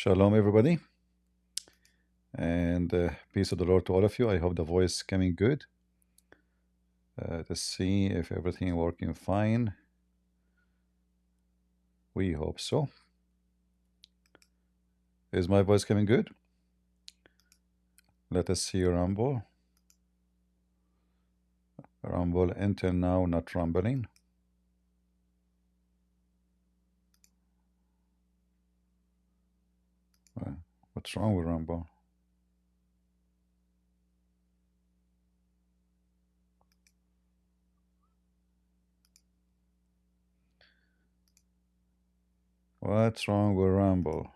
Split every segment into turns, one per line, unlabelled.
Shalom, everybody, and peace of the Lord to all of you. I hope the voice is coming good. Let's see if everything working fine. We hope so. Is my voice coming good? Let us see rumble. Rumble, enter now, not rumbling. What's wrong with rumble? What's wrong with rumble?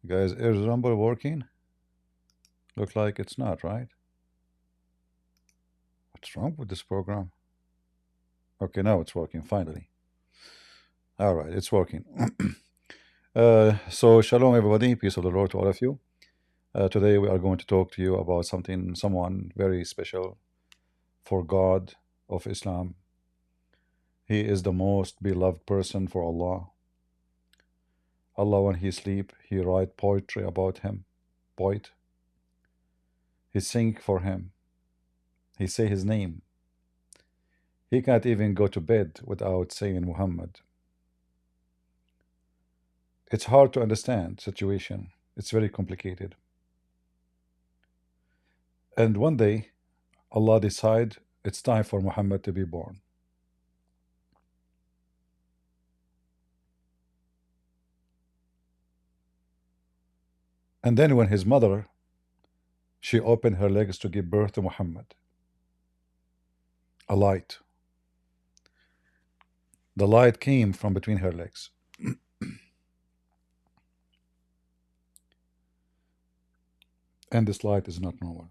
Guys, is rumble working? Look like it's not, right? What's wrong with this program? Okay, now it's working finally. All right, it's working. So shalom, everybody, peace of the Lord to all of you. Today we are going to talk to you about someone very special for God of Islam. He is the most beloved person for Allah. Allah, when he sleep, he write poetry about him. Poet. He sing for him. He say his name. He can't even go to bed without saying Muhammad. It's hard to understand situation. It's very complicated. And one day, Allah decide it's time for Muhammad to be born. And then when his mother, she opened her legs to give birth to Muhammad, a light. The light came from between her legs. And this light is not normal.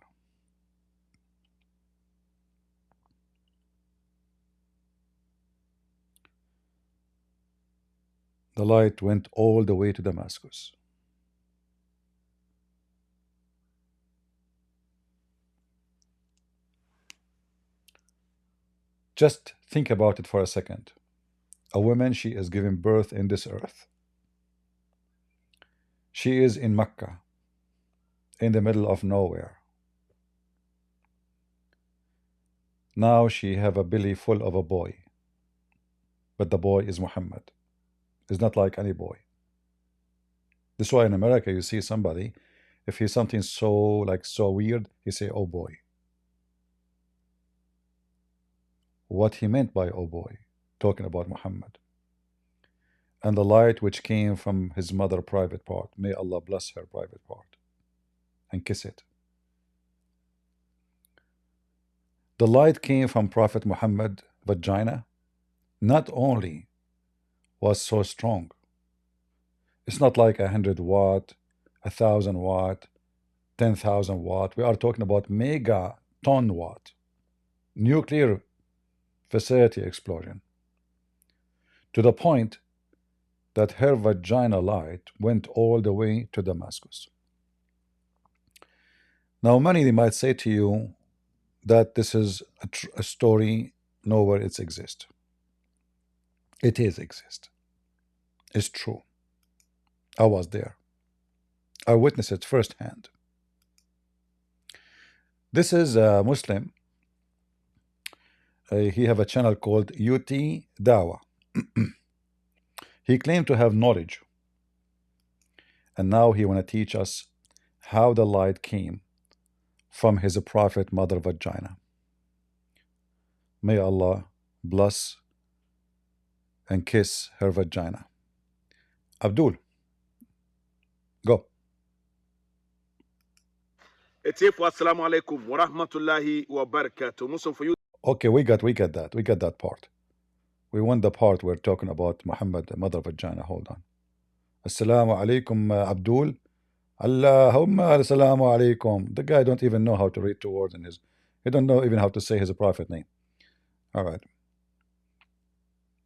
The light went all the way to Damascus. Just think about it for a second. A woman, she is giving birth in this earth. She is in Mecca, in the middle of nowhere. Now she have a belly full of a boy, but the boy is Muhammad. It's not like any boy. This is why in America you see somebody, if he's something so weird, he say, oh boy. What he meant by oh boy, talking about Muhammad. And the light which came from his mother private part, may Allah bless her private part and kiss it. The light came from Prophet Muhammad vagina, not only was so strong. It's not like 100 watt, 1,000 watt, 10,000 watt. We are talking about mega ton watt, nuclear facility explosion, to the point that her vagina light went all the way to Damascus. Now many might say to you that this is a story nowhere it exists. It is exist. It's true. I was there. I witnessed it firsthand. This is a Muslim. He have a channel called UT Dawah. He claimed to have knowledge, and now he want to teach us how the light came from his prophet mother vagina. May Allah bless and kiss her vagina. Abdul, go.
It's if assalamu alaikum wa rahmatullahi wa barakatuh. Muslim for you.
Okay, we got that part. We want the part we're talking about Muhammad, the mother vagina. Hold on. Assalamu alaikum, Abdul. Allahumma assalamu alaikum. The guy don't even know how to read two words in his. He don't know even how to say his prophet name. All right.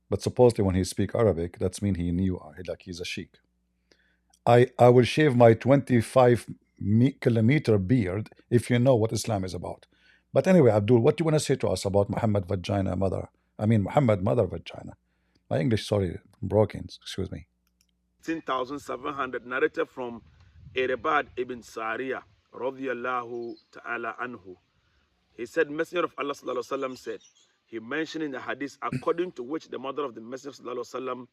But supposedly when he speak Arabic, that's mean he knew, like he's a sheikh. I will shave my 25-kilometer beard if you know what Islam is about. But anyway, Abdul, what do you want to say to us about Muhammad vagina mother? I mean Muhammad mother vagina. My English, sorry, broken. Excuse me.
16,700, narrated from Irbad ibn Sariya, radiyallahu ta'ala anhu. He said, Messenger of Allah sallallahu alaihi wasallam said, he mentioned in the hadith, according to which the mother of the Messenger sallallahu alaihi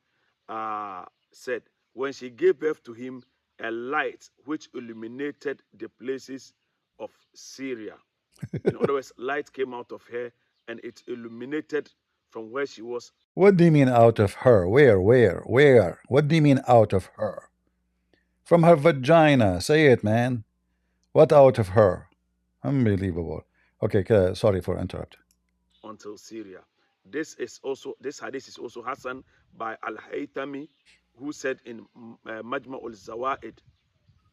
wasallam said, when she gave birth to him, a light which illuminated the places of Syria. In other words, light came out of her and it illuminated from where she was.
What do you mean out of her? Where? What do you mean out of her? From her vagina. Say it, man. What out of her? Unbelievable. Okay, sorry for interrupting.
Until Syria. This hadith is also Hassan by Al-Haytami, who said in Majma al-Zawaid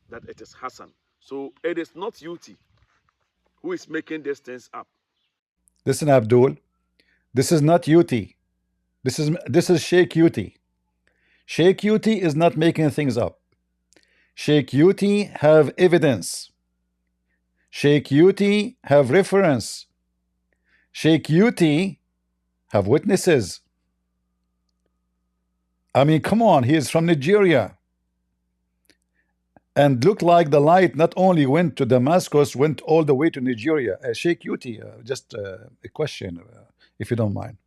that it is Hassan. So it is not Yuti who is making these things up.
Listen, Abdul. This is not Yuti. This is Sheikh Yuti. Sheikh Yuti is not making things up. Sheikh Yuti have evidence. Sheikh Yuti have reference. Sheikh Yuti have witnesses. I mean, come on, he is from Nigeria. And looked like the light not only went to Damascus, went all the way to Nigeria. Sheikh Yuti, just a question, if you don't mind.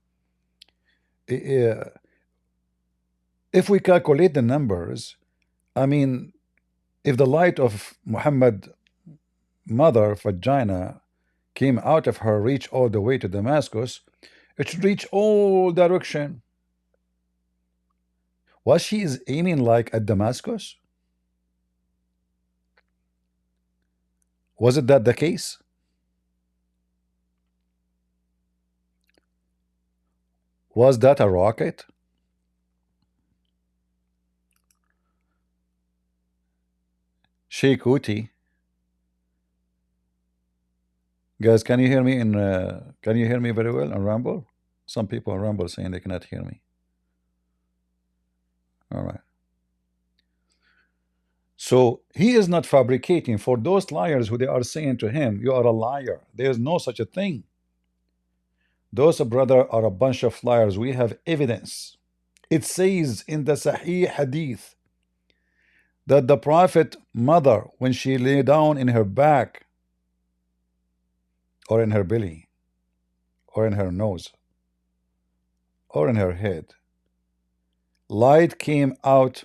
If we calculate the numbers, I mean, if the light of Muhammad mother vagina came out of her, reach all the way to Damascus, it should reach all direction. Was she is aiming like at Damascus? Was it that the case? Was that a rocket? Sheikh Uti. Guys, can you hear me can you hear me very well on Rumble? Some people on Rumble saying they cannot hear me. All right. So he is not fabricating. For those liars who they are saying to him, you are a liar. There is no such a thing. Those brother are a bunch of liars. We have evidence. It says in the Sahih Hadith that the Prophet mother, when she lay down in her back or in her belly or in her nose or in her head, light came out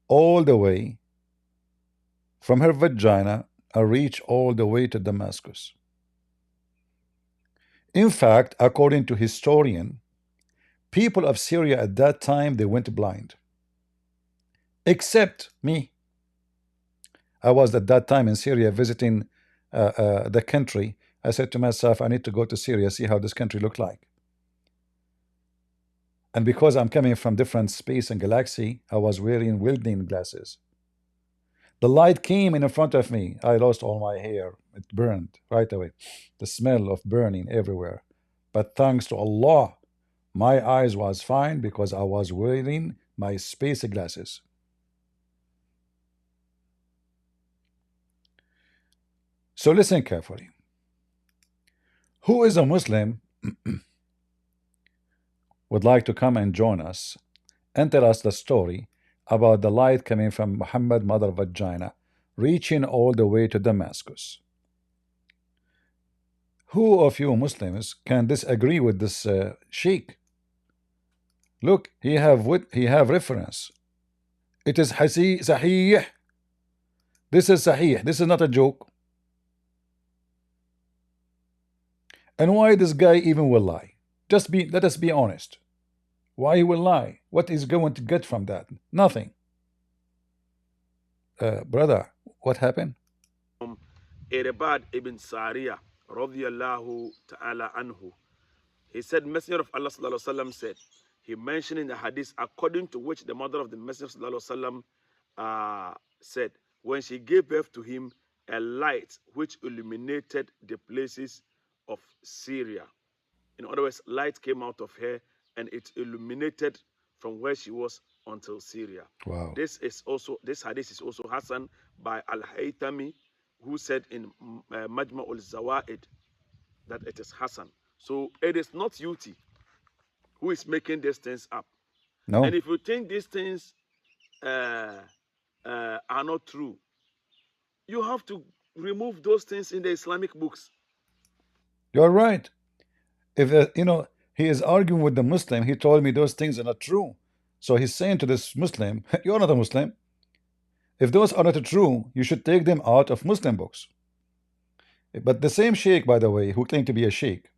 all the way from her vagina and reached all the way to Damascus. In fact, according to historian, people of Syria at that time, they went blind. Except me. I was at that time in Syria visiting the country. I said to myself, I need to go to Syria, see how this country looked like. And because I'm coming from different space and galaxy, I was wearing welding glasses. The light came in front of me. I lost all my hair. It burned right away. The smell of burning everywhere. But thanks to Allah, my eyes was fine because I was wearing my space glasses. So listen carefully. Who is a Muslim would like to come and join us and tell us the story about the light coming from Muhammad mother vagina, reaching all the way to Damascus? Who of you Muslims can disagree with this sheikh? Look, he have reference. It is Sahih. This is Sahih. This is not a joke. And why this guy even will lie? Let us be honest. Why he will lie? What is going to get from that? Nothing. Brother, what happened?
Irbad ibn Sariya, radiyallahu ta'ala anhu. He said, Messenger of Allah sallallahu alaihi wasallam said, he mentioned in the hadith, according to which the mother of the Messenger sallallahu alaihi wasallam said, when she gave birth to him, a light which illuminated the places of Syria. In other words, light came out of her and it illuminated from where she was until Syria.
Wow.
This hadith is also Hassan by Al-Haytami, who said in Majma al-Zawaid that it is Hassan. So it is not Yuti who is making these things up.
No.
And if you think these things are not true. You have to remove those things in the Islamic books.
You're right. If he is arguing with the Muslim, he told me those things are not true. So he's saying to this Muslim, you're not a Muslim. If those are not true, you should take them out of Muslim books. But the same sheikh, by the way, who claimed to be a sheikh,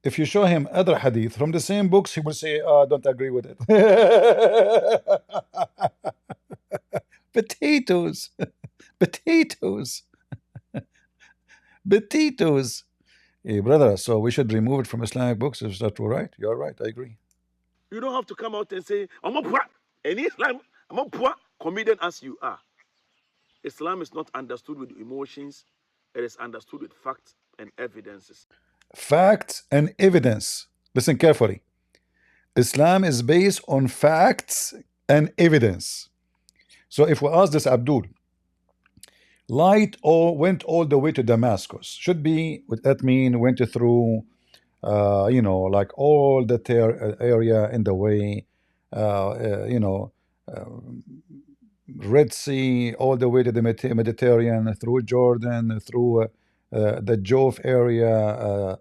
if you show him other hadith from the same books, he will say, I don't agree with it. Potatoes. Potatoes. Potatoes. Hey, brother, so we should remove it from Islamic books. Is that right? You're right. I agree.
You don't have to come out and say, I'm a poor. In Islam, I'm a poor comedian as you are. Islam is not understood with emotions, it is understood with facts and evidences.
Facts and evidence. Listen carefully. Islam is based on facts and evidence. So if we ask this Abdul, light went all the way to Damascus. Should be, would that mean went through, like all the area in the way, Red Sea, all the way to the Mediterranean, through Jordan, through the Jove area,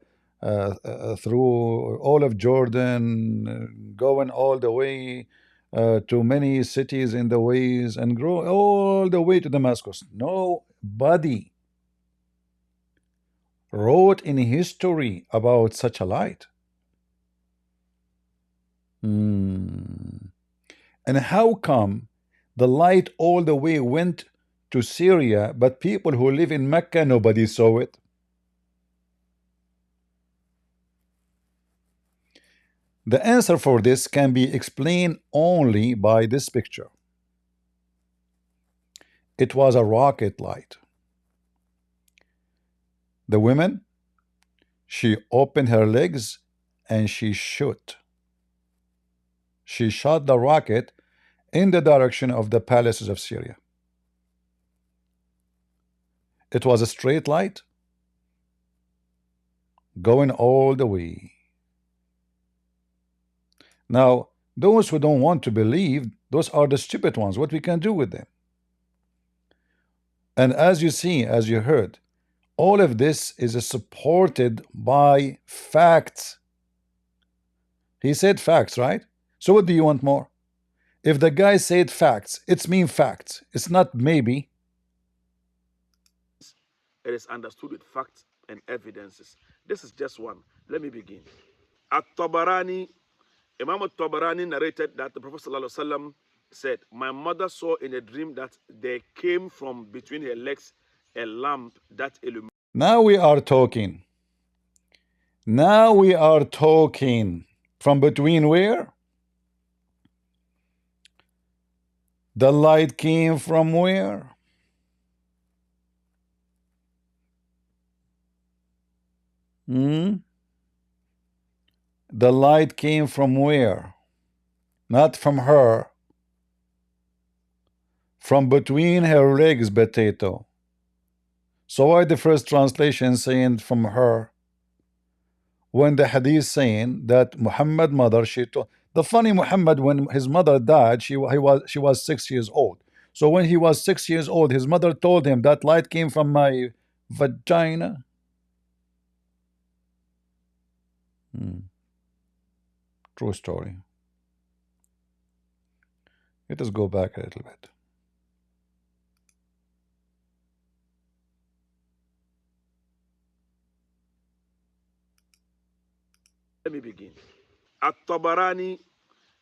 through all of Jordan, going all the way to many cities in the ways, and grow all the way to Damascus. Nobody wrote in history about such a light. And how come the light all the way went to Syria, but people who live in Mecca, nobody saw it? The answer for this can be explained only by this picture. It was a rocket light. The woman, she opened her legs and she shot. She shot the rocket in the direction of the palaces of Syria. It was a straight light going all the way. Now, those who don't want to believe, those are the stupid ones. What we can do with them? And as you see, as you heard, all of this is supported by facts. He said facts, right? So what do you want more? If the guy said facts, it's mean facts. It's not maybe.
It is understood with facts and evidences. This is just one. Let me begin. At-Tabarani, Imam At-Tabarani narrated that the Prophet ﷺ said, my mother saw in a dream that there came from between her legs a lamp that illuminated.
Now we are talking. Now we are talking. From between where? The light came from where? The light came from where? Not from her. From between her legs, potato. So why the first translation saying from her? When the hadith saying that Muhammad mother, she told the funny Muhammad, when his mother died, she was 6 years old. So when he was 6 years old, his mother told him that light came from my vagina. True story. Let us go back a little bit.
Let me begin. At-Tabarani,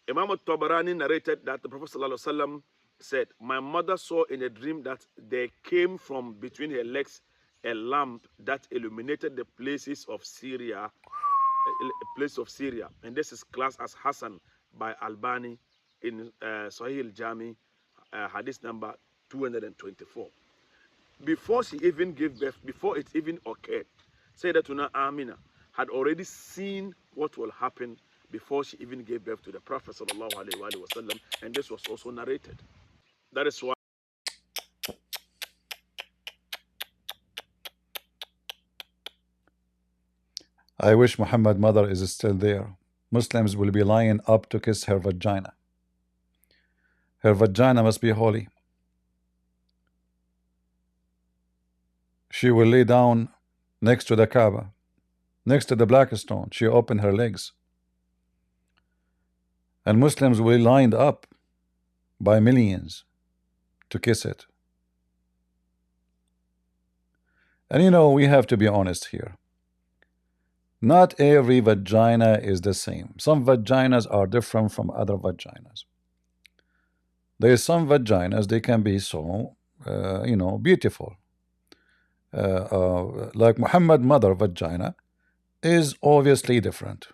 Imam At-Tabarani narrated that the Prophet ﷺ said, my mother saw in a dream that there came from between her legs a lamp that illuminated the places of Syria, a place of Syria. And this is classed as Hassan by Albani in Sahih al-Jami, hadith number 224. Before she even gave birth, before it even occurred, Sayyidatuna Amina had already seen what will happen before she even gave birth to the Prophet sallallahu alaihi wasallam, and this was also narrated. That is why
I wish Muhammad mother is still there. Muslims will be lying up to kiss her vagina. her vagina must be holy. She will lay down next to the Kaaba, next to the black stone. She opened her legs. And Muslims will be lined up by millions to kiss it. And you know, we have to be honest here. Not every vagina is the same. Some vaginas are different from other vaginas. There is some vaginas, they can be so, you know, beautiful. Like Muhammad mother vagina is obviously different.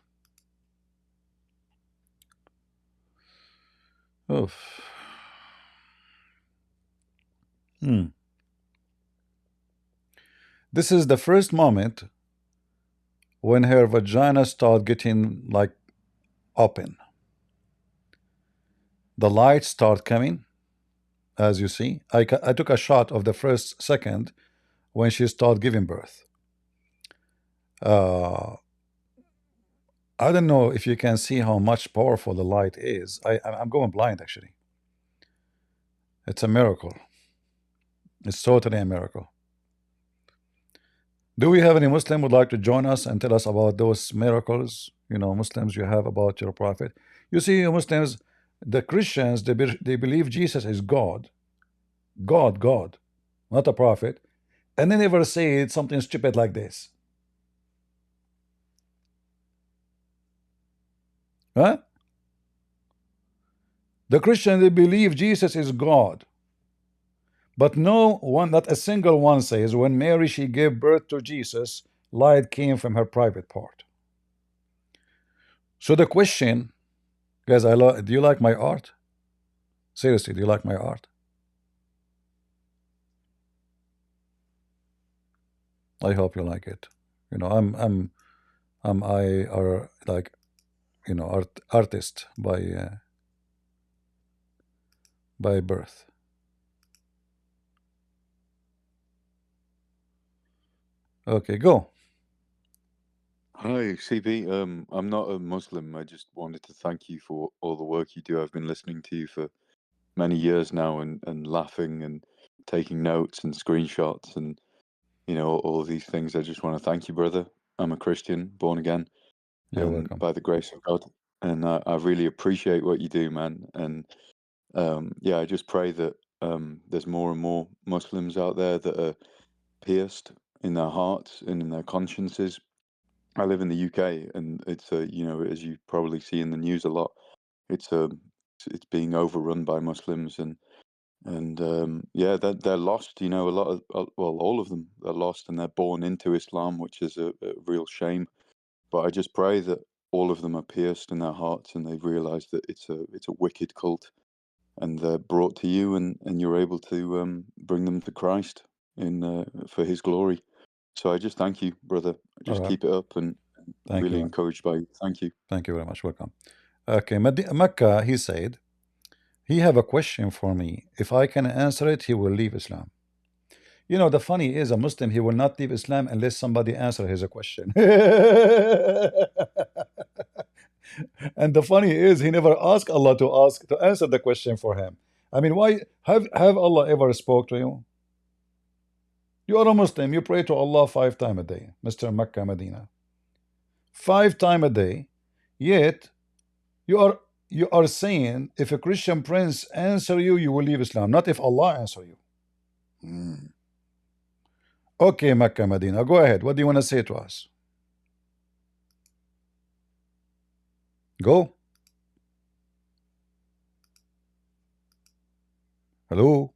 Oof. This is the first moment when her vagina start getting like open. The lights start coming, as you see. I took a shot of the first second when she started giving birth. I don't know if you can see how much powerful the light is. I'm going blind actually. It's a miracle. It's totally a miracle. Do we have any Muslim would like to join us and tell us about those miracles, you know, Muslims, you have about your prophet? You see, Muslims, the Christians, they believe Jesus is God, God, not a prophet, and they never say something stupid like this. Huh? The Christians, they believe Jesus is God. But no one, not a single one says when Mary, she gave birth to Jesus, light came from her private part. So the question, guys, do you like my art? Seriously, do you like my art? I hope you like it. You know, I are like, you know, artist by birth. Okay, go.
Hi, CB. I'm not a Muslim. I just wanted to thank you for all the work you do. I've been listening to you for many years now and laughing and taking notes and screenshots and, you know, all of these things. I just want to thank you, brother. I'm a Christian, born again,
You're welcome.
by the grace of God. And I really appreciate what you do, man. And yeah, I just pray that there's more and more Muslims out there that are pierced in their hearts and in their consciences. I live in the UK, and it's you know, as you probably see in the news a lot, it's being overrun by Muslims, and yeah, they're lost. You know, a lot of well, all of them, they're lost, and they're born into Islam, which is a real shame. But I just pray that all of them are pierced in their hearts, and they realise that it's a wicked cult, and they're brought to you, and you're able to bring them to Christ in for His glory. So I just thank you, brother. Just
right.
keep it up, and
Thank
really
you.
encouraged by you. Thank you.
Thank you very much. Welcome. Okay, Mecca, he said, he have a question for me. If I can answer it, he will leave Islam. You know, the funny is a Muslim, he will not leave Islam unless somebody answer his question. And the funny is he never asked Allah to answer the question for him. I mean, why have Allah ever spoke to you? You are a Muslim, you pray to Allah 5 times a day, Mr. Mecca Medina. 5 times a day, yet you are saying if a Christian prince answer you, you will leave Islam, not if Allah answer you. Okay, Mecca Medina, go ahead. What do you want to say to us? Go. Hello?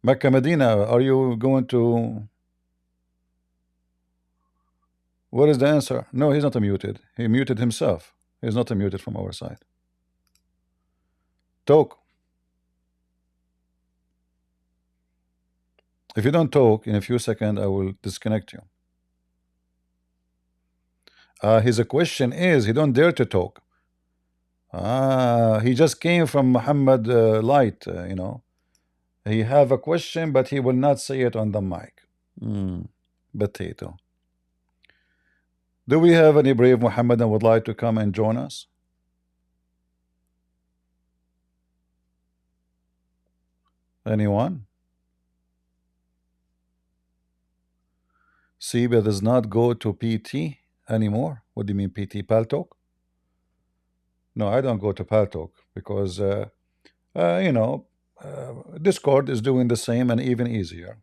Mecca Medina, are you going to... What is the answer? No, he's not muted. He muted himself. He's not muted from our side. Talk. If you don't talk, in a few seconds, I will disconnect you. His question is, he don't dare to talk. He just came from Muhammad light, you know. He have a question, but he will not say it on the mic. Potato. Do we have any brave Muhammadan would like to come and join us? Anyone? Siba does not go to PT anymore. What do you mean PT? Paltalk? No, I don't go to Paltalk because you know, Discord is doing the same and even easier.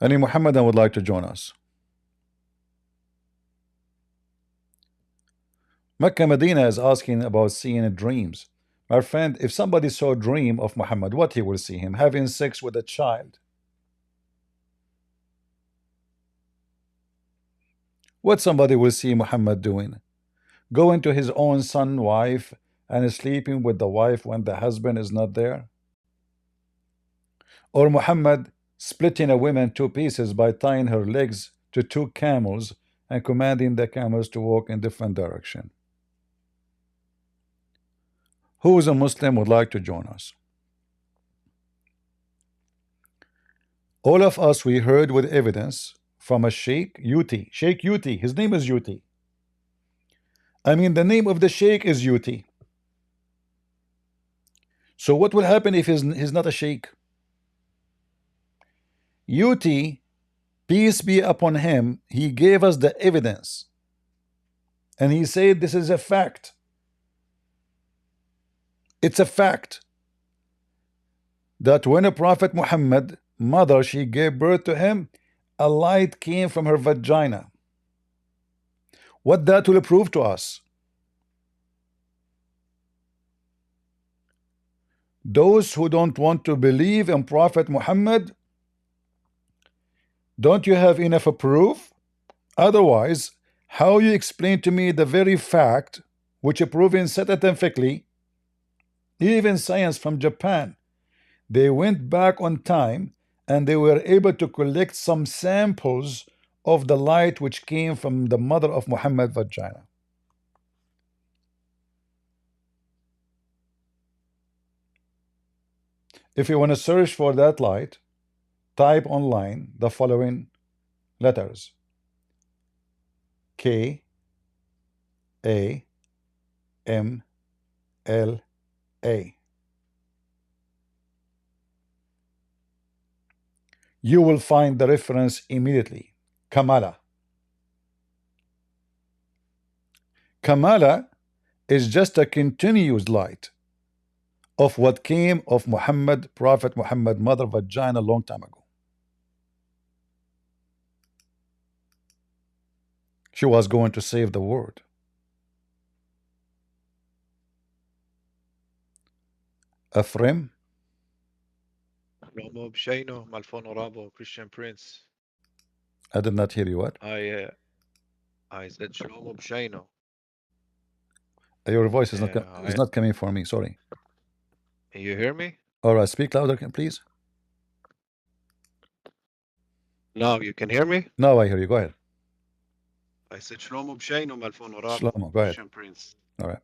Any Muhammadan would like to join us? Mecca Medina is asking about seeing dreams. My friend, if somebody saw a dream of Muhammad, what he will see him? Having sex with a child. What somebody will see Muhammad doing? Going to his own son, wife, and sleeping with the wife when the husband is not there? Or Muhammad splitting a woman two pieces by tying her legs to two camels and commanding the camels to walk in different direction? Who is a Muslim would like to join us? All of us, we heard with evidence from a Sheikh Yuti. Sheikh Yuti, his name is Yuti. I mean, the name of the Sheikh is Yuti. So what will happen if he's not a Sheikh? Yuti, peace be upon him, he gave us the evidence. And he said this is a fact. It's a fact that when a Prophet Muhammad, mother, she gave birth to him, a light came from her vagina. What that will prove to us? Those who don't want to believe in Prophet Muhammad, don't you have enough proof? Otherwise, how you explain to me the very fact which are proven scientifically, even science from Japan, they went back on time and they were able to collect some samples of the light which came from the mother of Muhammad vagina. If you want to search for that light, type online the following letters: K A M L A. You will find the reference immediately. Kamala. Kamala is just a continuous light of what came of Muhammad, Prophet Muhammad, mother vagina a long time ago. She was going to save the world. Ephraim,
Lomo Bshaino, Malfono Rabo, Christian Prince.
I did not hear you. What?
I said Shlomo Bshaino.
Your voice is
Yeah,
not coming for me. Sorry.
You hear me?
All right, speak louder, please.
No, you can hear me?
Now I hear you. Go ahead.
I said Shlomo Bshaino, Malfono Rabo,
Shlomo, go ahead.
Christian Prince.
All right.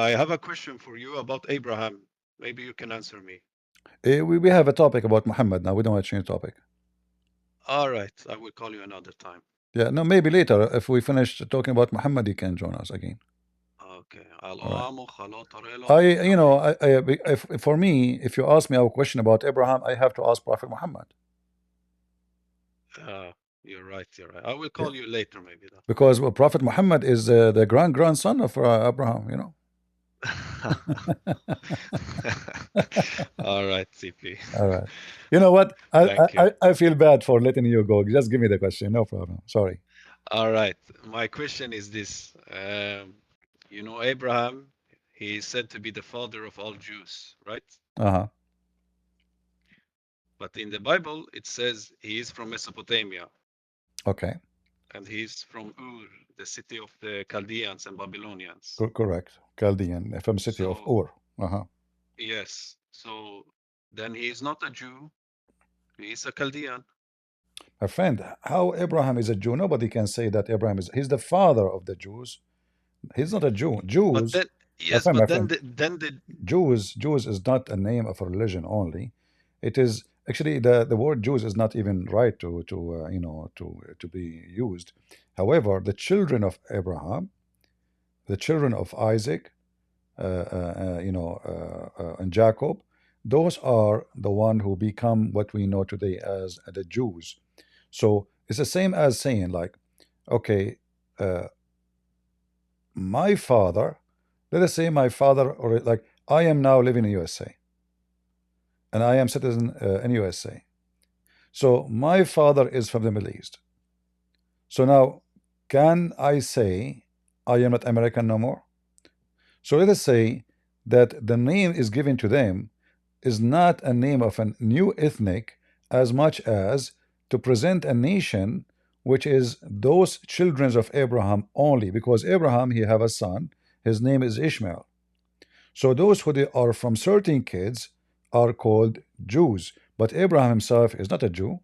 I have a question for you about Abraham. Maybe you can answer me.
We have a topic about Muhammad now. We don't want to change the topic.
All right, I will call you another time.
Yeah, no, maybe later. If we finish talking about Muhammad, you can join us again.
Okay.
For me, if you ask me a question about Abraham, I have to ask Prophet Muhammad.
You're right. You're right. I will call you later, maybe.
Because Prophet Muhammad is the grandson of Abraham, you know.
All right, CP.
All right. You know what? I feel bad for letting you go. Just give me the question. No problem. Sorry.
All right. My question is this. You know, Abraham, he is said to be the father of all Jews, right?
Uh-huh.
But in the Bible, it says he is from Mesopotamia.
Okay.
And he's from Ur, the city of the Chaldeans and Babylonians.
Correct. Chaldean, from city of Ur. Uh-huh.
Yes. So then he is not a Jew. He is a Chaldean.
My friend, how Abraham is a Jew? Nobody can say that Abraham is. He's the father of the Jews. He's not a Jew. Jews.
But then, yes, but then the
Jews is not a name of a religion only. It is actually the word Jews is not even right to be used. However, the children of Abraham, the children of Isaac, and Jacob, those are the one who become what we know today as the Jews. So it's the same as saying like, okay, uh, my father, let us say my father, or like I am now living in USA and I am citizen in USA. So my father is from the Middle East. So now, can I say I am not American no more? So let us say that the name is given to them is not a name of a new ethnic as much as to present a nation which is those children of Abraham only, because Abraham he have a son, his name is Ishmael. So those who they are from certain kids are called Jews, but Abraham himself is not a Jew.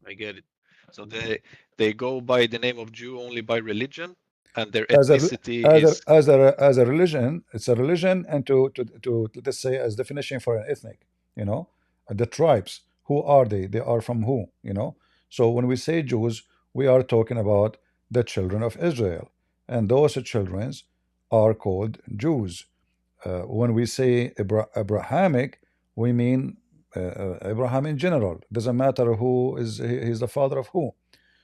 I get it. So they go by the name of Jew only by religion, and their
as a
ethnicity is
as a religion. It's a religion, and to let's say as definition for an ethnic, you know, the tribes. Who are they? They are from who? You know. So when we say Jews, we are talking about the children of Israel, and those children are called Jews. When we say Abrahamic, we mean Abraham in general. Doesn't matter who is he's the father of who.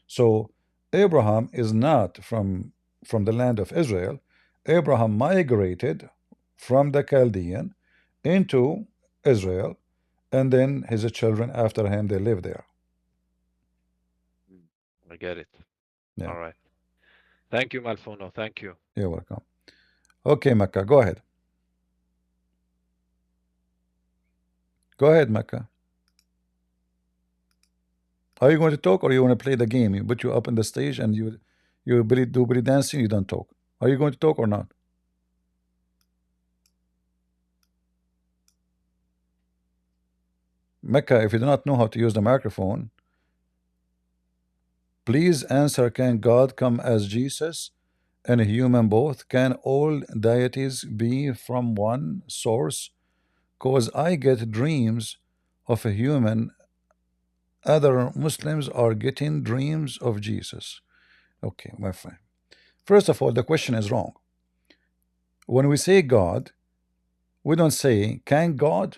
So Abraham is not from the land of Israel. Abraham migrated from the Chaldean into Israel, and then his children after him they live there.
I get it.
Yeah,
All right. Thank you, Malfono. Thank you.
you're welcome. Okay, Mecca, go ahead. Go ahead, Mecca. Are you going to talk or you want to play the game? You put you up on the stage and you do belly dancing, you don't talk. Are you going to talk or not? Mecca, if you do not know how to use the microphone, please answer. Can God come as Jesus and a human both? Can all deities be from one source? Cause I get dreams of a human. Other Muslims are getting dreams of Jesus. Okay, my friend. First of all, the question is wrong. When we say God, we don't say, can God?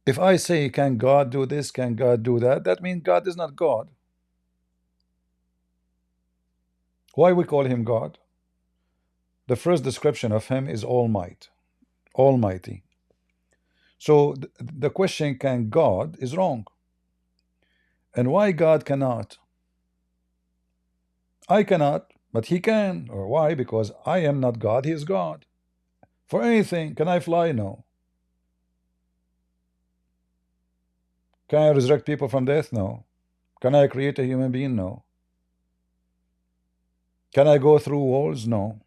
If I say, can God do this? Can God do that? That means God is not God. Why we call him God? The first description of him is Almighty. Almighty. So the question, can God, is wrong. And why God cannot? I cannot, but he can. Or why? Because I am not God, he is God. For anything, can I fly? No. Can I resurrect people from death? No. Can I create a human being? No. Can I go through walls? No.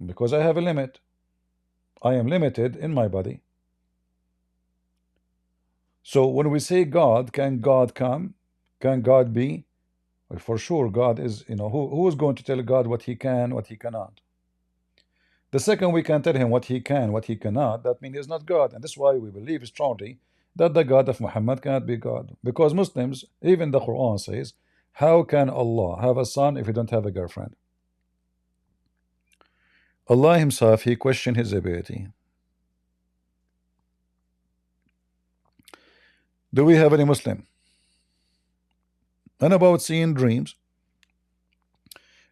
Because I have a limit. I am limited in my body. So when we say God, can God come? Can God be? Well, for sure, God is, who is going to tell God what he can, what he cannot? The second we can tell him what he can, what he cannot, that means he's not God. And this is why we believe strongly that the God of Muhammad cannot be God. Because Muslims, even the Quran says, how can Allah have a son if he don't have a girlfriend? Allah himself, he questioned his ability. Do we have any Muslim? And about seeing dreams.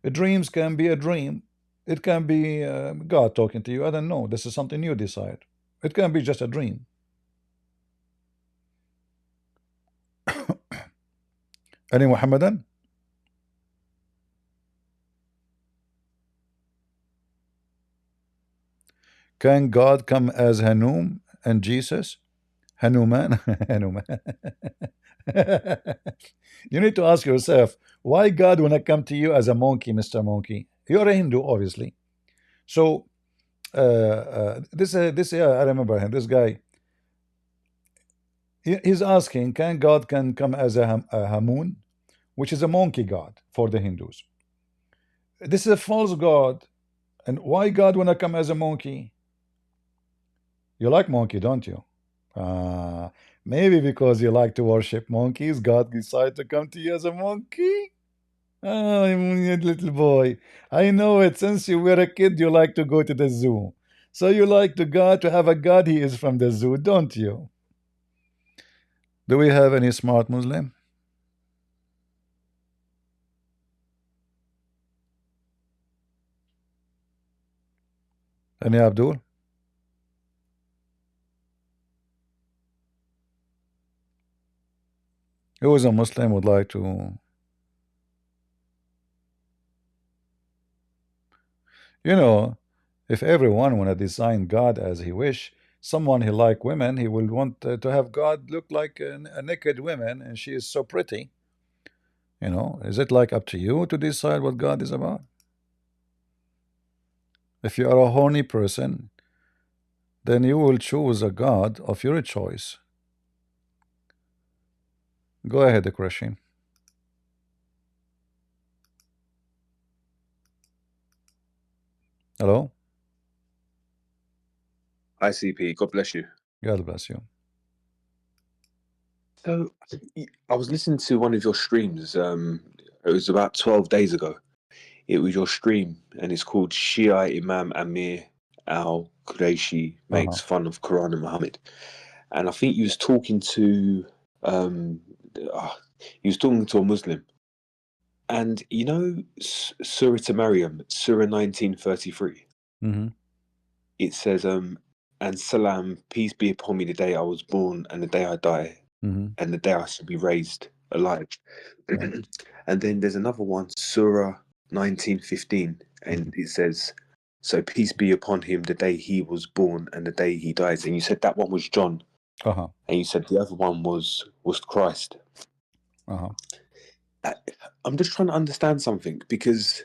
Dreams can be a dream. It can be God talking to you. I don't know. This is something you decide. It can be just a dream. Any Muhammadan? Can God come as Hanum and Jesus? Hanuman? Hanuman. You need to ask yourself, why God wanna come to you as a monkey, Mr. Monkey? You're a Hindu, obviously. So this I remember him. This guy, he's asking, can God can come as a Hamun, which is a monkey god for the Hindus. This is a false god, and why God wanna come as a monkey? You like monkey, don't you? Maybe because you like to worship monkeys, God decided to come to you as a monkey. Oh, you little boy. I know it. Since you were a kid, you like to go to the zoo. So you like to have a God, he is from the zoo, don't you? Do we have any smart Muslim? Any Abdul? Who is a Muslim would like to, you know, if everyone wanna design God as he wish, someone he like women, he will want to have God look like a naked woman, and she is so pretty. Is it like up to you to decide what God is about? If you are a horny person, then you will choose a God of your choice. Go ahead, Krashin. Hello?
ICP, God bless you.
God bless you.
So I was listening to one of your streams. It was about 12 days ago. It was your stream, and it's called Shia Imam Amir Al Quraishi makes fun of Quran and Muhammad. And I think you was talking to a Muslim. And you know Surah to Maryam, Surah 1933. It says, and salam, peace be upon me the day I was born and the day I die, and the day I shall be raised alive. And then there's another one, Surah 1915, and it says, so peace be upon him the day he was born and the day he dies. And you said that one was John, and you said the other one was Christ. I'm just trying to understand something, because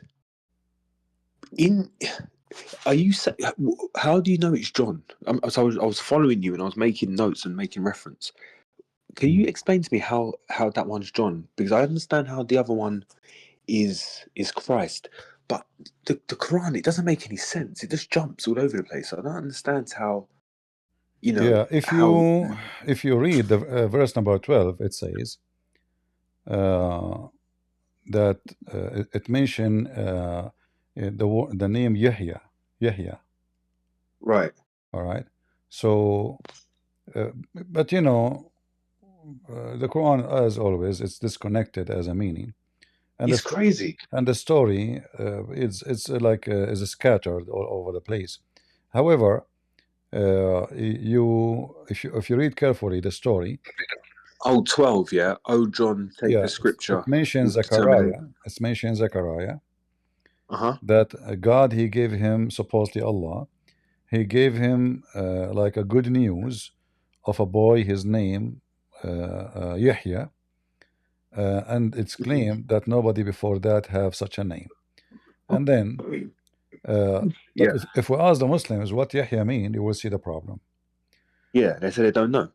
how do you know it's John? So I was following you and I was making notes and making reference. Can you explain to me how that one's John? Because I understand how the other one is Christ, but the Quran, it doesn't make any sense. It just jumps all over the place. I don't understand how,
Yeah, if you read the verse number 12, it says that it mentioned the name Yahya.
Right.
All right. So, but the Quran, as always, it's disconnected as a meaning. And
it's crazy.
And the story it's like is scattered all over the place. However, if you read carefully the story.
Oh, 12, yeah. Oh, John, take the scripture.
It mentions Zechariah. It mentions Zechariah. That God, he gave him, supposedly Allah, he gave him like a good news of a boy, his name Yahya, and it's claimed that nobody before that have such a name. And then if we ask the Muslims what Yahya mean, you will see the problem.
Yeah, they say they don't know.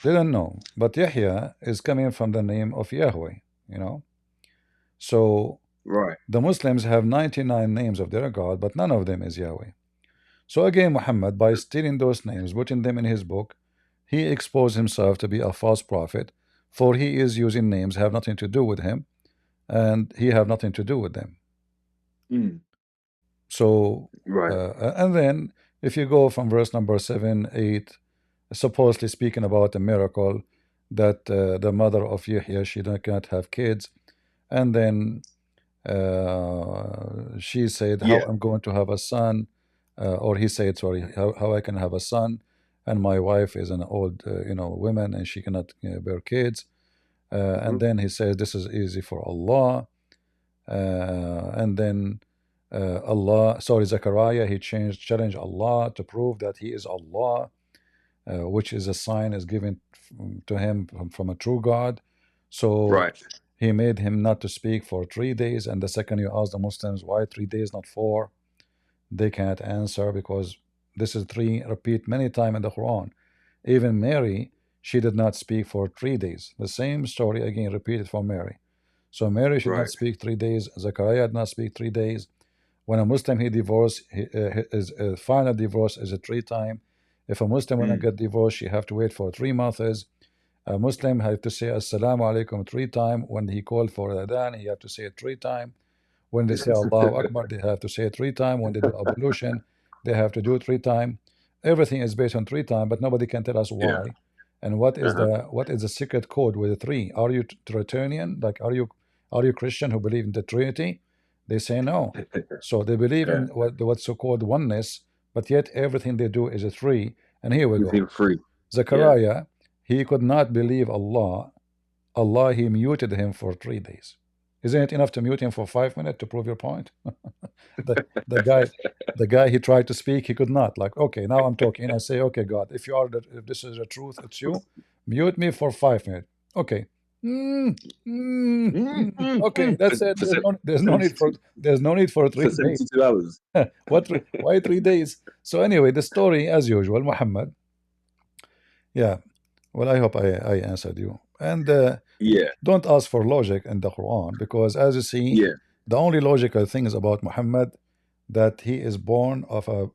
They don't know. But Yahya is coming from the name of Yahweh, So the Muslims have 99 names of their God, but none of them is Yahweh. So again, Muhammad, by stealing those names, putting them in his book, he exposed himself to be a false prophet, for he is using names have nothing to do with him, and he have nothing to do with them. So, and then if you go from verse number 7, 8, supposedly speaking about a miracle that the mother of Yahya, she can't have kids, and then she said, how I'm going to have a son, or he said, sorry, how I can have a son, and my wife is an old woman and she cannot bear kids, and then he says this is easy for Allah, and then Zechariah, he challenged Allah to prove that he is Allah, which is a sign is given to him from a true God. So he made him not to speak for 3 days. And the second you ask the Muslims why 3 days, not 4, they can't answer, because this is 3 repeat many times in the Quran. Even Mary, she did not speak for 3 days. The same story again repeated for Mary. So Mary should not speak 3 days. Zechariah did not speak 3 days. When a Muslim he divorced, his final divorce is a 3 time. If a Muslim want to get divorced, you have to wait for 3 months. A Muslim had to say Assalamu alaikum 3 times. When he called for Adhan, he had to say it 3 times. When they say Allahu Akbar, they have to say it 3 times. When they do ablution, they have to do it 3 times. Everything is based on 3 times, but nobody can tell us
Yeah.
why. And what is the secret code with the 3? Are you Trinitarian? Like, are you Christian who believe in the Trinity? They say no. So they believe in what's so-called oneness, but yet everything they do is a 3. And here we go.
Within 3.
Zechariah, he could not believe Allah. Allah, he muted him for 3 days. Isn't it enough to mute him for 5 minutes to prove your point? the guy he tried to speak, he could not. Like, okay, now I'm talking. I say, okay, God, if this is the truth, it's you. Mute me for 5 minutes. Okay. Okay, that's it. There's no need for 3 days.
72 hours.
Why 3 days? So anyway, the story as usual, Muhammad. Yeah. Well, I hope I answered you. And don't ask for logic in the Quran, because as you see, the only logical thing is about Muhammad, that he is born of a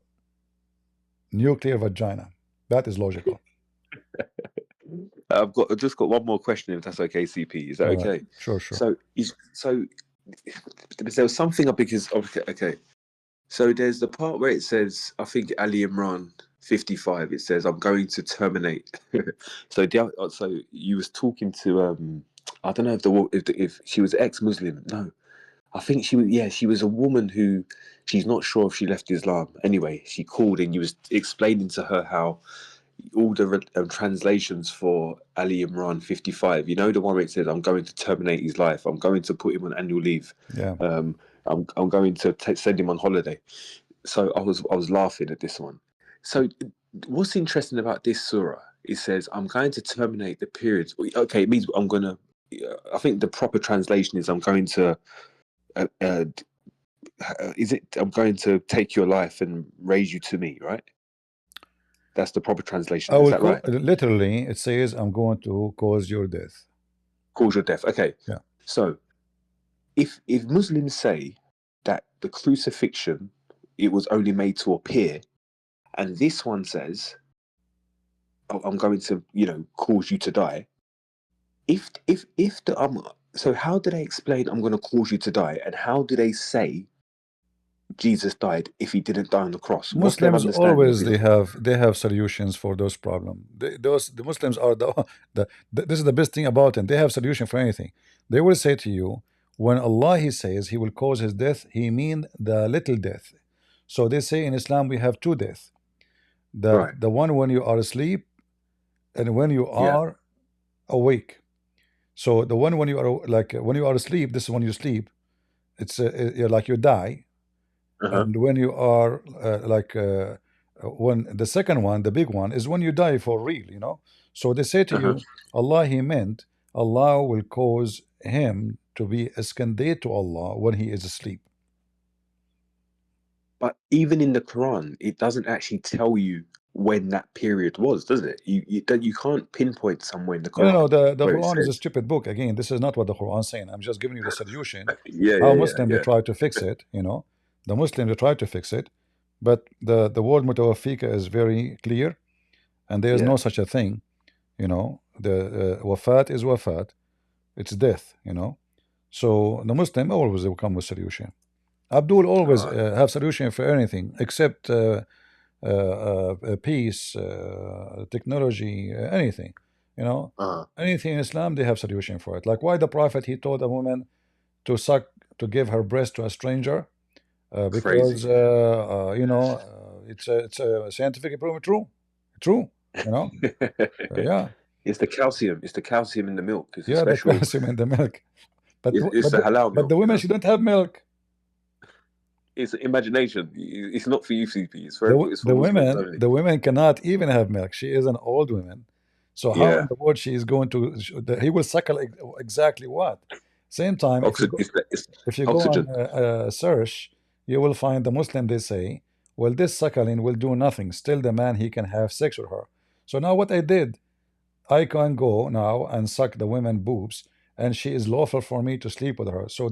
nuclear vagina. That is logical.
I've just got one more question, if that's okay, CP. Is that okay?
Sure.
So there was something up because okay. So there's the part where it says, I think Ali Imran 55. It says, "I'm going to terminate." So you was talking to I don't know if she was ex-Muslim. No, I think she was. Yeah, she was a woman who she's not sure if she left Islam. Anyway, she called and you was explaining to her how all the translations for Ali Imran 55, you know, the one where it says, "I'm going to terminate his life. I'm going to put him on annual leave.
Yeah.
I'm going to send him on holiday." So I was laughing at this one. So what's interesting about this surah? It says, "I'm going to terminate the period." Okay, it means I'm going to. I think the proper translation is, "I'm going to." I'm going to take your life and raise you to me, right? That's the proper translation. Is that right?
Literally, it says, "I'm going to cause your death."
Cause your death. Okay.
Yeah.
So, if Muslims say that the crucifixion, it was only made to appear, and this one says, "Oh, I'm going to, cause you to die." So how do they explain, "I'm going to cause you to die," and how do they say Jesus died if he didn't die on the cross?
Muslims always they have solutions for those problems. The Muslims are this is the best thing about them. They have solution for anything. They will say to you, when Allah he says he will cause his death, he mean the little death. So they say in Islam we have 2 deaths. The one when you are asleep, and when you are awake. So the one when you are asleep, this is when you sleep. It's like you die. And when you are when the second one, the big one, is when you die for real. So they say to you, Allah he meant Allah will cause him to be escondate to Allah when he is asleep.
But even in the Quran, it doesn't actually tell you when that period was, does it? You can't pinpoint somewhere in the Quran.
No, the Quran is a stupid book. Again, this is not what the Quran is saying. I'm just giving you the solution. Muslim they try to fix it. The Muslim they try to fix it, but the word mutawaffika is very clear, and there is no such a thing. The wafat is wafat, it's death. So the Muslim always will come with solution. Abdul always have solution for anything except peace, technology, anything. Anything in Islam they have solution for it. Like why the Prophet he told a woman to give her breast to a stranger. Because it's a scientific proven true. Yeah.
It's the calcium. It's the calcium in the milk. It's
the calcium in the milk. But
it's the halal milk.
But the women shouldn't have milk.
It's imagination. It's not for you, CP. It's for
the women cannot even have milk. She is an old woman. So how in the world she is going to? He will suckle exactly what? Same time, if you go on search, you will find the Muslim they say, well, this suckling will do nothing. Still, the man he can have sex with her. So now what I did, I can go now and suck the women boobs, and she is lawful for me to sleep with her. So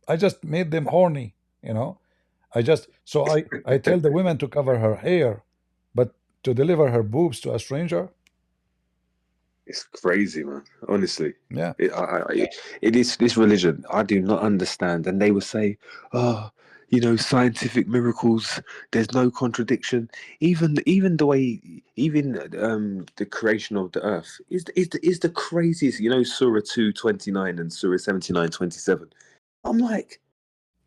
I just made them horny, I tell the women to cover her hair, but to deliver her boobs to a stranger.
It's crazy, man. Honestly,
Yeah.
it is this religion. I do not understand. And they will say, "Oh, you know, scientific miracles. There's no contradiction. Even the way, even the creation of the earth is the craziest. You know, Surah 2:29 and Surah 79:27. I'm like,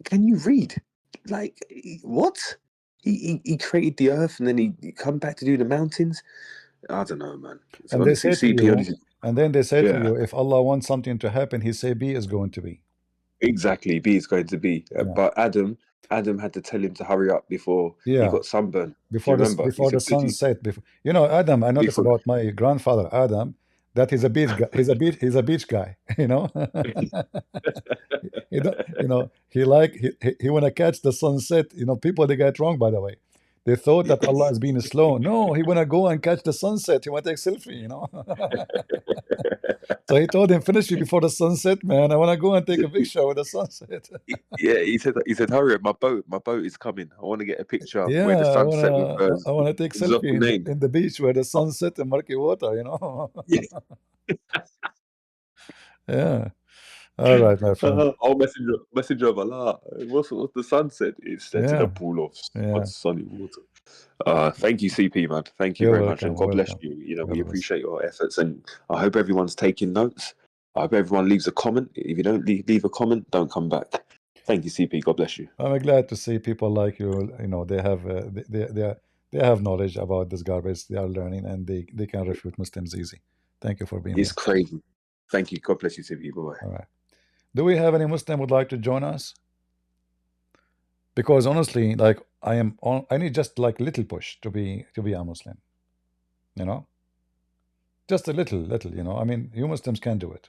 can you read? Like, what? He created the earth and then he come back to do the mountains. I don't know, man. It's
And they
honestly,
say to
CP
you,
honestly,
and then they say to
yeah,
you, if Allah wants something to happen, He say B is going to be.
exactly. B is going to be,
Yeah.
but Adam had to tell him to hurry up before he
Yeah.
got sunburned. Do you
Before this,
remember? He
before the
said,
sun set. Before, you know, Adam. I noticed
before.
about my grandfather Adam that he's a beach guy. He's a beach guy. You know, he don't, you know, he wanna catch the sunset. You know, people they get wrong by the way. They thought that Allah is being slow. No, he wanna go and catch the sunset. He wanna take selfie. You know, so he told him, finish me before the sunset, man. I wanna go and take a picture with the sunset.
Yeah, he said, hurry up, my boat is coming. I want to get a picture where the
Yeah,
sunset with
I wanna take selfie
Zakir name.
in the beach where the sunset and murky water. You know.
Yeah.
Yeah. All right, my friend.
Oh, messenger of Allah. What's the sunset? It's set in a
Yeah.
pool of
Yeah.
sunny water. Thank you, CP, man. Thank you
You're
very much,
welcome.
and God bless
Welcome.
you. You know, we
God bless.
appreciate your efforts, and I hope everyone's taking notes. I hope everyone leaves a comment. If you don't leave a comment, don't come back. Thank you, CP. God bless you.
I'm glad to see people like you. You know, they have knowledge about this garbage. They are learning, and they can refute Muslims easy. Thank you for being
It's
here.
crazy. Thank you. God bless you, CP. Bye bye.
All right. Do we have any Muslim would like to join us? Because honestly, like I need just like little push to be a Muslim. You know, just a little. You know, I mean, you Muslims can do it,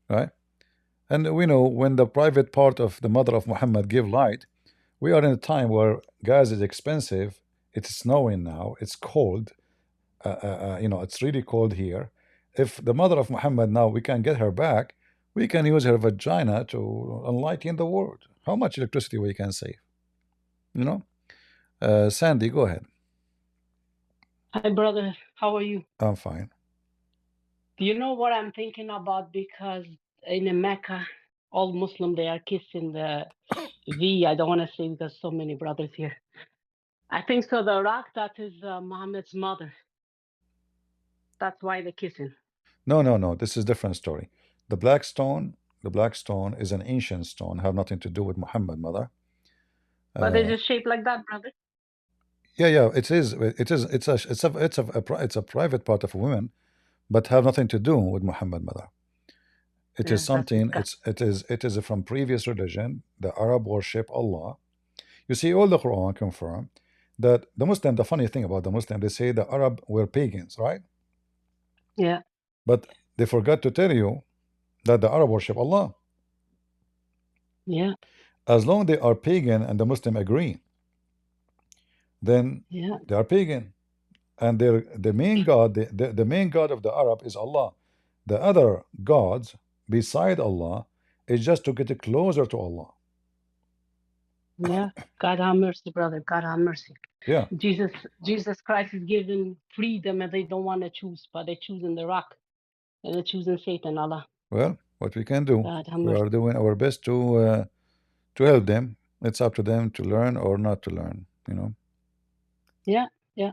right? And we know when the private part of the mother of Muhammad give light, we are in a time where gas is expensive. It's snowing now. It's cold. You know, it's really cold here. If the mother of Muhammad now we can get her back, we can use her vagina to enlighten the world. How much electricity we can save? You know, Sandy, go ahead.
Hi, brother. How are you?
I'm fine.
Do you know what I'm thinking about? Because in Mecca, all Muslim, they are kissing the V. I don't want to say because so many brothers here. I think so. The rock that is Muhammad's mother. That's why they're kissing.
No. This is different story. The black stone, is an ancient stone. Have nothing to do with Muhammad, mother.
But they're just shaped like that, brother.
Yeah. It is. It's a private part of women, but have nothing to do with Muhammad, mother. It
Yeah,
is something. It is from previous religion. The Arab worship Allah. You see, all the Quran confirm that the Muslim. The funny thing about the Muslim, they say the Arab were pagans, right?
Yeah.
But they forgot to tell you that the Arab worship Allah.
Yeah.
As long they are pagan and the Muslim agree, then
Yeah.
they are pagan, and the main god, the main god of the Arab is Allah. The other gods beside Allah is just to get closer to Allah.
Yeah. God have mercy, brother. God have mercy.
Yeah.
Jesus Christ is giving freedom, and they don't want to choose, but they're choosing the rock, and they're choosing Satan, Allah.
Well, what we can do,
God have
we
mercy.
are doing our best to help them. It's up to them to learn or not to learn. You know.
Yeah. Yeah.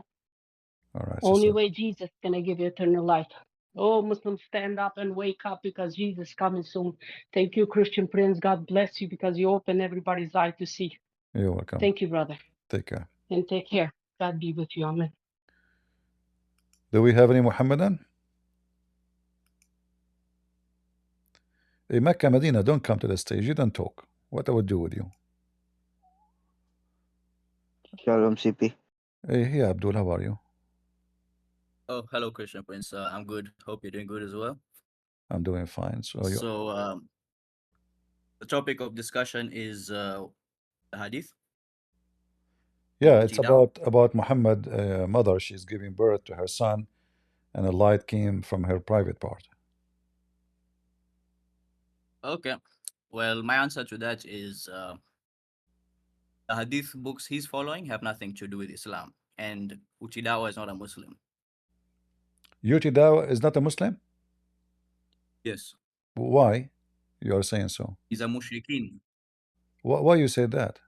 All right,
Only
sister.
way Jesus gonna give you eternal life. Oh, Muslims, stand up and wake up because Jesus is coming soon. Thank you, Christian Prince. God bless you because you open everybody's eye to see.
You're welcome.
Thank you, brother.
Take care.
And take care. God be with you. Amen.
Do we have any Muhammadan? Hey, Mecca, Medina, don't come to the stage. You don't talk. What I would do with you?
Shalom, CP.
Hey, Abdul, how are you?
Oh, hello, Christian Prince. I'm good. Hope you're doing good as well.
I'm doing fine. So,
the topic of discussion is the hadith.
Yeah, it's about Muhammad, mother. She's giving birth to her son, and a light came from her private part.
Okay. Well, my answer to that is the hadith books he's following have nothing to do with Islam, and Dawah is not a Muslim.
Yuti Dawah is not a Muslim?
Yes.
Why you are saying so?
He's a mushrikeen.
Why you say that?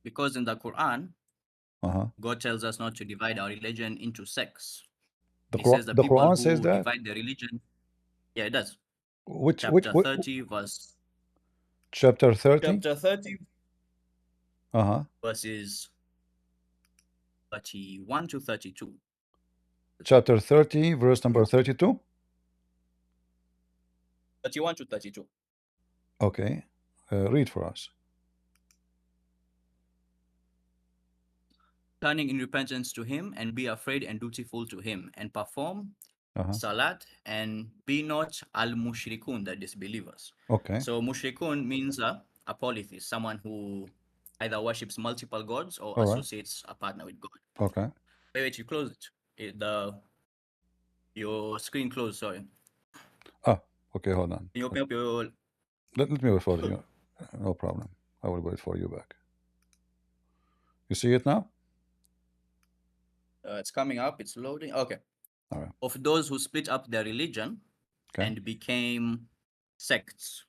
Because in the Quran,
Uh-huh.
God tells us not to divide our religion into sects.
The
He says the
the
people
Quran says
who
that?
divide their religion. Yeah, it does.
Which
Chapter 30, verse.
chapter 30?
Chapter 30,
Uh-huh.
verses 31 to 32.
Chapter 30, verse number 32?
31 to 32.
Okay. Read for us.
Turning in repentance to him, and be afraid and dutiful to him, and perform salat, and be not al-mushrikun, the disbelievers.
Okay.
So mushrikun means a polytheist, someone who either worships multiple gods or
All right.
associates a partner with God.
Okay.
Wait, you close it. Your screen closed, sorry.
Ah, okay, hold on.
Can you open up your...
Let me wait for you. No problem. I will wait for you back. You see it now?
it's coming up, it's loading. Okay.
All right.
Of those who split up their religion and became sects,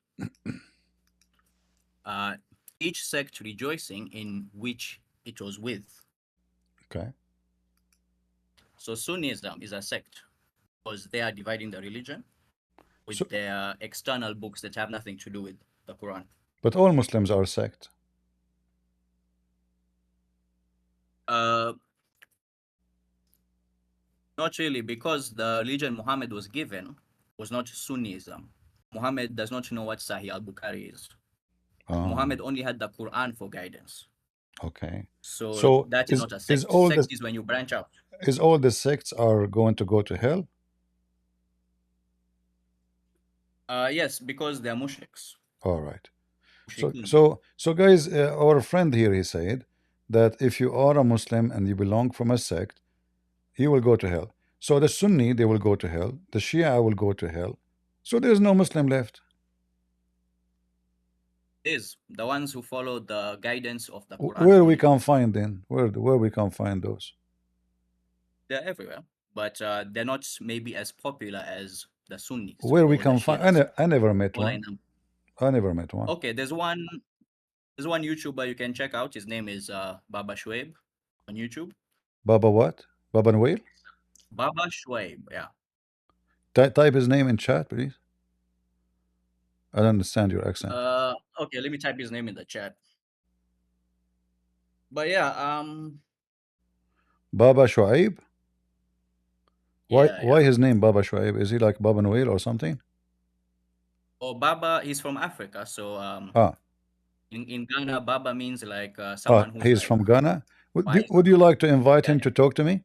each sect rejoicing in which it was with.
Okay.
So Sunnism is a sect because they are dividing the religion with their external books that have nothing to do with the Quran.
But all Muslims are sect.
Not really, because the religion Muhammad was given was not Sunnism. Muhammad does not know what Sahih al-Bukhari is. Muhammad only had the Quran for guidance.
Okay.
So that is not a sect. Sect is when you branch out.
Is all the sects are going to go to hell?
Yes, because they are mushriks.
All right. So guys, our friend here, he said that if you are a Muslim and you belong from a sect, you will go to hell. So the Sunni, they will go to hell. The Shia will go to hell. So there's no Muslim left.
Is the ones who follow the guidance of the Quran.
Where we can find them? Where we can find those?
They're everywhere, but they're not maybe as popular as the Sunnis.
Where we can find? I never met one. I never met one.
Okay, there's one YouTuber you can check out. His name is Baba Shoaib on YouTube.
Baba what? Baba Noel?
Baba Shoaib, yeah.
Type his name in chat, please. I don't understand your accent.
Okay, let me type his name in the chat. But yeah,
Baba Shoaib? Why
yeah.
Why his name Baba Shoaib? Is he like Baba Noel or something?
Oh, Baba, he's from Africa, so in Ghana, Baba means like someone who's
he's
like
from Ghana. Would you like to invite him to talk to me?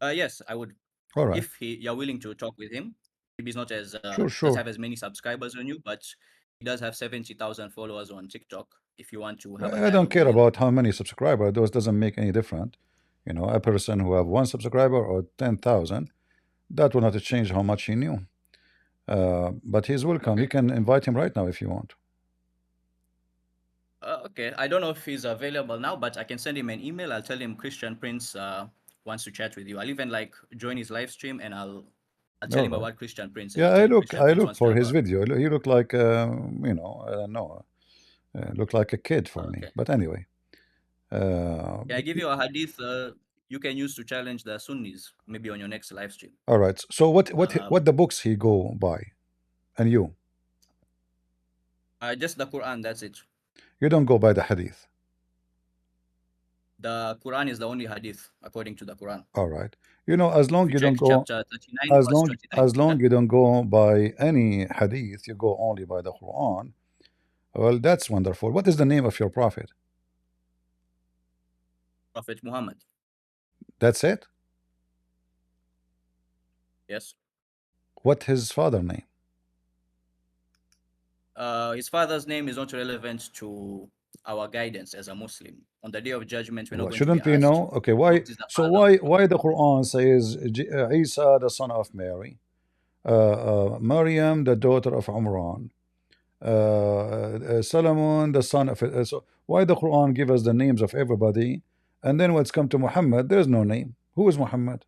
Yes, I would.
All right.
If you're willing to talk with him, maybe he's not as
sure.
does have as many subscribers on you, but he does have 70,000 followers on TikTok. If you want to have,
I don't care about how many subscribers. Those doesn't make any difference. You know, a person who have 1 subscriber or 10,000, that will not change how much he knew. But he's welcome. You can invite him right now if you want.
Okay, I don't know if he's available now, but I can send him an email. I'll tell him Christian Prince wants to chat with you. I'll even like join his live stream and I'll tell him about Christian Prince.
Yeah, I look for his video. He looked like you know, I don't know, looked like a kid for me. But anyway,
can I give you a hadith you can use to challenge the Sunnis maybe on your next live stream?
All right. So what the books he go by, and you?
Just the Quran. That's it.
You don't go by the hadith.
The Quran is the only hadith according to the Quran.
All right. You know, as long you don't go, as long you don't go by any hadith, you go only by the Quran. Well, that's wonderful. What is the name of your prophet?
Prophet Muhammad.
That's it?
Yes.
What his father name?
His father's name is not relevant to our guidance as a Muslim. On the day of judgment, we're not going
shouldn't
to be
we
asked,
know? Okay, why? So why the Quran says Isa the son of Mary, Maryam the daughter of Imran, Solomon the son of so why the Quran give us the names of everybody, and then when it's come to Muhammad, there's no name. Who is Muhammad?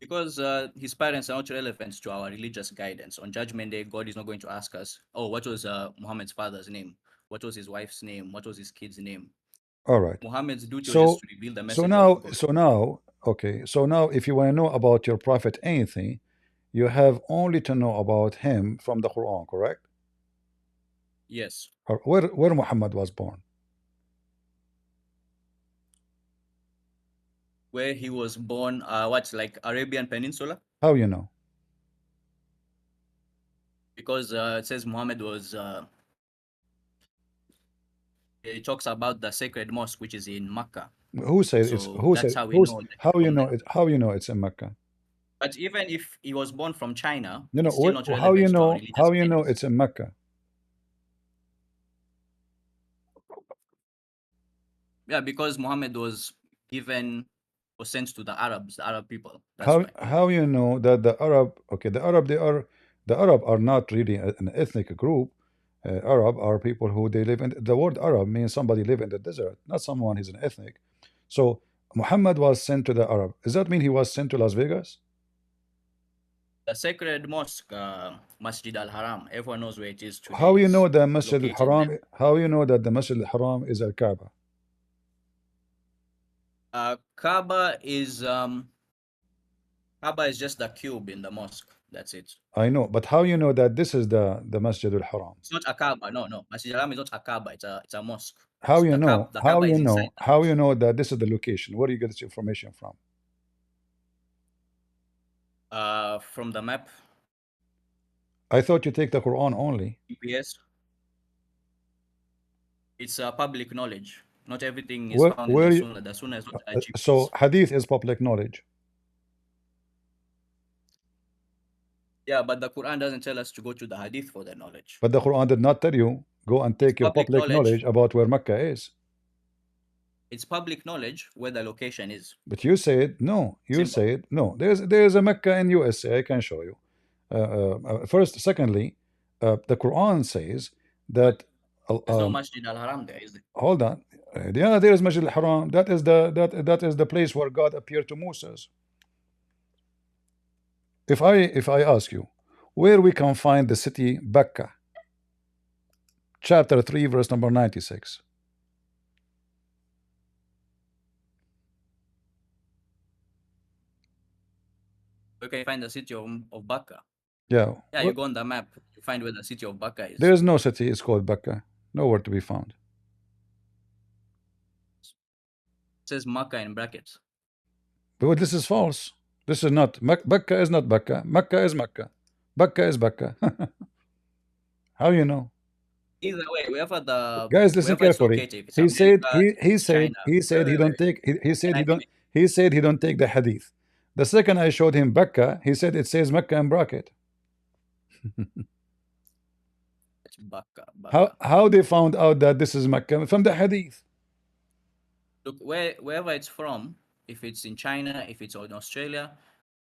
Because his parents are not relevant to our religious guidance. On Judgment Day, God is not going to ask us, oh, what was Muhammad's father's name? What was his wife's name? What was his kid's name?
All right.
Muhammad's duty was just
So
to reveal the
so
message
now
of God.
so now okay. So now if you want to know about your prophet anything, you have only to know about him from the Quran, correct?
Yes.
Or where Muhammad was born?
Where he was born, what's like Arabian Peninsula?
How you know?
Because it says Muhammad was. It talks about the sacred mosque, which is in Mecca.
Who said it's
So
who
that's
said
how we
who's
know. That
how
he's
you
from
know
there.
it? How you know it's in Mecca?
But even if he was born from China,
No, no.
it's still not
How you
relevant to our
know?
religious
How you know
guidance.
it's in Mecca?
Yeah, because Muhammad was given or sent to the Arabs, the Arab people. That's
How
why.
how you know that the Arab? Okay, the Arab are not really an ethnic group. Arab are people who they live in. The word Arab means somebody live in the desert, not someone who's an ethnic. So Muhammad was sent to the Arab. Does that mean he was sent to Las Vegas?
The sacred mosque, Masjid al-Haram, everyone knows where it is today.
How you know
It's
the Masjid
located
al-Haram?
there.
How you know that the Masjid al-Haram is al-Kaaba?
Kaaba is just the cube in the mosque. That's it.
I know, but how you know that this is the Masjid al-Haram?
It's not a Kaaba. No. Masjid al-Haram is not a Kaaba. It's a mosque.
How you
The
know?
the
How
Kaaba
you
is inside
know?
the
How
mosque.
you know that this is the location? Where do you get this information from?
From the map,
I thought you take the Quran only.
GPS. It's public knowledge. Not everything is found in
Where
the
you,
Sunnah. The Sunnah is not a
so
GPS.
Hadith is public knowledge.
Yeah, but the Quran doesn't tell us to go to the Hadith for the knowledge.
But the Quran did not tell you go and
It's
take your
public
public knowledge about where Mecca is.
It's public knowledge where the location is.
But you said no. You
Simple.
said no. There's a Mecca in USA. I can show you. First, secondly, the Quran says that.
There's no Masjid al-Haram there, is there?
Hold on. Yeah, there is Masjid al-Haram. That is the place where God appeared to Moses. If I ask you where we can find the city Becca, chapter 3, verse number 96.
You can find the city of Bakka.
Yeah.
Yeah, you go on the map, you find where the city of Bakka is.
There is no city, it's called Becca. Nowhere to be found.
It says Makkah in brackets.
But this is false. This is not Becca is not Becca. Mecca is Mecca. Becca is Becca. How you know?
Either way, wherever the
Guys, listen
wherever it's
carefully.
located, if it's
He said
America,
he said
China.
he said he
Wait,
don't take he said
Can I
he don't
finish?
he said he don't take the hadith. The second I showed him Becca, he said it says Mecca in bracket.
It's Bakka.
How they found out that this is Mecca? From the hadith.
Look, wherever it's from, if it's in China, if it's in Australia,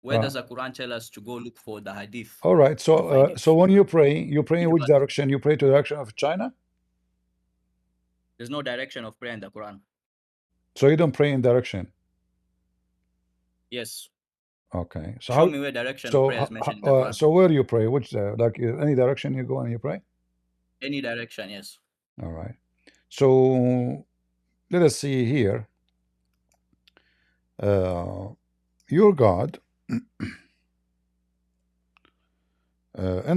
where does the Quran tell us to go look for the hadith?
All right. So so when you pray in which
But
direction? You pray to the direction of China?
there's no direction of prayer in the Quran.
So you don't pray in direction.
Yes.
Okay. So
Show me where direction of prayer is mentioned in the Quran.
So where do you pray? Which like any direction you go and you pray?
Any direction, yes.
All right. So let us see here. Your God in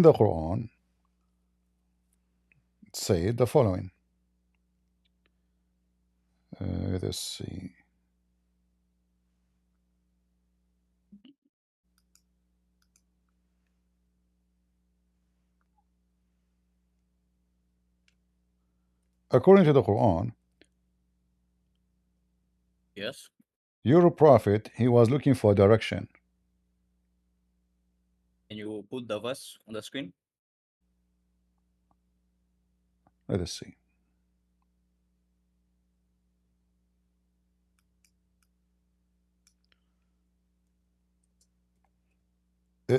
the Quran said the following. Let us see. According to the Quran,
yes,
your prophet, he was looking for direction.
Can you put the verse on the screen?
Let us see.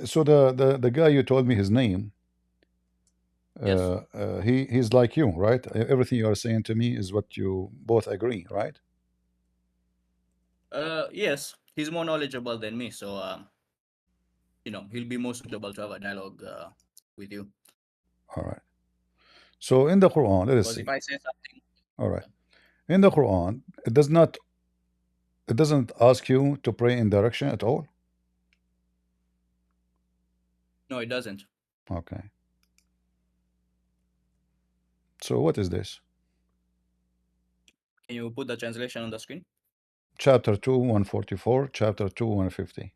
So the guy you told me his name,
yes.
He's like you, right? Everything you are saying to me is what you both agree, right?
Yes, he's more knowledgeable than me, so you know, he'll be more suitable to have a dialogue with you.
All right. So in the Quran, let us
Because
see.
if I say something,
All right. In the Quran, it doesn't ask you to pray in direction at all.
no, it doesn't.
Okay. So what is this?
Can you put the translation on the screen?
Chapter 2, 144, chapter 2, 150.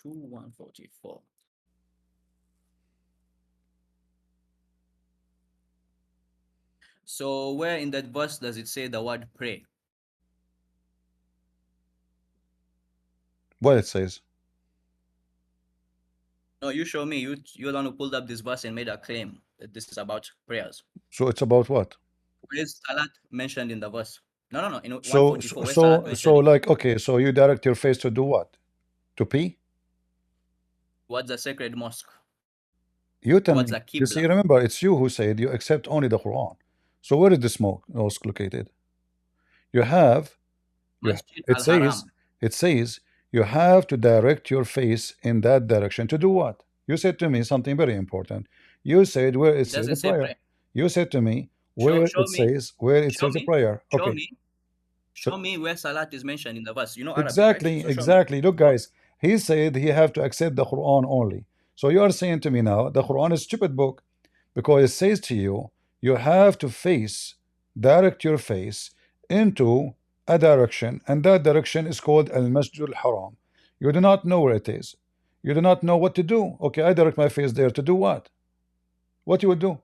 2, 144. So where in that verse does it say the word pray?
What it says?
No, you show me. You're the one who pulled up this verse and made a claim that this is about prayers.
So it's about what?
Where is salat mentioned in the verse? No. In
So
144, where's salat mentioned?
so like, okay, so you direct your face to do what? To pee?
What's the sacred mosque?
You tell
What's
me.
the
You see,
Qibla?
remember, it's you who said you accept only the Quran. So where is this mosque located? You have,
Masjid
it says,
al-Haram.
you have to direct your face in that direction to do what? You said to me something very important. You said where it says a
Doesn't say
prayer.
pray.
You said to me where
Show
it
me.
says a prayer.
Show
Okay.
me. Show me where salat is mentioned in the verse. You know Arabic,
Exactly,
right? So show
exactly. Look, guys, he said he have to accept the Quran only. So you are saying to me now the Quran is stupid book because it says to you you have to direct your face into a direction, and that direction is called Al Masjid Al Haram. You do not know where it is. You do not know what to do. Okay, I direct my face there to do what? What you would do?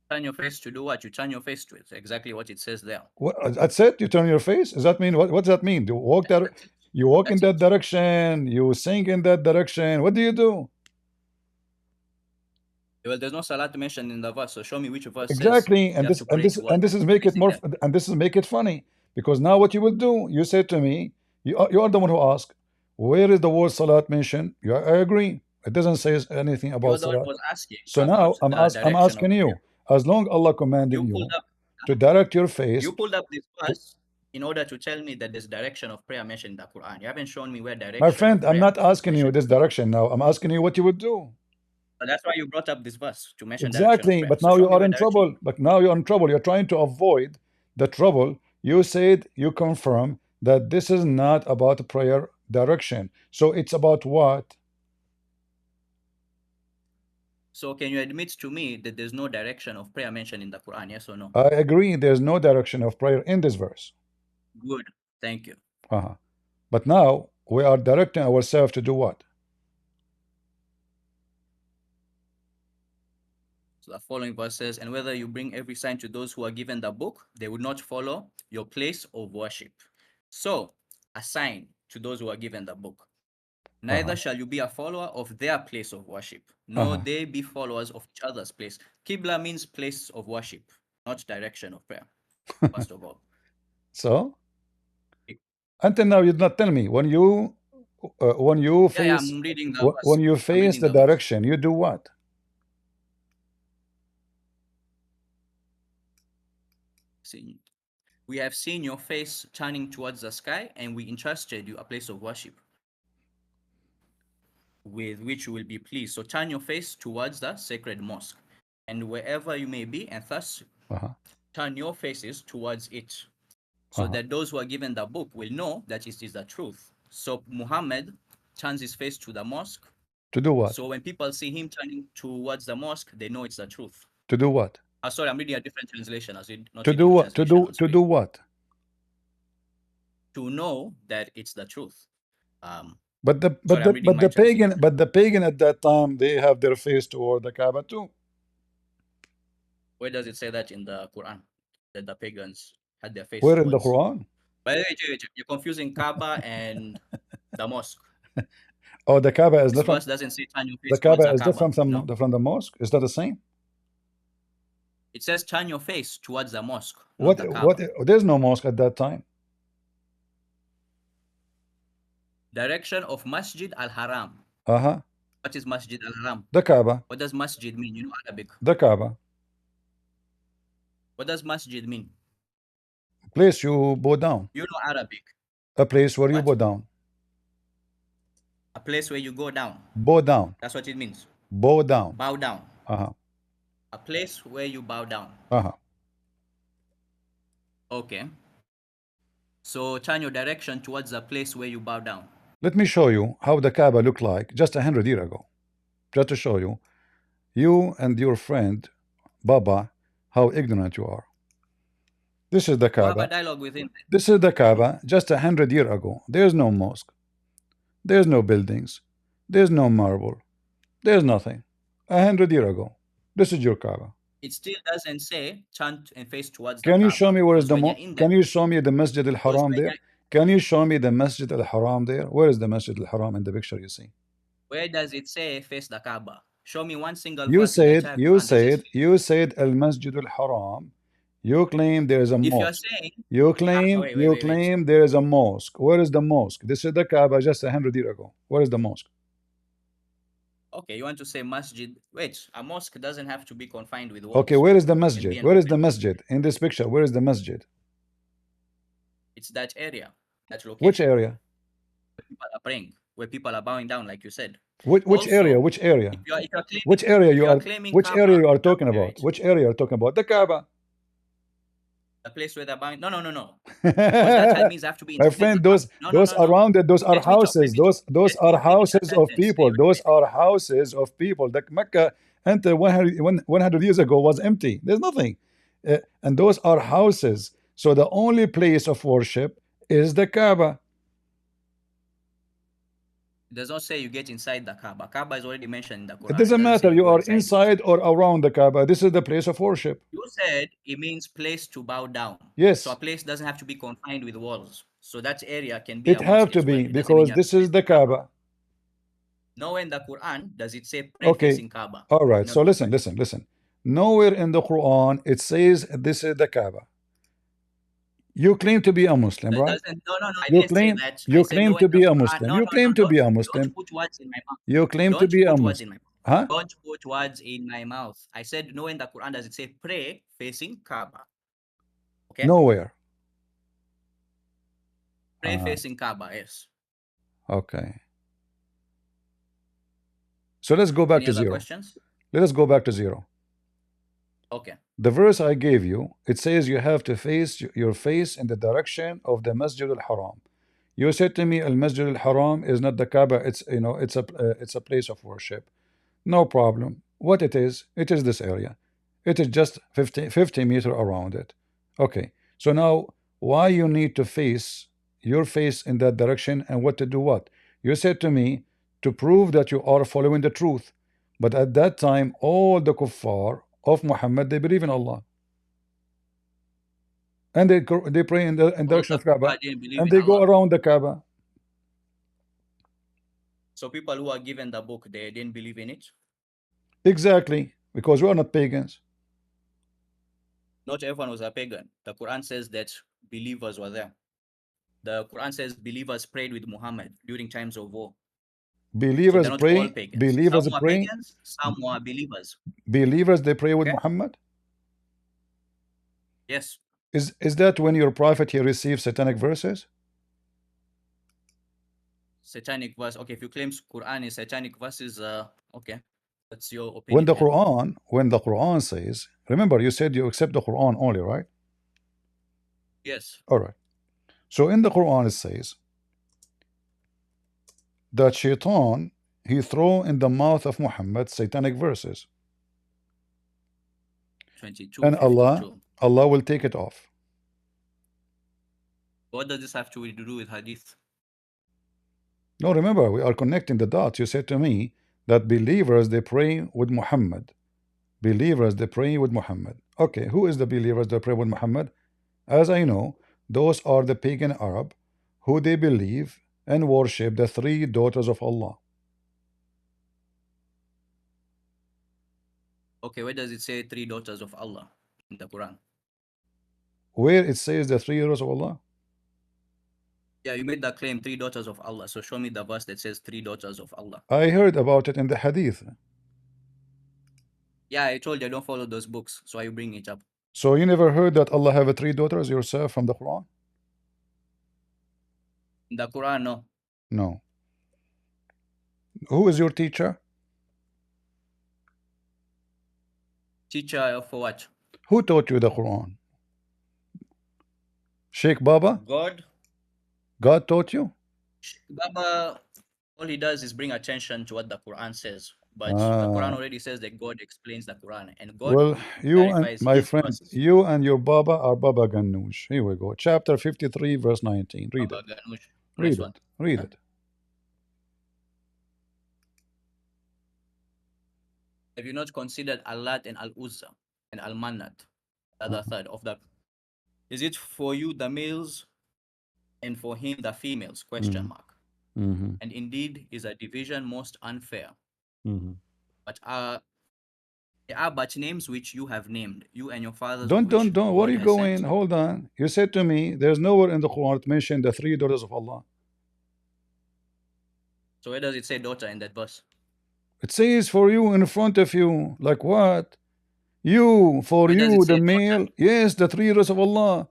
Turn your face to do what? You turn your face to it. Exactly what it says there.
That's it? You turn your face? Does that mean what does that mean? Do you walk there? You walk in that direction, you sing in that direction. What do you do?
Well, there's no salat mentioned in the verse, so show me which verse
Exactly,
says
and this is make it more, and this is make it funny, because now what you will do, you said to me, you are the one who asked, where is the word salat mentioned? I agree. It doesn't say anything about
You're the one
salat.
who was asking.
So now I'm asking you, as long Allah commanding you to direct your face.
You pulled up this verse in order to tell me that there's direction of prayer mentioned in the Quran. You haven't shown me where direction.
My friend, I'm not asking you this direction now. I'm asking you what you would do.
But that's why you brought up this verse to mention
exactly. But now you are in trouble. But now you're in trouble. You're trying to avoid the trouble. You said you confirm that this is not about prayer direction. So it's about what?
So can you admit to me that there's no direction of prayer mentioned in the Quran? Yes or no?
I agree. There's no direction of prayer in this verse.
Good. Thank you.
But now we are directing ourselves to do what?
So the following verse says, and whether you bring every sign to those who are given the book, they would not follow your place of worship. So a sign to those who are given the book. Neither shall you be a follower of their place of worship, nor they be followers of each other's place. Qibla means place of worship, not direction of prayer, first of all.
So, until now, you did not tell me when you face
I'm reading the
when you face the direction, you do what?
See, we have seen your face turning towards the sky, and we entrusted you a place of worship with which you will be pleased. So turn your face towards the sacred mosque, and wherever you may be, and thus turn your faces towards it, so that those who are given the book will know that it is the truth. So Muhammad turns his face to the mosque.
To do what?
So when people see him turning towards the mosque, they know it's the truth.
To do what?
Sorry, I'm reading a different translation.
To do what? To do what?
To know that it's the truth.
But the pagan at that time, they have their face toward the Kaaba too.
Where does it say that in the Quran that the pagans had their face?
Where in the Quran?
By the way, you're confusing Kaaba and the mosque.
Oh, the Kaaba is
this
different.
Verse doesn't say turn your face
the Kaaba
towards
is different from the mosque. Is that the same?
It says turn your face towards the mosque.
What?
The Kaaba.
There's no mosque at that time.
Direction of Masjid al-Haram. What is Masjid al-Haram?
The Kaaba.
What does Masjid mean? You know Arabic.
The Kaaba.
What does masjid mean?
Place you bow down.
You know Arabic.
A place where you
What?
bow down.
A place where you go down.
Bow down.
That's what it means.
Bow down.
Bow down.
Uh-huh.
A place where you bow down.
Uh-huh.
Okay. So turn your direction towards the place where you bow down.
Let me show you how the Kaaba looked like just 100 years ago. Just to show you, you and your friend Baba, how ignorant you are. This is the
You have a
Kaaba.
dialogue with him.
This is the Kaaba just 100 years ago. There's no mosque. There's no buildings. There's no marble. There's nothing. 100 years ago. This is your Kaaba.
It still doesn't say turn and face towards
Can
the
you
Kaaba.
show me where is
Because
the
when you're in there,
Can you show me the Masjid al-Haram
when
there?
you're-
Can you show me the Masjid al-Haram there? Where is the Masjid al-Haram in the picture you see?
where does it say face the Kaaba? Show me one single
You
verse in the
said
entire Quran.
you said al-Masjid al-Haram. You claim there is a
If you're
mosque.
saying
You claim
wait.
there is a mosque. Where is the mosque? This is the Kaaba just 100 years ago. Where is the mosque?
Okay, you want to say masjid. Wait, a mosque doesn't have to be confined with walls.
Okay, where is the
It can be
masjid?
an
Where is
open
the
area.
masjid? In this picture, where is the masjid?
It's that area, that location.
Which area?
Where people are praying, where people are bowing down, like you said.
Which
Also,
area? Which area?
If you're claiming,
Which area you
if you're
are?
claiming
Which
Kaaba,
area you are talking about?
wait,
Which area you are talking about? The Kaaba.
the place where they're bowing. No. Because that means have to be
My
inside
friend,
the
those
Kaaba. No.
around it, those are
Let me talk.
houses. Those
Let
are
me finish a
houses of
sentence.
people. Those are houses of people. The Mecca until 100 years ago was empty. There's nothing, and those are houses. So the only place of worship is the Kaaba.
It does not say you get inside the Kaaba. Kaaba is already mentioned in the Quran.
It doesn't matter. You are inside or around the Kaaba. This is the place of worship.
You said it means place to bow down.
Yes.
So a place doesn't have to be confined with walls. So that area can be
It
a
have
mosque
to
as well.
be
It doesn't mean
because
you have
this
to
is the Kaaba.
Nowhere in the Quran does it say pray
Okay.
facing Kaaba.
All right.
No.
So listen. Nowhere in the Quran it says this is the Kaaba. You claim to be a Muslim,
That
right?
doesn't, no. I
You
didn't
claim
say that.
you
I said
claim
nowhere
to
in the
be a
Quran.
Muslim.
No.
You claim to be a Muslim.
Don't put words in my mouth.
You claim to
Don't
be a
put words in
Muslim.
my mouth.
Huh?
Don't put words in my mouth. I said nowhere in the Quran does it say pray facing Kaaba. Okay.
Nowhere.
Pray facing Kaaba. Yes.
Okay. So let's go back
Any
to
other
zero.
questions?
Let us go back to zero.
Okay.
The verse I gave you, it says you have to face your face in the direction of the Masjid al-Haram. You said to me, Al-Masjid al-Haram is not the Kaaba. It's it's a place of worship. No problem. What it is this area. It is just 50 meters around it. Okay. So now, why you need to face your face in that direction and what to do what? You said to me to prove that you are following the truth. But at that time, all the kuffar of Muhammad, they believe in Allah. And they pray in the direction of Kaaba. And they go around the Kaaba.
So people who are given the book, they didn't believe in it?
Exactly. Because we are not pagans.
Not everyone was a pagan. The Quran says that believers were there. The Quran says believers prayed with Muhammad during times of war.
Believers
so
pray. Believers
some
pray.
Pagans, some were believers.
Believers they pray with Muhammad.
Yes.
Is that when your prophet he received satanic verses?
Satanic verse. Okay, if you claim Quran is satanic verses, okay, that's your opinion.
When the Quran says, remember you said you accept the Quran only, right?
Yes.
All right. So in the Quran it says that Shaitan he throw in the mouth of Muhammad satanic verses.
22.
And
52.
Allah will take it off.
What does this have to do with hadith?
No, remember we are connecting the dots. You said to me that believers they pray with Muhammad. Believers they pray with Muhammad. Okay, who is the believers that pray with Muhammad? As I know, those are the pagan Arab who they believe and worship the three daughters of Allah.
Okay, where does it say three daughters of Allah in the Quran?
Where it says the three daughters of Allah?
Yeah, you made that claim, three daughters of Allah. So show me the verse that says three daughters of Allah.
I heard about it in the hadith.
Yeah, I told you I don't follow those books, so I bring it up.
So you never heard that Allah have 3 daughters yourself from the Quran?
In the Quran, no.
No. Who is your teacher?
Teacher for what?
Who taught you the Quran? Sheikh Baba?
God.
God taught you?
Baba, all he does is bring attention to what the Quran says. But the Quran already says that God explains the Quran, and God
well, you and
clarifies
my
his
friend,
verses.
you and your Baba are Baba Ganoush. Here we go. Chapter 53, verse 19. Read
Baba
it.
Ganoush.
Read
Nice
it.
one.
Read it.
Have you not considered Allat and Al-Uzza and Al-Manat, the other third of the? Is it for you the males and for him the females? Question mark. And indeed is a division most unfair. But there are but names which you have named, you and your fathers.
Don't. Where are you going?
Sent.
Hold on. You said to me, there's nowhere in the Quran it mentioned the 3 daughters of Allah.
So where does it say daughter in that verse?
It says for you in front of you. Like what? You, for
Where does
you,
it say
the male.
daughter?
Yes, the 3 daughters of Allah.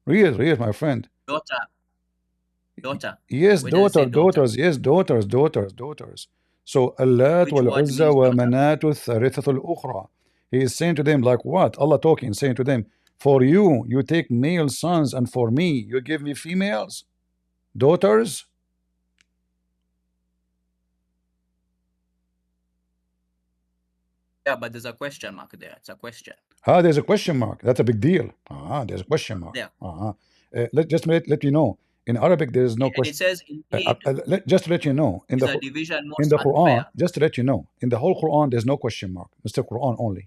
Read, my friend.
Daughter.
Yes,
Where does it say daughter?
daughters. Yes, daughters. So Allat
Which
wal
word
Uzza
means
wa
daughter?
Manatu Tharithatul Ukhra. He is saying to them, like what? Allah talking, saying to them, for you, you take male sons, and for me, you give me females, daughters.
Yeah, but there's a question mark there. It's a question.
There's a question mark. That's a big deal. There's a question mark.
Yeah.
Let you know. In Arabic, there is no
And
question.
it says indeed.
Just to let you know, in the Quran,
unfair.
just to let you know, in the whole Quran, there's no question mark. Mr. Quran only.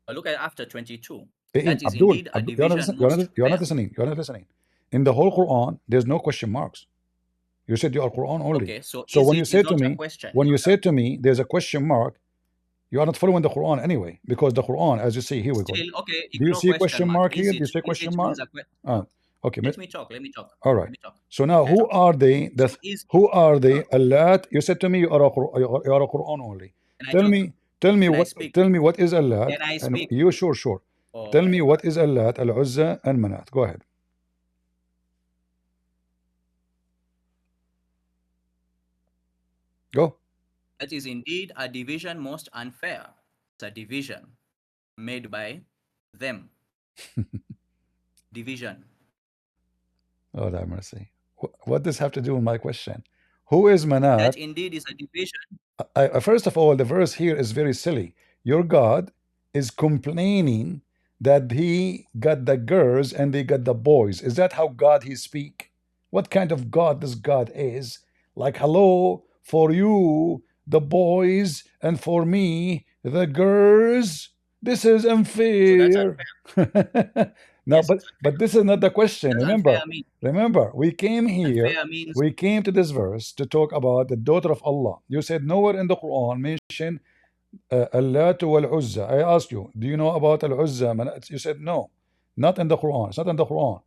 But look at after 22.
That
is
Abdul,
indeed a division
you're not listening. You're not listening. In the whole Quran, there's no question marks. You said you are Quran only.
Okay, so
when you say to me, there's a question mark, you are not following the Quran anyway, because the Quran, as you see, here we go.
Okay,
do you see question mark here? Do you see question mark? Okay.
Let me talk.
All right. So now, who are they? Who are they? Allat. You said to me you are a Quran only. Tell me what is Allat.
Can I
And
speak?
you sure.
Oh,
Tell me what is Allat, Al-Uzza, and Manat. Go ahead. Go.
That is indeed a division most unfair. It's a division made by them. Division.
Oh, that mercy. What does have to do with my question? Who is Manat?
That indeed is a division.
First of all, the verse here is very silly. Your God is complaining that he got the girls and they got the boys. Is that how God he speak? What kind of God this God is? Like, hello, for you, the boys, and for me, the girls. This is unfair.
So
No,
yes.
but this is not the question. Remember, we came here. We came to this verse to talk about the daughter of Allah. You said nowhere in the Quran mention Allat wal Uzza. I asked you, do you know about Al Uzza? You said no, not in the Quran. It's not in the Quran.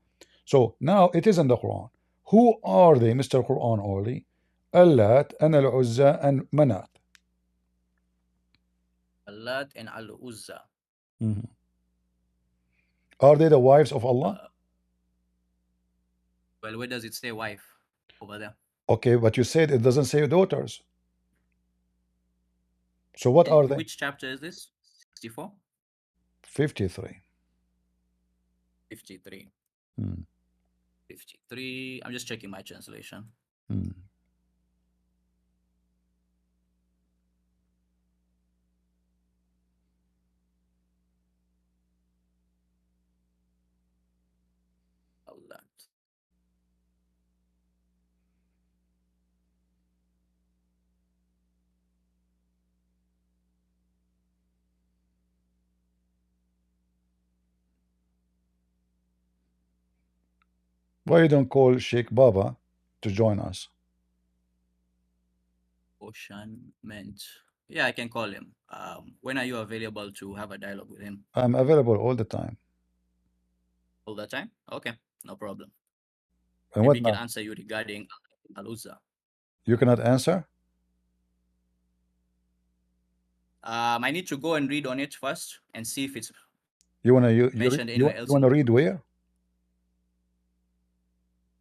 So now it is in the Quran. Who are they, Mr. Quran only? Allat and Al Uzza and Manat.
Allat and Al Uzza.
Are they the wives of Allah?
Well, where does it say wife over there?
Okay, but you said it doesn't say daughters. So what are they?
Which chapter is this? 64?
53.
53. 53. I'm just checking my translation.
Why you don't call Sheikh Baba to join us?
Ocean meant. Yeah, I can call him. When are you available to have a dialogue with him?
I'm available all the time.
All the time? Okay, no problem.
And
Maybe
what
he
now?
can answer you regarding Al-Uzza.
You cannot answer?
I need to go and read on it first and see if it's
You wanna
mentioned anywhere else.
you wanna read where?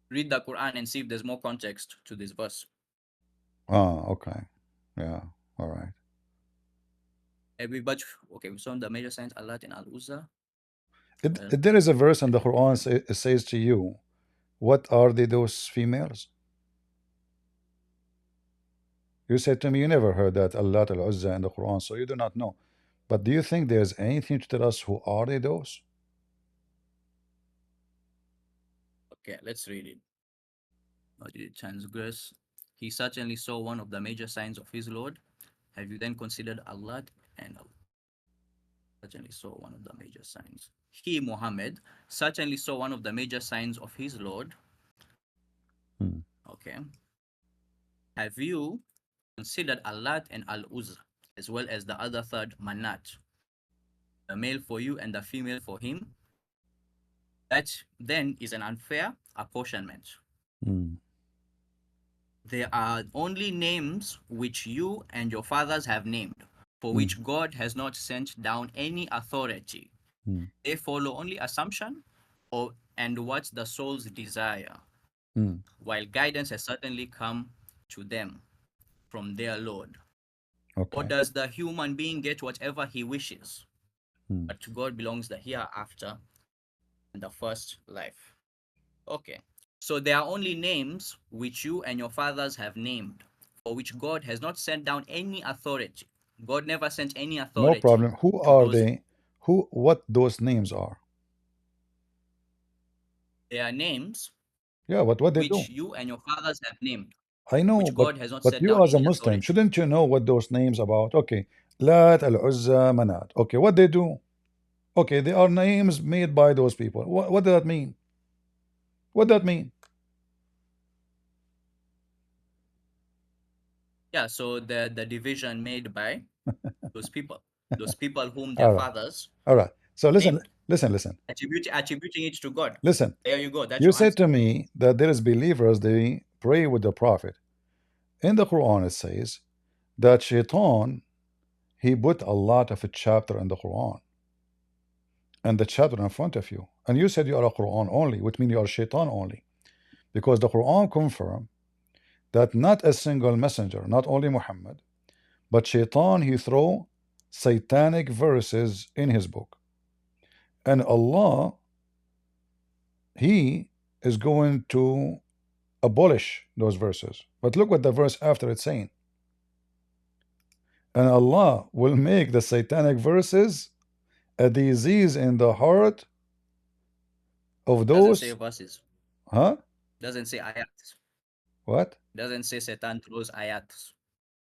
Read the Quran and see if there's more context to this verse.
Ah, okay. Yeah, all right.
But okay, so the major signs Allah and Al Uzza.
There is a verse in the Quran it says to you, what are those females? You said to me you never heard that Allah Al Uzza in the Quran, so you do not know. But do you think there's anything to tell us who are those?
Okay, let's read it. Or did it transgress? He certainly saw one of the major signs of his Lord. Have you then considered Allah and Allah? Certainly saw one of the major signs. He, Muhammad, certainly saw one of the major signs of his Lord. Okay. Have you considered Allah and Al-Uzza, as well as the other third, Manat, the male for you and the female for him? That then is an unfair apportionment. There are only names which you and your fathers have named, for which God has not sent down any authority. They follow only assumption and what the souls desire, while guidance has certainly come to them from their Lord.
Okay.
Or does the human being get whatever he wishes? But to God belongs the hereafter and the first life. Okay. So there are only names which you and your fathers have named, for which God has not sent down any authority. God never sent any authority.
No problem. Who are they? What those names are?
They are names.
Yeah, what they do?
Which you and your fathers have named.
I know,
which God has not
but
set
you
down
as a
any
Muslim,
authority.
shouldn't you know what those names about? Okay, Lat, Al-Uzza, Manat. Okay, what they do? Okay, they are names made by those people. What does that mean? What does that mean?
Yeah, so the division made by those people whom their fathers.
All right. So listen,
named.
listen.
Attributing it to God.
Listen.
There you go. That's
you
your
said
answer.
to me that there is believers, they pray with the Prophet. In the Quran, it says that Shaitan, he put a lot of a chapter in the Quran. And the chapter in front of you. And you said you are a Quran only, which means you are Shaitan only. Because the Quran confirmed that not a single messenger, not only Muhammad, but Shaitan, he throw satanic verses in his book. And Allah, he is going to abolish those verses. But look what the verse after it's saying. And Allah will make the satanic verses a disease in the heart of those.
Doesn't say verses.
Huh?
Doesn't say ayats.
What?
Doesn't say Satan throws ayats.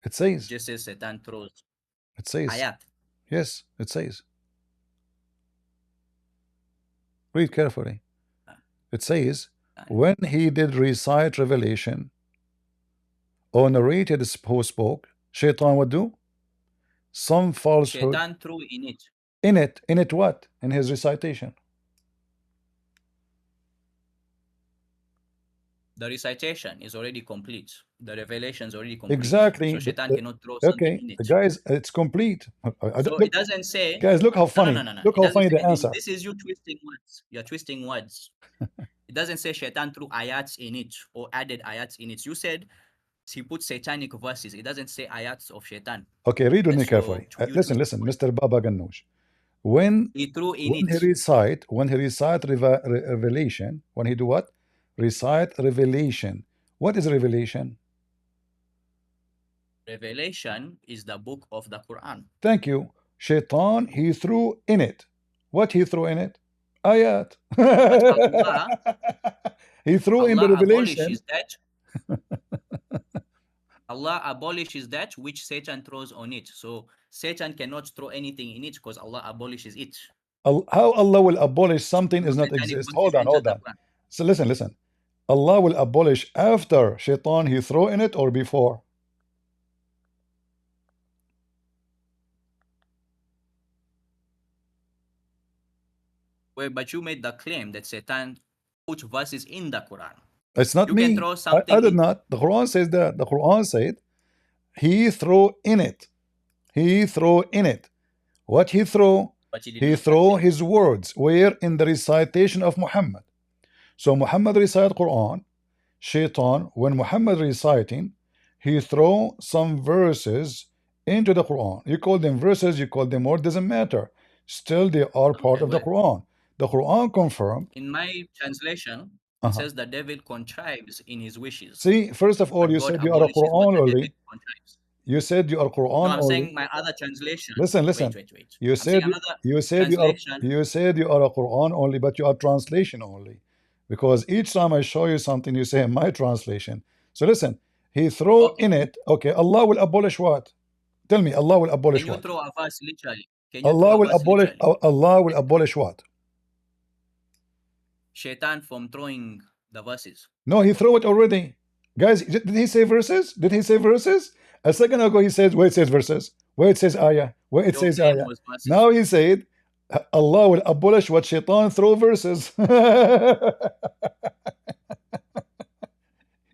It says.
It just says Satan throws.
It says.
Ayat.
Yes, it says. Read carefully. It says, when he did recite revelation or narrated who spoke, Shaitan would do some falsehood.
Shaitan threw in it.
In it what? In his recitation.
The recitation is already complete. The revelation is already complete.
Exactly.
So Shaitan cannot throw something in it.
Guys, it's complete.
So it doesn't say.
Guys, look how funny.
No.
Look how funny the answer.
This is you twisting words. You're twisting words. It doesn't say Shaitan threw ayats in it or added ayats in it. You said he put satanic verses. It doesn't say ayats of Shaitan.
Okay, read with me carefully. Listen, Mr. Baba Ganoush. When he recite revelation, when he do what? Recite revelation. What is revelation?
Revelation is the book of the Quran.
Thank you. Shaitan, he threw in it. What he threw in it? Ayat. He threw in the revelation.
Allah abolishes that which Satan throws on it. So Satan cannot throw anything in it because Allah abolishes it.
How Allah will abolish something is not exist. Hold on. So listen. Allah will abolish after Shaitan he throw in it or before?
Wait, but you made the claim that Satan put verses in the Quran.
It's not me. I did not. The Quran says that. The Quran said he throw in it. He throw in it. What he throw?
But he did
He
not
threw
translate.
his words where in the recitation of Muhammad. So Muhammad recited Quran. Shaitan, when Muhammad reciting, he throw some verses into the Quran. You call them verses, you call them words, doesn't matter. Still, they are part
Okay,
of the
well,
Quran. The Quran confirmed.
in my translation, it says the devil contrives in his wishes.
See, first of all,
But
you
God
said you are a
abolishes what
Quran
the devil
only.
contrives.
You said you are
No,
Quran
I'm
only.
saying my other translation.
Listen.
Wait.
You
I'm saying
said
another
you said you are a Quran only, but you are translation only. Because each time I show you something, you say my translation. So listen, he throw
Okay.
in it. Okay, Allah will abolish what? Tell me, Allah will abolish
Can you
what?
throw a verse literally? Can you throw a verse literally?
Allah will abolish what?
Shaitan from throwing the verses.
No, he threw it already. Guys, did he say verses? Did he say verses? A second ago he said where it says verses, where it says ayah, where it
Your
says
claim
ayah.
was verses.
Now he said Allah will abolish what Shaitan throw verses.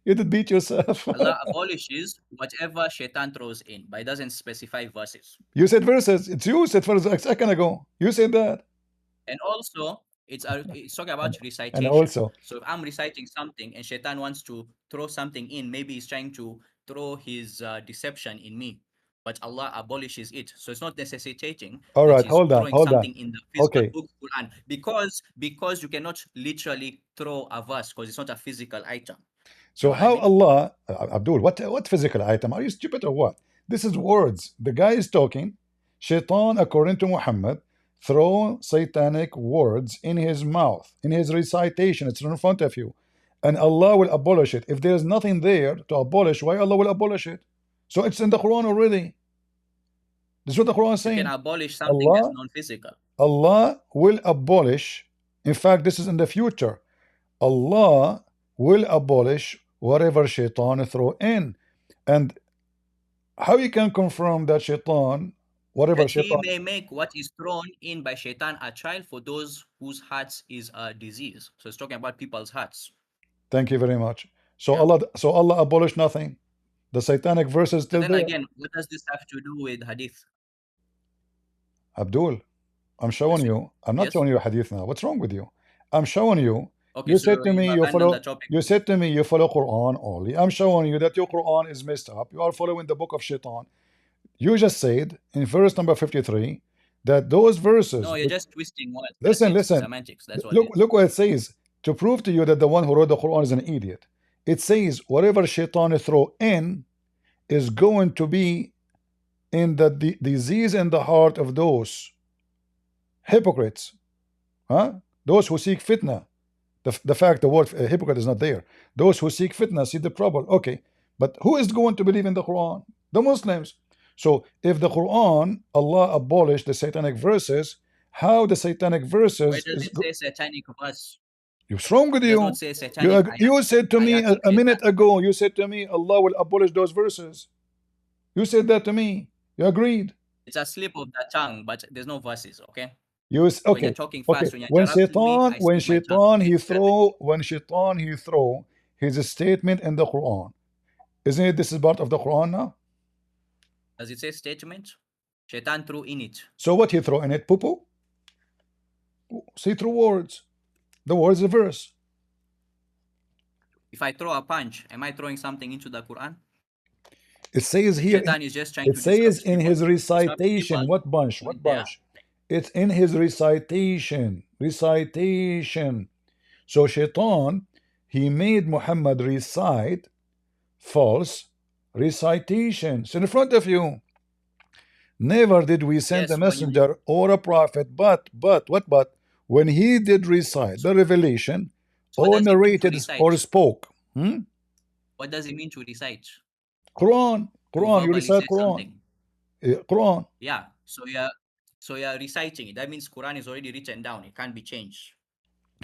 You did beat yourself.
Allah abolishes whatever Shaitan throws in, but it doesn't specify verses.
You said verses. It's you said verses a second ago. You said that.
And also, it's talking about recitation.
And also,
so if I'm reciting something and Shaitan wants to throw something in, maybe he's trying to throw his deception in me. But Allah abolishes it. So it's not necessitating
all
that
right,
he's
hold on.
throwing something in the physical
Okay.
book Quran. Because you cannot literally throw a verse because it's not a physical item.
So
Know what I
how
mean?
Allah, Abdul, what physical item? Are you stupid or what? This is words. The guy is talking. Shaitan, according to Muhammad, throw satanic words in his mouth, in his recitation. It's in front of you. And Allah will abolish it. If there's nothing there to abolish, why Allah will abolish it? So it's in the Quran already. This is what the Quran is
You
saying.
can abolish something that's non-physical.
Allah will abolish. In fact, this is in the future. Allah will abolish whatever Shaitan throw in. And how you can confirm that Shaitan, whatever
That
Shaitan,
he may make what is thrown in by Shaitan a trial for those whose hearts is a disease. So it's talking about people's hearts.
thank you very much. So
Yeah.
Allah abolished nothing. The satanic verse is
But
still
then
there.
again, what does this have to do with hadith?
Abdul, I'm showing you. I'm not
Yes.
showing you a hadith now. What's wrong with you? I'm showing you.
Okay,
You
so
said to me
you
you
abandoned
follow.
the topic.
You said to me you follow Quran only. I'm showing you that your Quran is messed up. You are following the book of Shaitan. You just said in verse number 53 that those verses.
No, you're just twisting words.
Listen.
Semantics. That's what it is.
Look what it says. To prove to you that the one who wrote the Quran is an idiot. It says whatever Shaitan throw in is going to be in the disease in the heart of those hypocrites. Huh? Those who seek fitna. The fact the word hypocrite is not there. Those who seek fitna see the trouble. Okay. But who is going to believe in the Quran? The Muslims. So if the Quran, Allah abolished the satanic verses, how the satanic verses
Where does it say satanic verse?
What's wrong with
It does
you?
not say satanic.
You said to me
ayat
a minute ago, you said to me, Allah will abolish those verses. You said that to me. You agreed.
It's a slip of the tongue, but there's no verses, okay?
When
you're
okay.
talking fast,
Okay.
when you're interrupting me,
When
slip my tongue.
Shaitan he throw his statement in the Quran. Isn't it this is part of the Quran now?
Does it say statement? Shaitan threw in it.
So what he throw in it? Poo-poo? See through words. The words is a verse.
If I throw a punch, am I throwing something into the Quran?
It says here.
Shaitan is just trying
it
to
says in
people,
his recitation. What bunch? What bunch? It's in his recitation. Recitation. So Shaitan, he made Muhammad recite false recitations in front of you. Never did we send a messenger or a prophet, but when he did recite the revelation, or narrated or spoke.
What does it mean to recite?
Quran. You recite Quran. Quran.
Yeah. So you're reciting it. That means Quran is already written down. It can't be changed.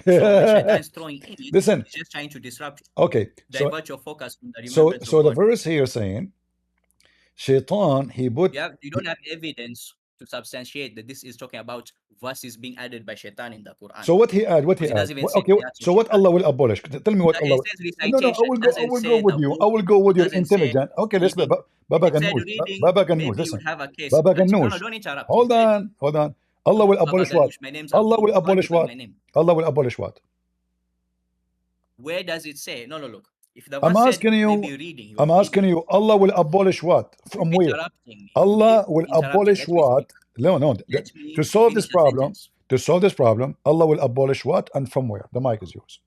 So when Shaitan is throwing in it,
listen,
he's just trying to disrupt.
Okay.
Divert your focus from the remembrance
so
of
the
God.
verse here saying, Shaitan, he put.
You don't have evidence to substantiate that this is talking about verses being added by Shaitan in the Quran.
So what he add? What he add? Okay. So what Allah will abolish? Tell me what Allah. No, I will go with you. I will go with your intelligent. Okay, let's Baba Ganoush. Baba Ganoush. Listen.
You would have a case.
Baba
No,
Ganoush.
don't interrupt.
Hold on. Allah will
Baba
abolish what?
Ganoush, my name's
Allah
Abdul.
will
Call me
abolish
by
what?
my name.
Allah will abolish what?
Where does it say? No, look. If the
I'm
verse said
asking you,
maybe reading, you
I'm asking you, Allah will abolish what? From
keep
where?
interrupting me.
Allah
Keep
will
interrupting.
abolish
Let me speak.
what? No, no.
Let
To
me
solve this
finish a
problem,
sentence.
Allah will abolish what and from where? The mic is yours.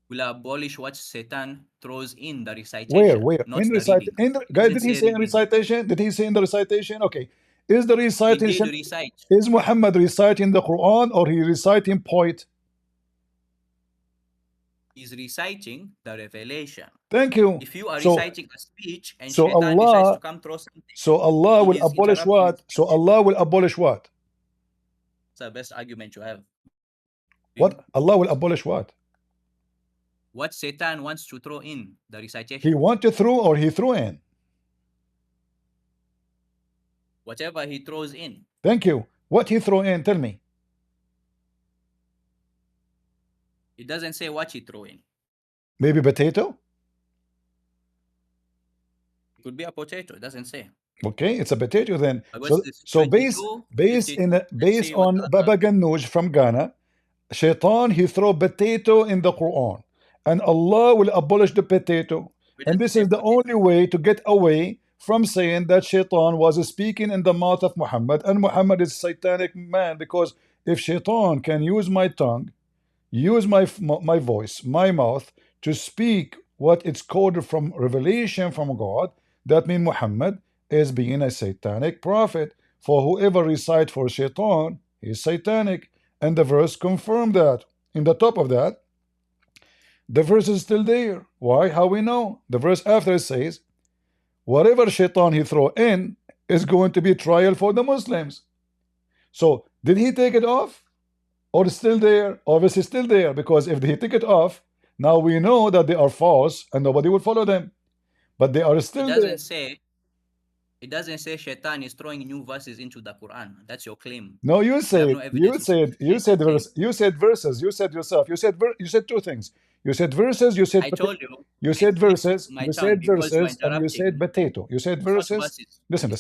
Will abolish what Satan throws in the recitation.
Where?
Not
In
the
recite.
reading.
In the,
It
guys,
doesn't
did he
say
say in
reading.
recitation? Did he say in the recitation? Okay. Is the
He
recitation?
did recite.
Is Muhammad reciting the Quran or he reciting poet?
He's reciting the revelation.
Thank you.
If you are
So,
reciting a speech and
so
Shaitan decides
Allah,
to come throw something,
so Allah
he
will
is
abolish
interrupting
what?
the
So
speech.
Allah will abolish what?
It's the best argument you have.
What? Allah will abolish what?
What Satan wants to throw in the recitation.
He want to throw or he threw in?
Whatever he throws in.
Thank you. What he throw in? Tell me.
It doesn't say what he throw in.
Maybe potato?
It could be a potato. It doesn't say.
Okay, it's a potato then.
What's this?
So
22,
based
52. Let's see what
on
the
Baba Ganoush from Ghana, Shaitan he throw potato in the Quran, and Allah will abolish the potato. And this is the only way to get away from saying that Shaitan was speaking in the mouth of Muhammad, and Muhammad is a satanic man, because if Shaitan can use my tongue, use my voice, my mouth to speak what it's coded from revelation from God, that means Muhammad is being a satanic prophet. For whoever recite for Shaitan is satanic, and the verse confirmed that. In the top of that, the verse is still there. Why? How we know? The verse after it says, whatever Shaitan he throw in is going to be trial for the Muslims. So did he take it off? Or still there? Obviously still there, because if he took it off, now we know that they are false and nobody will follow them. But they are still there.
It doesn't say Shaitan is throwing new verses into the Quran. That's your claim.
No, you said
no
verses. You said verses. You said yourself. You said two things. You said verses. You said
I told you.
You said verses.
My
You
tongue
said
because you are
verses, and you said potato. You said verses. Listen.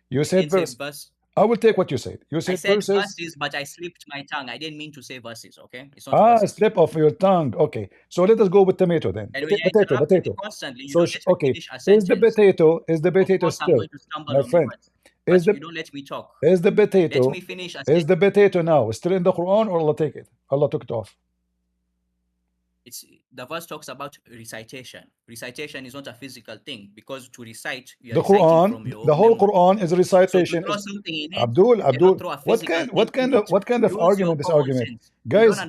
You said verse. I will take what you said. You said
verses, but I slipped my tongue. I didn't mean to say verses. Okay, it's not verses.
Slip of your tongue. Okay, so let us go with tomato then.
And
Potato.
Constantly, you
So
don't let me
okay,
finish a sentence.
Is the potato still? My friend,
you don't let me talk.
Is the potato?
Let me finish.
Is the potato now still in the Quran, or Allah take it? Allah took it off.
The verse talks about recitation. Recitation is not a physical thing, because to recite, you are
the Quran,
from your
the whole Quran is a recitation.
So to throw something in it,
Abdul, what kind of argument this argument? Guys,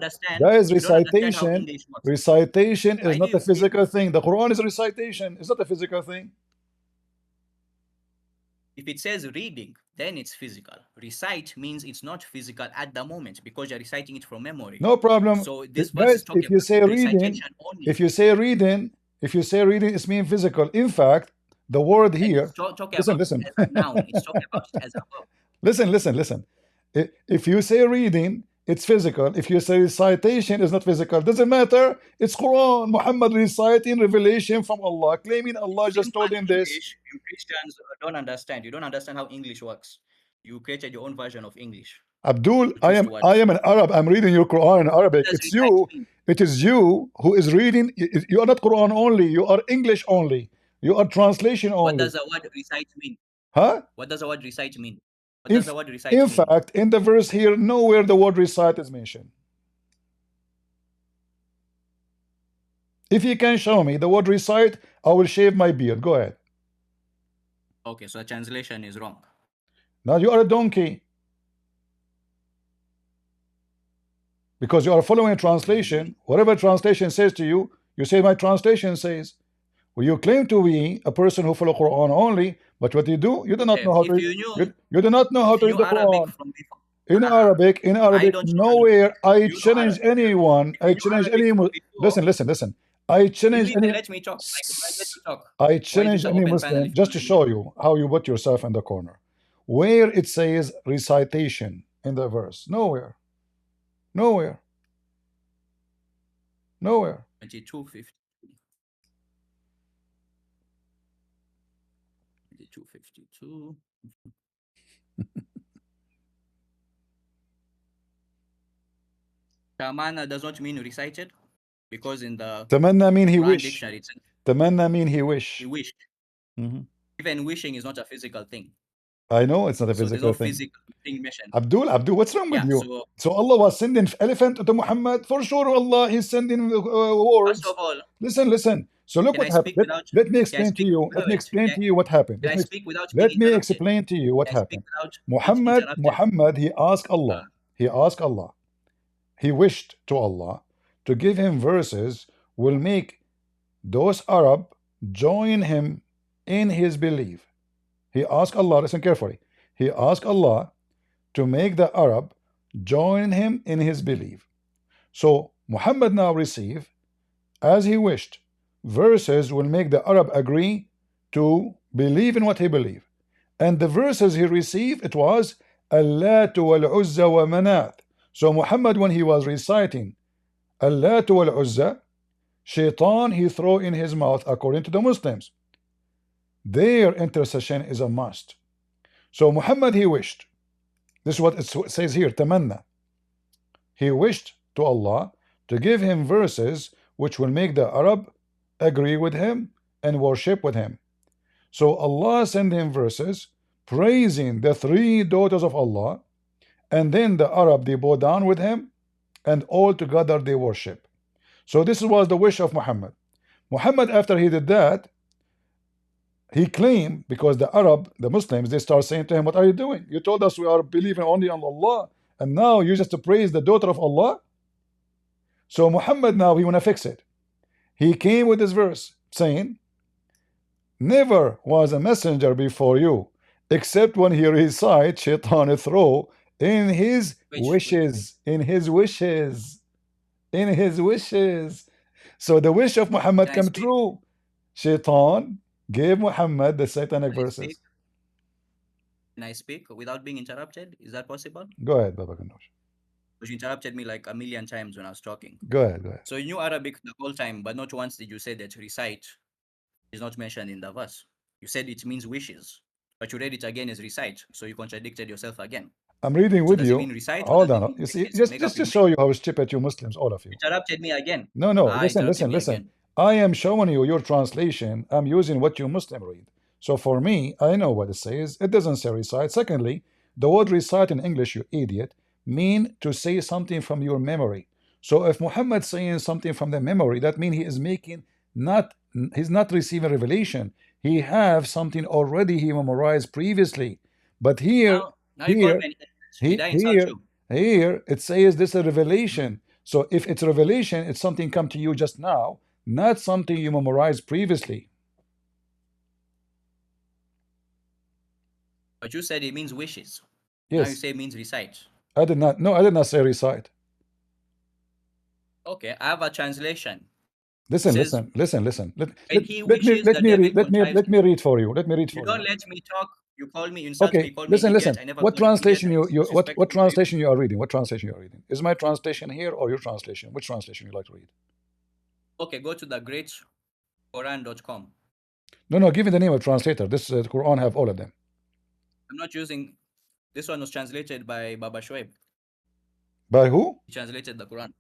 recitation is not a physical thing. The Quran is a recitation. It's not a physical thing.
If it says reading, then it's physical. Recite means it's not physical at the moment, because you're reciting it from memory.
No problem.
So this verse is talking
if you say reading, if you say reading, it means physical. In fact, the word here. Listen.
It's talking about it as a verb.
Listen. If you say reading, it's physical. If you say recitation, it's not physical. Doesn't matter. It's Quran. Muhammad reciting revelation from Allah, claiming Allah just told him this.
Christians don't understand. You don't understand how English works. You created your own version of English.
Abdul, I am an Arab. I'm reading your Quran in Arabic. It's you. It is you who is reading. You are not Quran only. You are English only. You are translation only.
What does the word recite mean?
Huh?
What does the word recite mean?
In fact, in the verse here, nowhere the word recite is mentioned. If you can show me the word recite, I will shave my beard. Go ahead.
Okay, so the translation is wrong.
Now you are a donkey. Because you are following a translation. Whatever translation says to you, you say my translation says. Well, you claim to be a person who follow Quran only, but what you do, you do not know how to read. You do not know how to read the Quran. In Arabic, nowhere I challenge anyone. I challenge any. Listen. I challenge any.
Let me talk.
I challenge any Muslim just to show you how you put yourself in the corner. Where it says recitation in the verse, nowhere.
22:50. 22:52. Tamana does not mean recited, because in the
Tamanna mean he
Quran
wish.
dictionary it says
Tamanna mean he wish.
he wished. Even wishing is not a physical thing.
I know it's not a
So there's
physical
no
thing.
physical thing mentioned.
Abdul, what's wrong with
Yeah,
you? So Allah was sending elephant to Muhammad. For sure, Allah is sending words.
first of all,
Listen. So look
can
what
I
happened.
speak without?
Let me
Can I
explain to
speak?
you.
Wait,
Let me
wait.
explain to you what happened.
Can I speak without
Let
being
me
interrupted?
explain to you what
Can I
happened.
speak without being interrupted?
Muhammad, he asked Allah. He asked Allah. He wished to Allah to give him verses will make those Arab join him in his belief. He asked Allah, listen carefully. He asked Allah to make the Arab join him in his belief. So Muhammad now receive, as he wished, verses will make the Arab agree to believe in what he believed. And the verses he received, it was Allat wal Uzza wa Manat. So Muhammad, when he was reciting Allat wal Uzza, Shaitan he throw in his mouth, according to the Muslims. Their intercession is a must. So Muhammad, he wished. This is what it says here, tamanna. He wished to Allah to give him verses which will make the Arab agree with him and worship with him. So Allah sent him verses praising the three daughters of Allah, and then the Arab, they bow down with him, and all together they worship. So this was the wish of Muhammad. Muhammad, after he did that, he claimed, because the Arab, the Muslims, they start saying to him, what are you doing? You told us we are believing only on Allah, and now you just to praise the daughter of Allah. So Muhammad now, he want to fix it. He came with this verse saying, never was a messenger before you, except when he recites, Shaitan throw in his wishes, in his wishes, in his wishes. So the wish of Muhammad come true. Shaitan gave Muhammad the satanic verses.
Can I speak without being interrupted? Is that possible?
Go ahead, Baba Ganoush.
Because you interrupted me like a million times when I was talking.
Go ahead, go ahead.
So you knew Arabic the whole time, but not once did you say that recite is not mentioned in the verse. You said it means wishes, but you read it again as recite, so you contradicted yourself again.
I'm reading with you.
Recite,
hold on. You see, just to show you how stupid you Muslims, all of you.
Interrupted me again.
No, listen. I am showing you your translation. I'm using what you Muslim read. So for me, I know what it says. It doesn't say recite. Secondly, the word recite in English, you idiot, mean to say something from your memory. So if Muhammad saying something from the memory, that means he is making he's not receiving revelation. He have something already he memorized previously. But here it says this is a revelation. So if it's revelation, it's something come to you just now, not something you memorized previously.
But you said it means wishes.
Yes.
Now you say it means recite.
I did not say recite.
Okay, I have a translation.
Listen. Let me read for you.
You don't let me talk. You call me insult me. Call me
listen.
I never
what translation what translation
you
you are reading? What translation you are reading? Is my translation here or your translation? Which translation you like to read?
Okay, go to the greatquran.com.
No, give me the name of translator. This Quran have all of them.
I'm not using. This one was translated by Baba Shoaib.
By who?
He translated the Quran.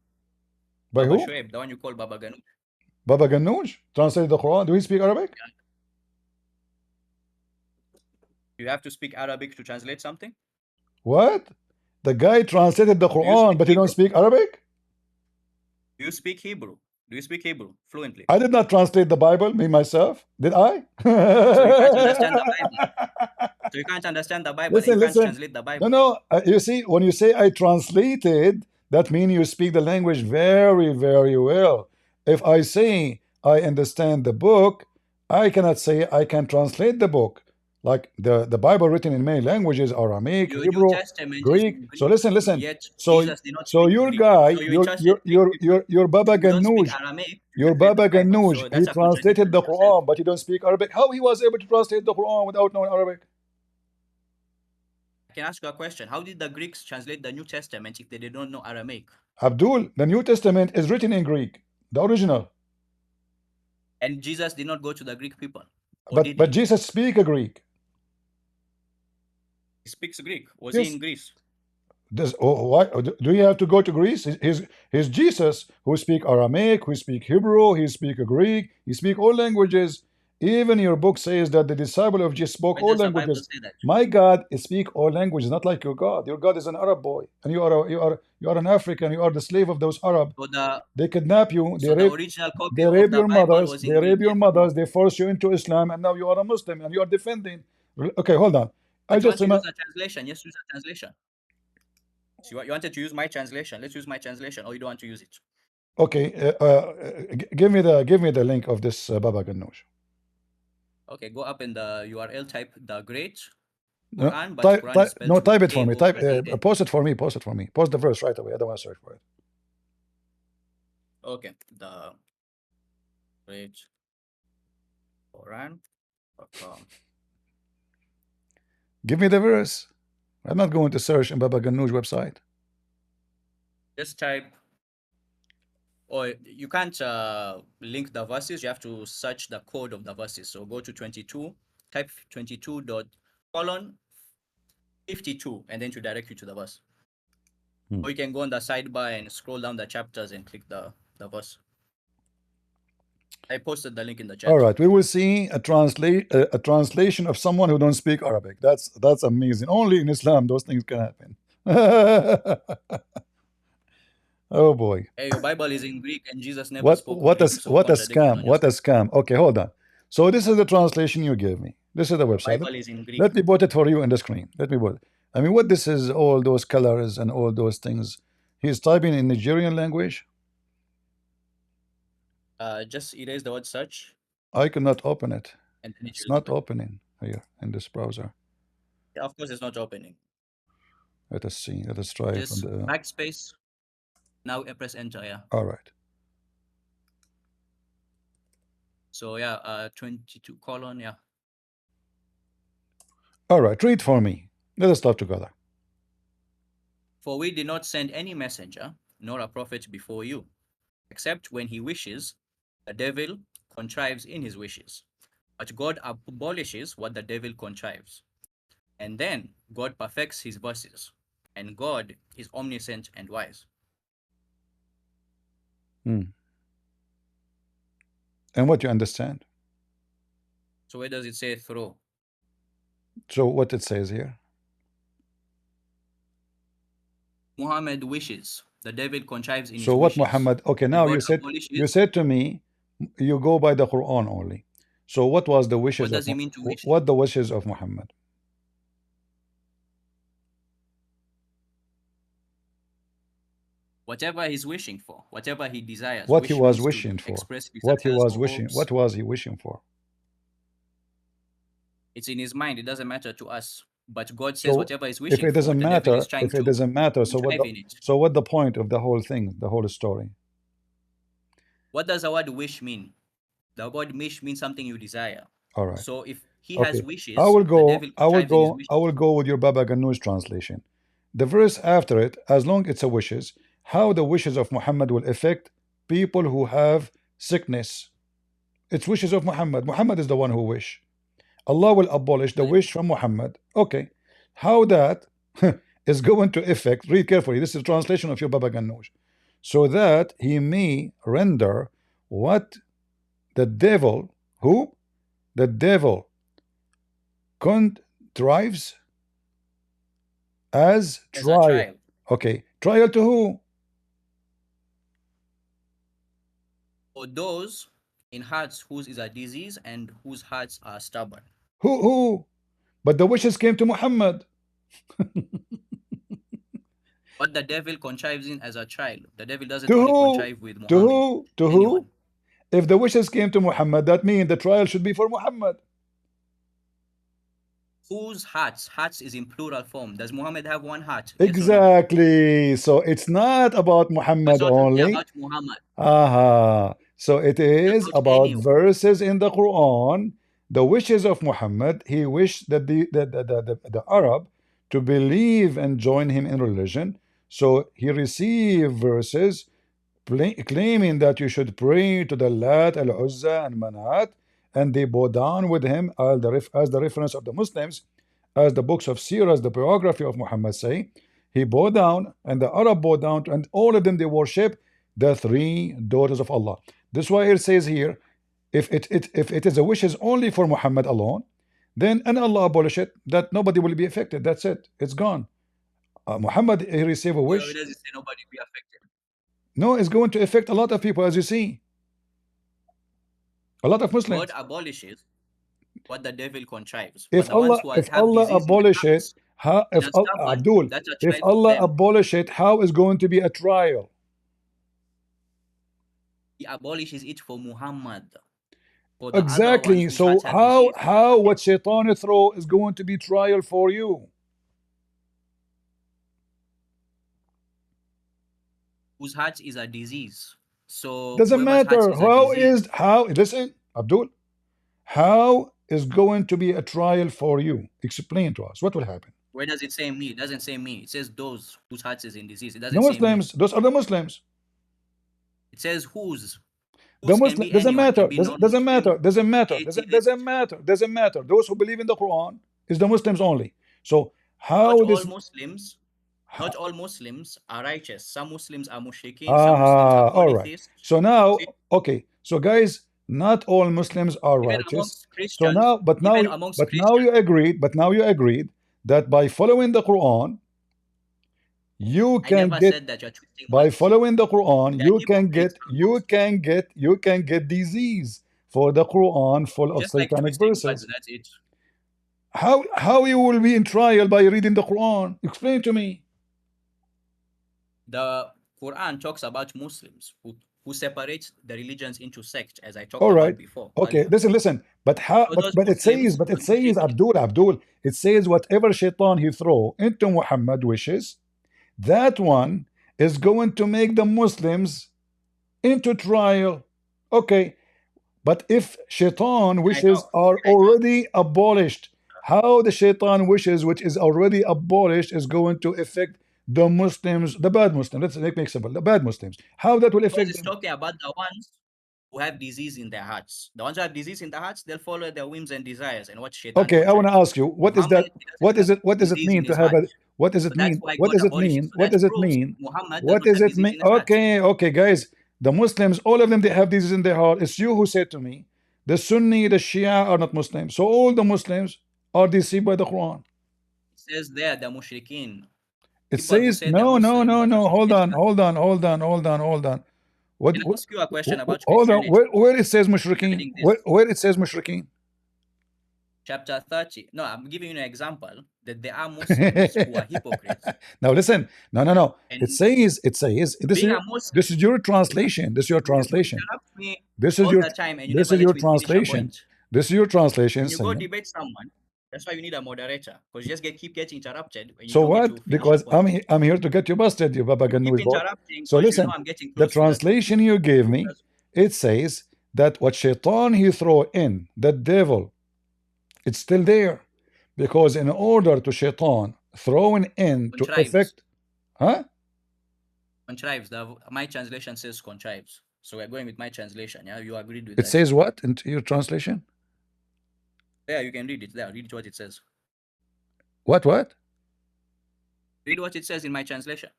By
Baba
who?
Shoaib, the one you call Baba Ganoush.
Baba Ganoush translated the Quran. Do he speak Arabic?
Yeah. You have to speak Arabic to translate something?
What? The guy translated the Quran, but he don't speak Arabic?
Do you speak Hebrew? Do you speak Hebrew fluently?
I did not translate the Bible, me myself. Did I?
So you can't understand the Bible. So you can't understand the Bible.
Listen.
Translate the Bible.
No. You see, when you say I translated, that means you speak the language very, very well. If I say I understand the book, I cannot say I can translate the book. Like the Bible written in many languages, Aramaic, Hebrew, Greek. So listen. So your guy, your Baba Ganoush, he translated the Quran, but he don't speak Arabic. How he was able to translate the Quran without knowing Arabic?
I can ask you a question. How did the Greeks translate the New Testament if they did not know Aramaic?
Abdul, the New Testament is written in Greek, the original.
And Jesus did not go to the Greek people.
But Jesus speak a Greek.
He speaks Greek. Was he in Greece?
Why do you have to go to Greece? He's Jesus, who speak Aramaic, who speak Hebrew, he speak Greek, he speak all languages. Even your book says that the disciple of Jesus spoke
Where
all
does the Bible
languages.
say that?
My God speak all languages, not like your God. Your God is an Arab boy, and you are an African. You are the slave of those Arab.
So the
They kidnap you.
so the original copy
They
of
rape
the
your
Bible
mothers.
was
They
in Greek,
rape your
yes or no?
mothers. They force you into Islam, and now you are a Muslim, and you are defending. Okay, hold on. I
But you
just
want to use
remember.
a translation? Yes, use a translation. So you wanted to use my translation. Let's use my translation, or you don't want to use it.
Okay, give me the link of this Baba Ganoush.
Okay, go up in the URL, type the Great
No,
Quran, but Quran is spelled with
type it for me.
K-O-R-A-N.
Post it for me. Post it for me. Post the verse right away. I don't want to search for it.
Okay, the Great Quran.com.
Give me the verse. I'm not going to search in Baba Ganoush website.
Just type, or you can't link the verses. You have to search the code of the verses. So go to 22, type 22.:52, and then to direct you to the verse. Or you can go on the sidebar and scroll down the chapters and click the verse. I posted the link in the chat.
All right, we will see a translation of someone who don't speak Arabic. That's amazing. Only in Islam those things can happen. Oh boy.
Hey, your Bible is in Greek and Jesus never spoke
What a
Greek, so contradiction on your
scam. What a scam. Okay, hold on. So this is the translation you gave me. This is the website.
Bible is in Greek.
Let me put it for you in the screen. Let me put it. I mean, what this is, all those colors and all those things. He's typing in Nigerian language.
Just erase the word search.
I cannot open it.
And then
It's not opening here in this browser.
Yeah, of course, it's not opening.
Let us see. Let us try
Just
from the
backspace. Now press enter. Yeah.
All right.
So yeah, 22 colon. Yeah.
All right. Read for me. Let us start together.
For we did not send any messenger nor a prophet before you, except when he wishes, the devil contrives in his wishes. But God abolishes what the devil contrives. And then God perfects his verses. And God is omniscient and wise.
And what you understand?
So where does it say through?
So what it says here?
Muhammad wishes. The devil contrives in his
So what
wishes.
Muhammad? Okay, now you said to me, you go by the Quran only. So what was the wishes?
What does he mean to wish?
What the wishes of Muhammad?
Whatever he's wishing for, whatever he desires.
What he was wishing for. What he was wishing.
Hopes.
What was he wishing for?
It's in his mind. It doesn't matter to us. But God says whatever he's wishing
for, if it doesn't matter, so what the point of the whole thing, the whole story?
What does the word wish mean? The word wish means something you desire.
All right.
So if he has wishes,
I will go with your Baba Ganoush translation. The verse after it, as long it's a wishes, how the wishes of Muhammad will affect people who have sickness. It's wishes of Muhammad. Muhammad is the one who wish. Allah will abolish the wish from Muhammad. Okay. How that is going to affect, read carefully, this is translation of your Baba Ganoush. So that he may render what the devil, who? The devil contrives as trial. Okay. Trial to who?
For those in hearts whose is a disease and whose hearts are stubborn.
Who? But the wishes came to Muhammad.
What the devil contrives in as a child. The devil doesn't only contrive with Muhammad.
To who? If the wishes came to Muhammad, that means the trial should be for Muhammad.
Whose hearts? Hearts is in plural form. Does Muhammad have one heart?
Exactly. Yes, so it's not about Muhammad only.
About Muhammad.
So it is about verses in the Quran. The wishes of Muhammad. He wished that the Arab to believe and join him in religion. So he received verses claiming that you should pray to the Lat, Al-Uzza, and Manat, and they bow down with him as the reference of the Muslims, as the books of Sirah, as the biography of Muhammad say. He bowed down, and the Arab bowed down, and all of them they worship the three daughters of Allah. This is why it says here, if it is a wishes only for Muhammad alone, then and Allah abolish it, that nobody will be affected. That's it. It's gone. Muhammad, he received a wish.
Where does it say nobody be affected?
No, it's going to affect a lot of people, as you see. A lot of Muslims.
God abolishes what the devil contrives.
If Allah abolish it, how if Abdul, if Allah abolish it, how is going to be a trial?
He abolishes it for Muhammad. For
Exactly. So how what Shaitan throw is going to be trial for you?
Whose heart is a disease. So
doesn't matter. How listen, Abdul, how is going to be a trial for you? Explain to us what will happen.
Where does it say me? It doesn't say me. It says those whose heart is in disease. It doesn't
the
say
Muslims.
Me.
Those are the Muslims.
It says whose.
The Muslim doesn't matter. Doesn't matter. Doesn't matter. Doesn't matter. Those who believe in the Quran is the Muslims only. So how
not
this?
All Muslims, not all Muslims are righteous. Some Muslims are mushrikeen. Some Muslims are
all right. So now, okay. So guys, not all Muslims are
even
righteous. So now, but now you agreed. But now you agreed that by following the Quran, you can get by following the Quran, you can get disease for the Quran full of satanic verses.
That's it.
How you will be in trial by reading the Quran? Explain to me.
The Quran talks about Muslims who separate the religions into sects, as I talked about before.
Okay, listen. But how? So but it says, Abdul. It says whatever Shaitan he throw into Muhammad wishes, that one is going to make the Muslims into trial. Okay, but if Shaitan wishes are already abolished, how the Shaitan wishes which is already abolished is going to affect the Muslims, the bad Muslims? Let's make it simple. The bad Muslims. How that will affect them?
It's talking about the ones who have disease in their hearts. The ones who have disease in their hearts, they'll follow their whims and desires and what Shaitan.
Okay, I want to ask you, what is that? What does it mean to have a? What does it mean? What does it mean? What does it mean? What does it mean? Okay, guys. The Muslims, all of them, they have disease in their heart. It's you who said to me, the Sunni, the Shia are not Muslims. So all the Muslims are deceived by the Quran.
It says there, the mushrikeen.
It says no. Hold on. What?
Can I ask you a question about
hold on. Where it says mushrikeen? Where it says mushrikeen?
Chapter 30. No, I'm giving you an example that there are Muslims who are hypocrites.
Now listen. No. It says. This is your translation. This is your translation. This is your translation. This is your translation.
When you go debate someone, that's why you need a moderator, because you just keep getting interrupted. When you
so what? Because I'm here to get you busted, you Baba Ganoush. So listen, the translation you gave me, it says that what Shaitan he throw in, the devil, it's still there, because in order to Shaitan throwing in to affect,
contrives. My translation says contrives, so we're going with my translation. Yeah, you agreed with
it. It says what in your translation?
Yeah, you can read it there. Read what it says.
What?
Read what it says in my translation.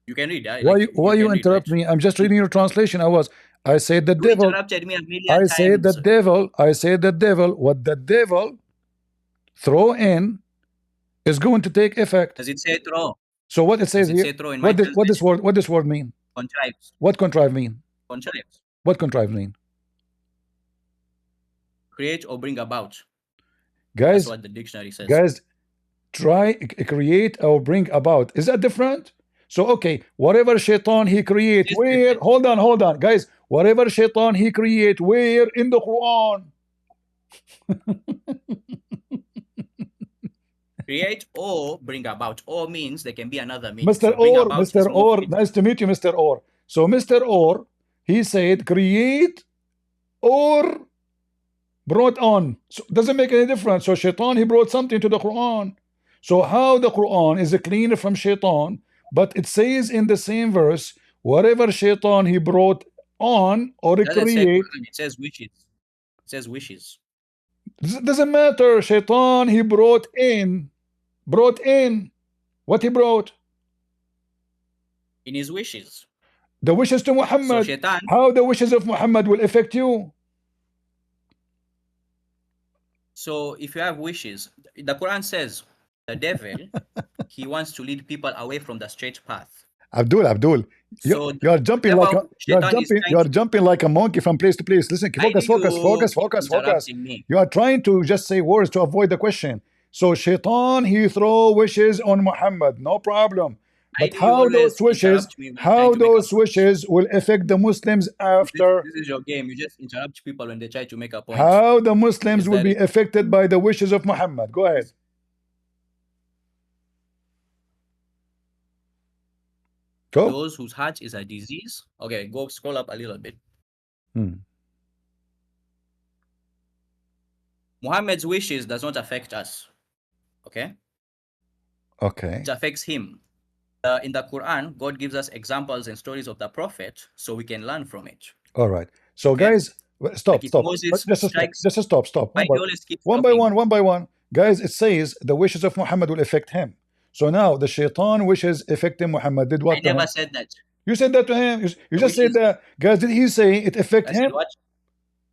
You can read.
Why you interrupt me? I'm just reading your translation. I said the devil.
Interrupted me a million
times.
I said
the devil. What the devil throw in is going to take effect.
Does it say throw?
So what it says here? What this word mean?
Contrives.
What contrive mean?
Contrives.
What contrive mean?
Create or bring about.
Guys,
that's what the dictionary says.
Guys, try create or bring about. Is that different? So okay, whatever Shaitan he create, where? Hold on, guys. Whatever Shaitan he create, where in the Quran?
Create or bring about. Or means there can be another meaning.
Mr. Or, nice to meet you, Mr. Or. So Mr. Or, he said create or brought on. So doesn't make any difference. So Shaitan he brought something to the Quran. So how the Quran is cleaner from Shaitan, but it says in the same verse, whatever Shaitan he brought on or create.
It says wishes. It says wishes.
Doesn't matter. Shaitan he brought in. What he brought?
In his wishes.
The wishes to Muhammad.
So Shaitan,
how the wishes of Muhammad will affect you?
So if you have wishes, the Quran says the devil, he wants to lead people away from the straight path.
Abdul,
So
you are jumping like a, you are jumping like a monkey from place to place. Listen, focus.
Me?
You are trying to just say words to avoid the question. So Shaitan, he throw wishes on Muhammad, no problem. But how those wishes will affect the Muslims after?
This is your game. You just interrupt people when they try to make a point.
How the Muslims will be affected by the wishes of Muhammad? Go ahead. Go.
Those whose heart is a disease. Okay, go scroll up a little bit. Muhammad's wishes does not affect us. Okay?
Okay.
It affects him. In the Quran, God gives us examples and stories of the Prophet so we can learn from it.
All right. So okay. Guys, stop. Just stop. One by one. Guys, it says the wishes of Muhammad will affect him. So now the Shaitan wishes affecting Muhammad. Did what?
I never said that.
You said that to him. You just said that. Guys, did he say it affect him?
What?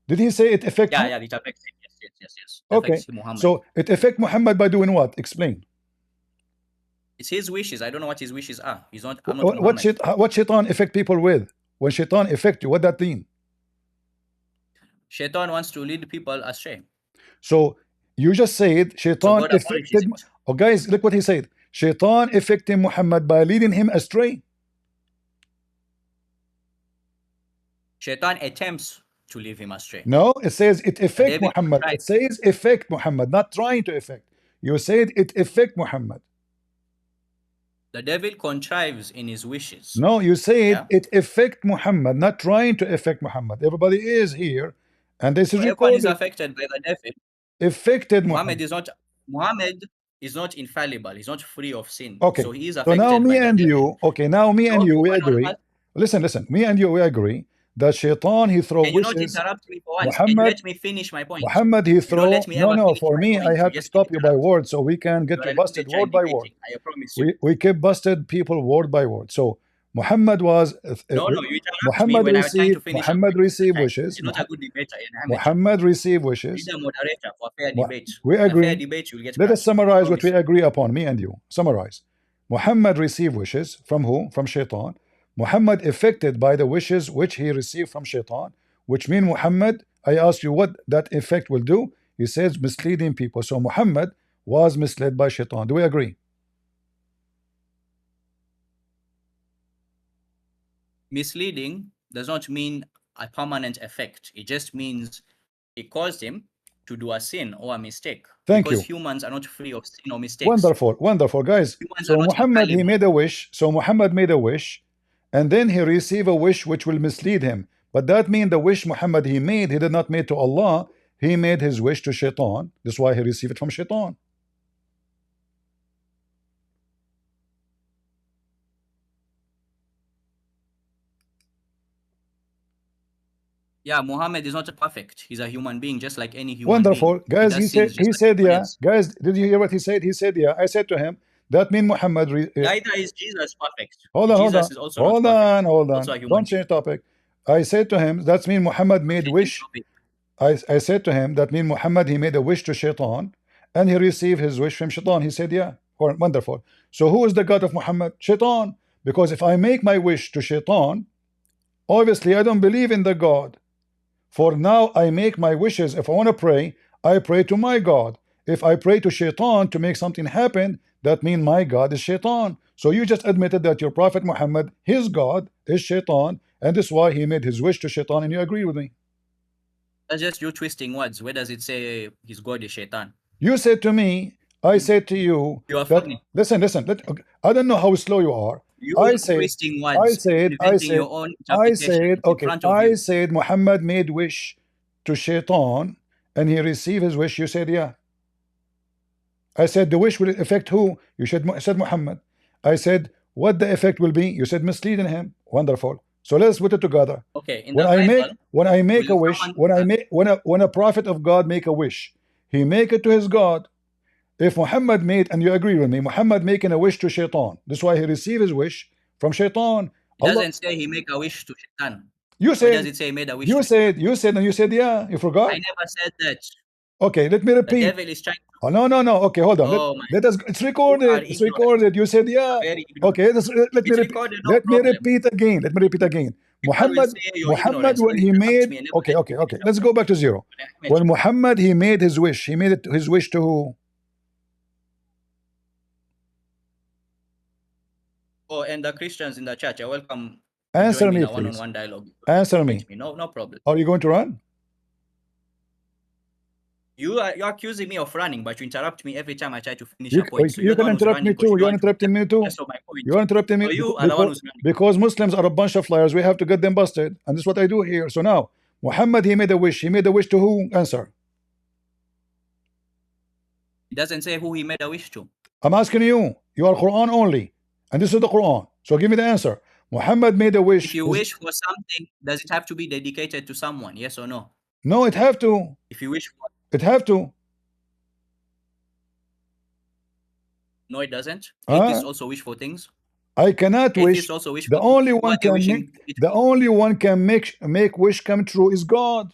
Did he say it affect him?
Yeah, it affects him. Yes.
Okay. So it affect Muhammad by doing what? Explain.
It's his wishes. I don't know what his wishes are. He's not. I'm not
what Shaitan affect people with? When Shaitan affect you, what that mean?
Shaitan wants to lead people astray.
So you just said Shaitan affected. Oh, guys, look what he said. Shaitan affected Muhammad by leading him astray.
Shaitan attempts to lead him astray.
No, it says it affect Muhammad. It says affect Muhammad, not trying to affect. You said it affect Muhammad.
The devil contrives in his wishes.
No, you said it affect Muhammad, not trying to affect Muhammad. Everybody is here, and this is recorded.
Everyone is affected by the devil.
Affected
Muhammad is not. Muhammad is not infallible. He's not free of sin.
Okay.
So he is affected.
So now me and you. Okay. Now me and you, we
one
agree. Listen. Me and you, we agree that Shaitan he throw wishes.
Can you not interrupt me for once?
Muhammad,
can you let me finish my point?
Muhammad he throw. No. For me, I have to stop you by word, so we can get you busted word by word.
I promise you.
We keep busted people word by word. So Muhammad was.
Muhammad
received wishes.
You're not a good debater.
Muhammad received wishes.
Be the moderator for fair debate.
We agree.
Fair debate, you'll get
Let us summarize what we agree upon. Me and you. Summarize. Muhammad received wishes from who? From Shaitan. Muhammad affected by the wishes which he received from Shaitan, which mean Muhammad, I ask you what that effect will do. He says misleading people. So Muhammad was misled by Shaitan. Do we agree?
Misleading does not mean a permanent effect. It just means it caused him to do a sin or a mistake. Because humans are not free of sin or mistakes.
Wonderful, guys. So Muhammad, he made a wish. So Muhammad made a wish, and then he received a wish which will mislead him. But that means the wish Muhammad he made, he did not make to Allah. He made his wish to Shaitan. That's why he received it from Shaitan.
Yeah, Muhammad is not perfect. He's a human being, just like any human
Wonderful.
being.
Guys, he said, yeah. Guys, did you hear what he said? He said, yeah. I said to him, that means Muhammad.
Neither is Jesus perfect.
Hold on. Don't change topic. I said to him, that means Muhammad made wish. I said to him, that means Muhammad, he made a wish to Shaitan, and he received his wish from Shaitan. He said, yeah. Wonderful. So who is the God of Muhammad? Shaitan. Because if I make my wish to Shaitan, obviously I don't believe in the God. For now I make my wishes. If I want to pray, I pray to my God. If I pray to Shaitan to make something happen, that means my God is Shaitan. So you just admitted that your Prophet Muhammad, his God is Shaitan, and this is why he made his wish to Shaitan, and you agree with me.
That's just you twisting words. Where does it say his God is Shaitan?
You said to me, I said to you,
you are funny.
Listen. I don't know how slow you are. I said, Muhammad made wish to Shaitan and he received his wish. You said, yeah. I said, the wish will affect who? You said Muhammad. I said, what the effect will be? You said misleading him. Wonderful. So let's put it together.
Okay.
When I make a wish, when a prophet of God make a wish, he make it to his God. If Muhammad made, and you agree with me, Muhammad making a wish to Shaitan. That's why he received his wish from Shaitan.
It doesn't say he make a wish to Shaitan.
You
Where does
said,
it say he made a wish
you
to
said, you said, and you said, yeah, you forgot?
I never said that.
Okay, let me
The
repeat.
devil is trying to...
Oh, no. Okay, hold on.
Oh,
let us, it's recorded. It's recorded. You said, yeah.
Very ignorant.
Okay, let me repeat again. Let me repeat again. Muhammad, when he made, okay, let's go back to zero. When Muhammad, he made his wish, he made it his wish to who?
Oh, and the Christians in the church, you're welcome.
Answer me,
in a
please.
one-on-one dialogue.
Answer me.
No problem.
Are you going to run?
You are accusing me of running, but you interrupt me every time I try to finish a point. So
you can interrupt me too. You're interrupting me too. You're interrupting me.
So you are the one who's running.
Because Muslims are a bunch of liars. We have to get them busted. And this is what I do here. So now, Muhammad, he made a wish. He made a wish to who? Answer.
It doesn't say who he made a wish to.
I'm asking you. You are Quran only. And this is the Quran. So give me the answer. Muhammad made a wish.
If you wish for something, does it have to be dedicated to someone? Yes or no?
No, it have to.
If you wish for...
It have to.
No, it doesn't. Atheists also wish for things.
I cannot wish.
Also wish
the
for
only one can make, the only one can make wish come true is God.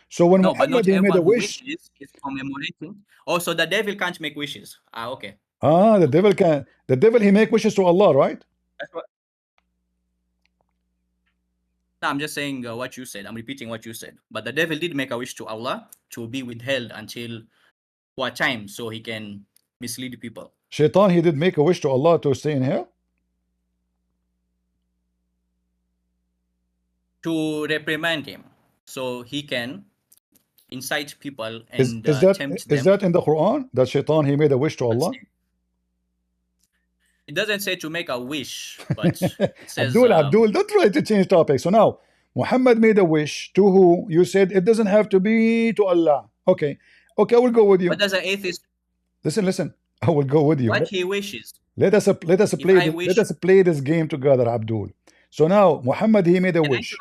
So when Muhammad he made a wish,
is commemorating. Also, the devil can't make wishes. Okay.
The devil can. The devil he make wishes to Allah, right?
That's what. No, I'm just saying what you said. I'm repeating what you said. But the devil did make a wish to Allah to be withheld until for a time, so he can mislead people.
Shaitan, he did make a wish to Allah to stay in hell?
To reprimand him, so he can incite people and
tempt them. Is that in the Quran? That Shaitan, he made a wish to Allah?
It doesn't say to make a wish, but it says...
Abdul, don't try to change topic. So now, Muhammad made a wish to who? You said it doesn't have to be to Allah. Okay, I will go with you.
What does an atheist...
Listen. I will go with you.
What he wishes.
Let us play this game together, Abdul. So now, Muhammad, he made a wish.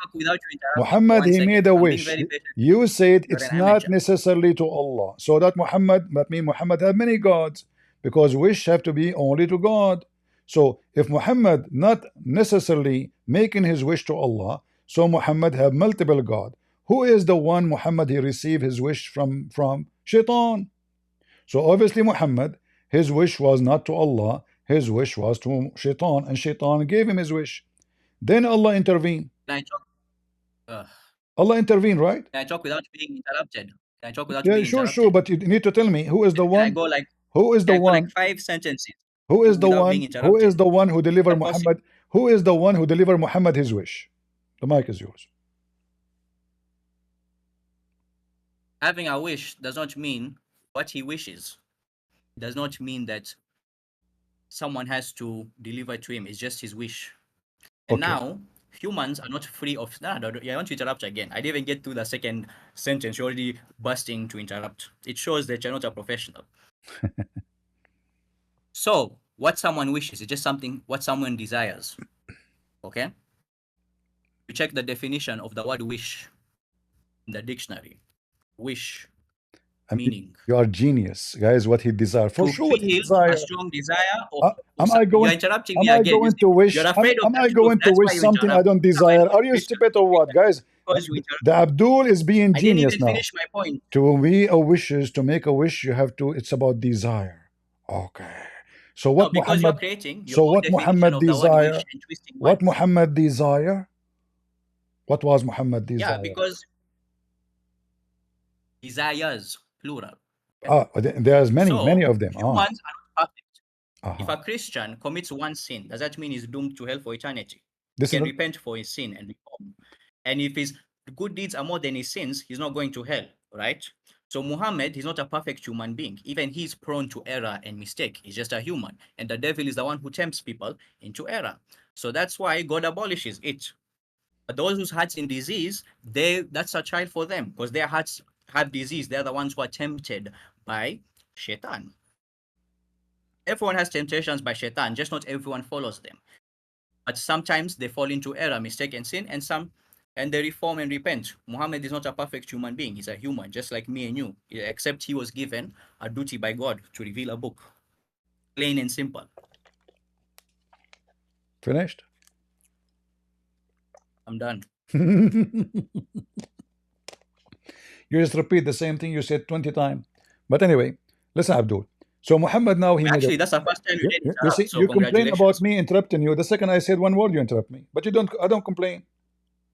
Muhammad, he made a wish. You said it's not necessarily to Allah. So that Muhammad had many gods, because wish have to be only to God. So if Muhammad not necessarily making his wish to Allah, so Muhammad have multiple God. Who is the one Muhammad he received his wish from? Shaitan. So obviously Muhammad, his wish was not to Allah, his wish was to Shaitan, and Shaitan gave him his wish. Then Allah intervened. Allah intervened, right?
Can I talk without being interrupted? Can I talk without
being
interrupted?
Sure, but you need to tell me who is the one. Who is the one?
Like 5 sentences.
Who is the one? Who is the one who delivered Muhammad? Who is the one who delivered Muhammad his wish? The mic is yours.
Having a wish does not mean what he wishes. It does not mean that someone has to deliver to him. It's just his wish. And now, humans are not free of... I want to interrupt again. I didn't even get to the second sentence. You're already busting to interrupt. It shows that you're not a professional. So, what someone wishes is just something, what someone desires. Okay? You check the definition of the word wish in the dictionary. Wish. Meaning.
You are genius, guys. What he desires. For sure, what he desires.
A strong desire. Of
you're
interrupting me again.
Going to wish?
You're afraid
am I going to wish something I don't desire? Are you stupid or what, guys? The Abdul is being genius now.
I didn't even finish my point.
To be a wishes, to make a wish, you have to. It's about desire. Okay. So what Muhammad? So what Muhammad desire? What Muhammad desire? What was Muhammad desire?
Yeah, because desires. Plural.
There's many of them.
Humans are not perfect. If a Christian commits one sin, does that mean he's doomed to hell for eternity? He can repent for his sin and reform. And if his good deeds are more than his sins, he's not going to hell, right? So Muhammad, he's not a perfect human being. Even he's prone to error and mistake. He's just a human. And the devil is the one who tempts people into error. So that's why God abolishes it. But those whose hearts in disease, that's a trial for them, because their hearts have disease. They're the ones who are tempted by Shaitan. Everyone has temptations by Shaitan, just not everyone follows them. But sometimes they fall into error, mistake, and sin, and and they reform and repent. Muhammad is not a perfect human being. He's a human, just like me and you, except he was given a duty by God to reveal a book. Plain and simple.
Finished?
I'm done.
You just repeat the same thing you said 20 times. But anyway, listen, Abdul. So Muhammad now
Actually, that's the first time you did
you see,
so
you complain about
congratulations.
me interrupting you. The second I said one word, you interrupt me. But you don't. I don't complain.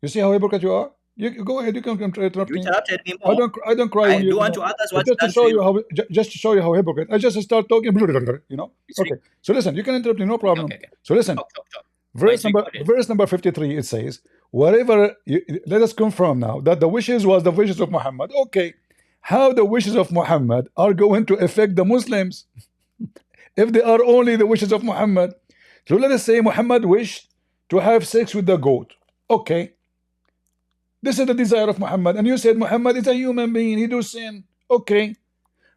You see how hypocrite you are. You go ahead. You can interrupt
You
me.
interrupted me more.
I don't cry when you
do unto others what's
just to
done
show
to
you how just to show you how hypocrite. I just start talking. You know. Okay. So listen, you can interrupt me, no problem.
Okay.
So listen.
Talk.
Verse number 53. It says, whatever. Let us confirm now that the wishes was the wishes of Muhammad. Okay. How the wishes of Muhammad are going to affect the Muslims if they are only the wishes of Muhammad? So let us say Muhammad wished to have sex with the goat. Okay. This is the desire of Muhammad. And you said Muhammad is a human being. He do sin. Okay.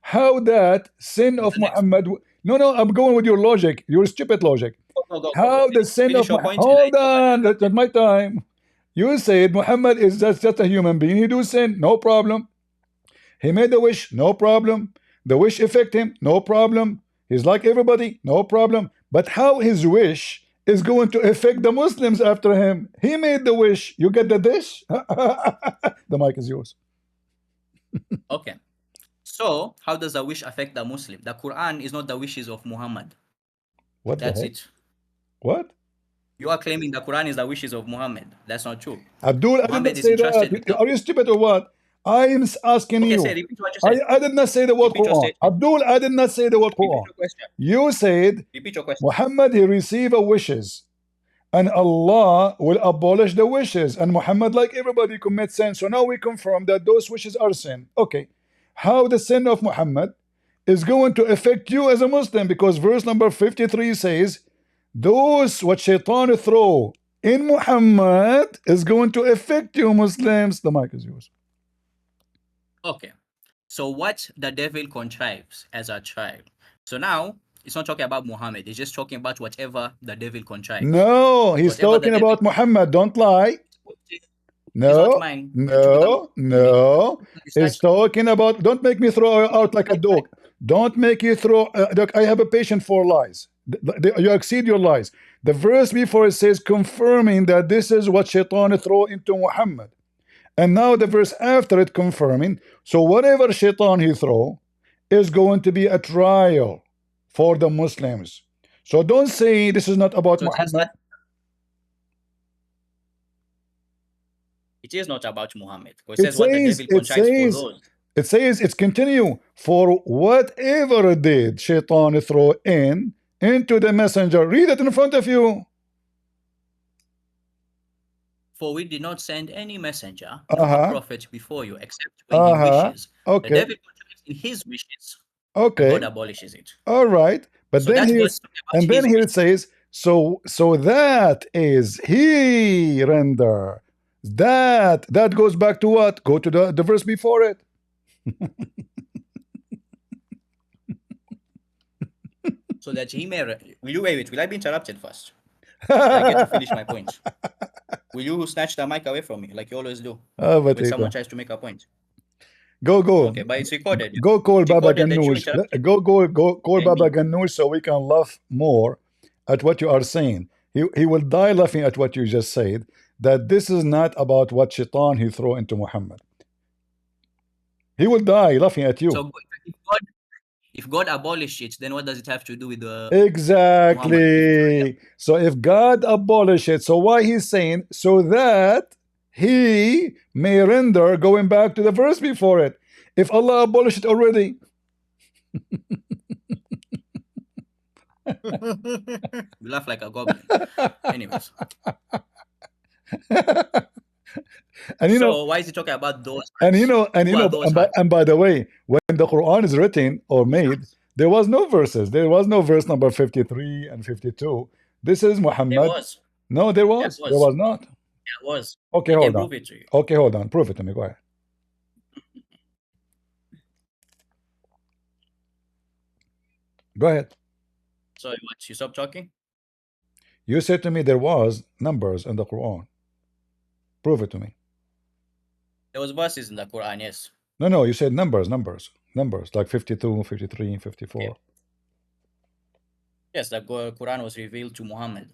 How that sin of Muhammad... No, I'm going with your logic. Your stupid logic.
Go.
How the sin of Muhammad... Hold on. That's my time. You said Muhammad is just a human being. He do sin. No problem. He made the wish. No problem. The wish affect him. No problem. He's like everybody. No problem. But how his wish is going to affect the Muslims after him? He made the wish. You get the dish? The mic is yours.
Okay. So, how does the wish affect the Muslim? The Quran is not the wishes of Muhammad.
What
That's it.
What?
You are claiming the Quran is the wishes of Muhammad. That's not true.
Abdul, I did not say that. Are you stupid or what? I am asking you.
Say, repeat what you said.
I did not say the word Quran. Abdul, I did not say the word Quran. You said
repeat your question.
Muhammad, he received wishes. And Allah will abolish the wishes. And Muhammad, like everybody, commits sin. So now we confirm that those wishes are sin. Okay. How the sin of Muhammad is going to affect you as a Muslim? Because verse number 53 says, those what shaitan throw in Muhammad is going to affect you Muslims. The mic is yours.
Okay. So what the devil contrives as a child. So now, it's not talking about Muhammad. It's just talking about whatever the devil contrives.
No, he's talking about Muhammad. Don't lie. No. He's talking about, don't make me throw out like a dog. Don't make you throw, I have a patient for lies. You exceed your lies. The verse before it says confirming that this is what shaitan throw into Muhammad. And now the verse after it confirming, so whatever shaitan he throw is going to be a trial for the Muslims. So don't say this is not about Muhammad.
It is not about Muhammad. It says
it says it's continue for whatever did shaitan throw into the messenger. Read it in front of you.
For we did not send any messenger or prophet before you except when he wishes.
Okay.
The devil contributes in his wishes.
Okay.
God abolishes it.
All right. But so then here it says, so that is he render. That goes back to what? Go to the verse before it.
So that he may... Will you wait? Will I be interrupted first? I get to finish my point. Will you snatch the mic away from me like you always do when someone tries to make a point?
Go.
Okay, but it's recorded.
Go call Baba Ganoush. Go call Baba Ganoush so we can laugh more at what you are saying. He will die laughing at what you just said. That this is not about what shaitan he throw into Muhammad. He will die laughing at you.
So if God abolished it, then what does it have to do with the
exactly
Muhammad?
So if God abolished it, so why he's saying so that he may render, going back to the verse before it. If Allah abolished it already.
You laugh like a goblin. Anyways.
And you
so why is he talking about those?
And by the way, when the Quran is written or made, there was no verses. There was no verse number 53 and 52. This is Muhammad.
There was.
No, there was. There was not.
There was.
Okay, hold on. Okay, hold on. Prove it to me. Go ahead. Go ahead.
So what? You stop talking?
You said to me there was numbers in the Quran. Prove it to me.
There was verses in the Quran, yes.
No, you said numbers, like 52, 53, 54.
Okay. Yes, the Quran was revealed to Muhammad.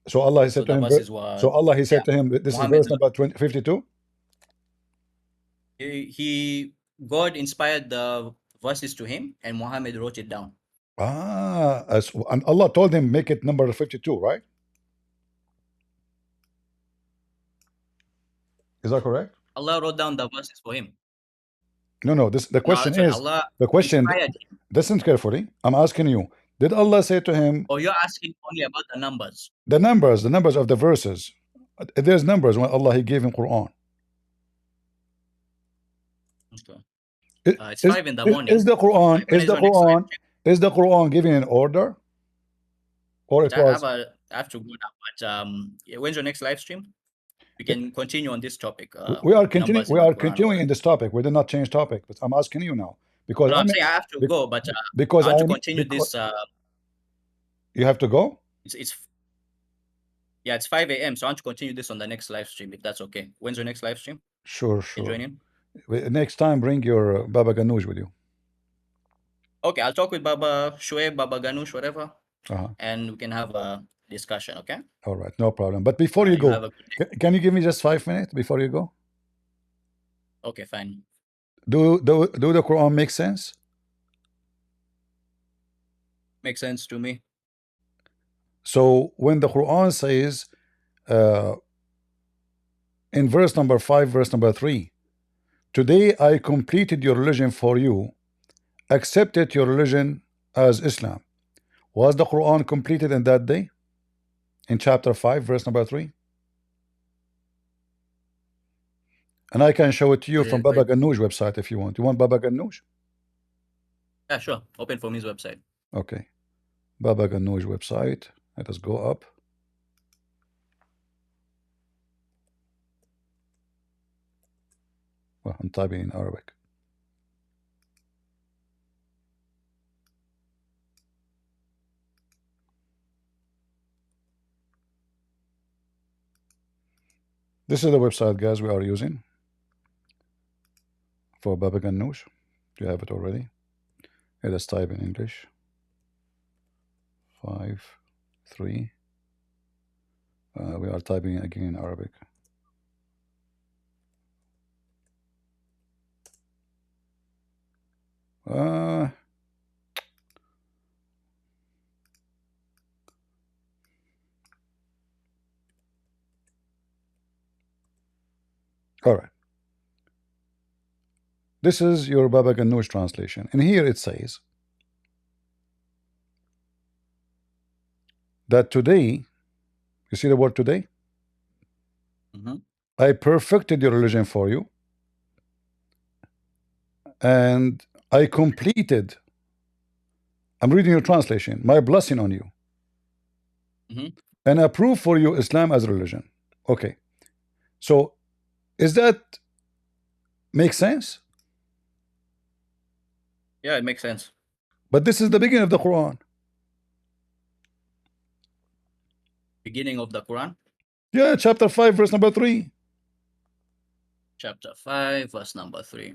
So Allah said
So
to
the
him,
verses were,
so Allah he said to him, this is
Muhammad's
verse number 52.
God inspired the verses to him, and Muhammad wrote it down.
And Allah told him make it number 52, right? Is that correct?
Allah wrote down the verses for him.
No. The question is,
Allah
the question. Listen carefully. I'm asking you. Did Allah say to him?
Or you're asking only about the numbers.
The numbers of the verses. There's numbers when Allah he gave him Quran.
Okay. It's 5 in the morning.
Is the Quran giving an order? Or it was?
I have to go now, but when's your next live stream? We can continue on this topic.
We are continuing in this topic. We did not change topic, but I'm asking you now because
I'm saying I have to go, but
because
I want to continue this.
You have to go.
It's 5 a.m. So I want to continue this on the next live stream, if that's okay. When's your next live stream?
Sure.
Can you join in?
Next time, bring your Baba Ganoush with you.
Okay, I'll talk with Baba Shoaib, Baba Ganoush, whatever, and we can have a discussion. Okay.
All right, no problem. But before you go, can you give me just 5 minutes before you go?
Okay, fine.
Do the Quran make sense?
Makes sense to me.
So when the Quran says in verse number 5, verse number 3, today I completed your religion for you, accepted your religion as Islam. Was the Quran completed in that day? In chapter 5, verse number 3? And I can show it to you from Baba Ganoush website if you want. You want Baba Ganoush?
Yeah, sure. Open from his website.
Okay. Baba Ganoush website. Let us go up. Well, I'm typing in Arabic. This is the website, guys, we are using for Baba Ganoush. You have it already. Let us type in English. 5, 3. We are typing again in Arabic. All right. This is your Baba Ganoush translation. And here it says that today, you see the word today? I perfected your religion for you. And I completed, I'm reading your translation, my blessing on you. And approve for you Islam as a religion. Okay. So, is that make sense?
Yeah, it makes sense.
But this is the beginning of the Quran.
Beginning of the Quran?
Yeah, chapter 5, verse number 3.
Chapter 5, verse number 3.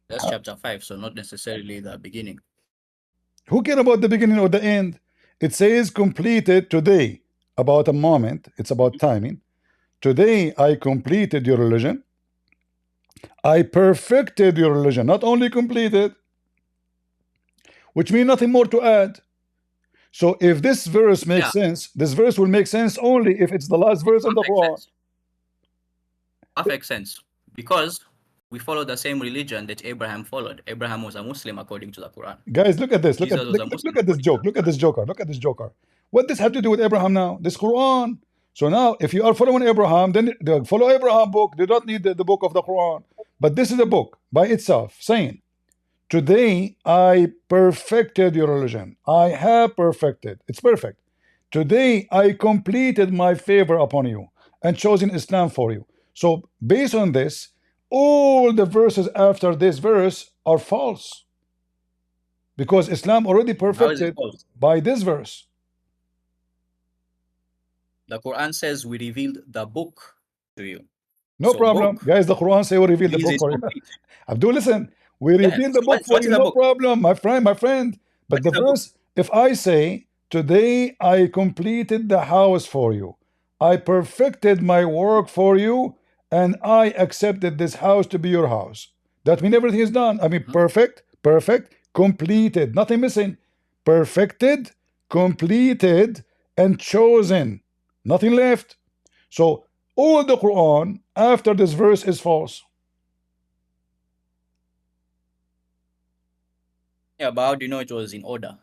That's chapter 5, so not necessarily the beginning.
Who cares about the beginning or the end? It says completed today, about a moment. It's about timing. Today I completed your religion. I perfected your religion, not only completed, which means nothing more to add. So if this verse makes sense, this verse will make sense only if it's the last verse of the Quran.
Perfect sense. Because we follow the same religion that Abraham followed. Abraham was a Muslim according to the Quran.
Guys, look at this. Look at this joke. Look at this joker. Look at this joker. What does have to do with Abraham now? This Quran. So now, if you are following Abraham, then they follow Abraham book. They don't need the book of the Quran. But this is a book by itself saying, today I perfected your religion. I have perfected. It's perfect. Today I completed my favor upon you and chosen Islam for you. So based on this, all the verses after this verse are false. Because Islam already perfected by this verse.
The Quran says we revealed the book to you.
No
So
problem.
book
Guys, the Quran say we reveal the
means
book
it's
for you.
complete.
Abdul, listen, we
Yeah.
reveal the
So
book for
what
you,
is the
no
book?
problem, my friend, my friend.
What
But
is
the
the book?
verse, if I say, today I completed the house for you, I perfected my work for you, and I accepted this house to be your house. That means everything is done. I mean, perfect, completed, nothing missing. Perfected, completed, and chosen. Nothing left. So all the Quran after this verse is false.
Yeah, but how do you know it was in order?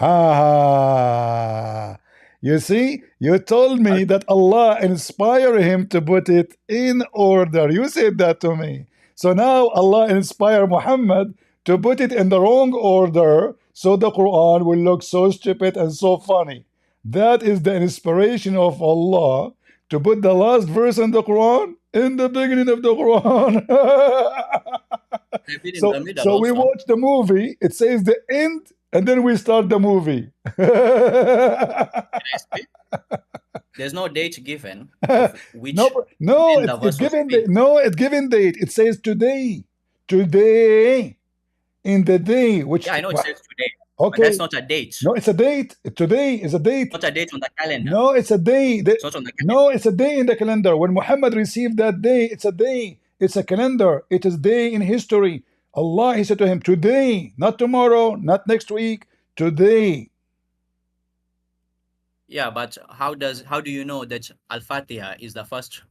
Ah, you see, you told me that Allah inspired him to put it in order. You said that to me. So now Allah inspired Muhammad to put it in the wrong order, so the Quran will look so stupid and so funny. That is the inspiration of Allah to put the last verse in the Quran in the beginning of the Quran.
They've been in
so
the middle
so we
also.
watch the movie, it says the end, and then we start the movie.
There's no date given of which
No,
when the verse was
given
revealed.
it's given date. It says today, in the day which.
Yeah, I know it says today, but
Okay,
that's not a date.
no, it's a date. Today is a date.
Not a date on the calendar.
No, it's a day.
It's not on the calendar.
No, it's a day in the calendar. When Muhammad received that day, it's a day. It's a calendar. It is day in history. Allah, he said to him, today, not tomorrow, not next week, today.
Yeah, but how do you know that Al-Fatiha is the first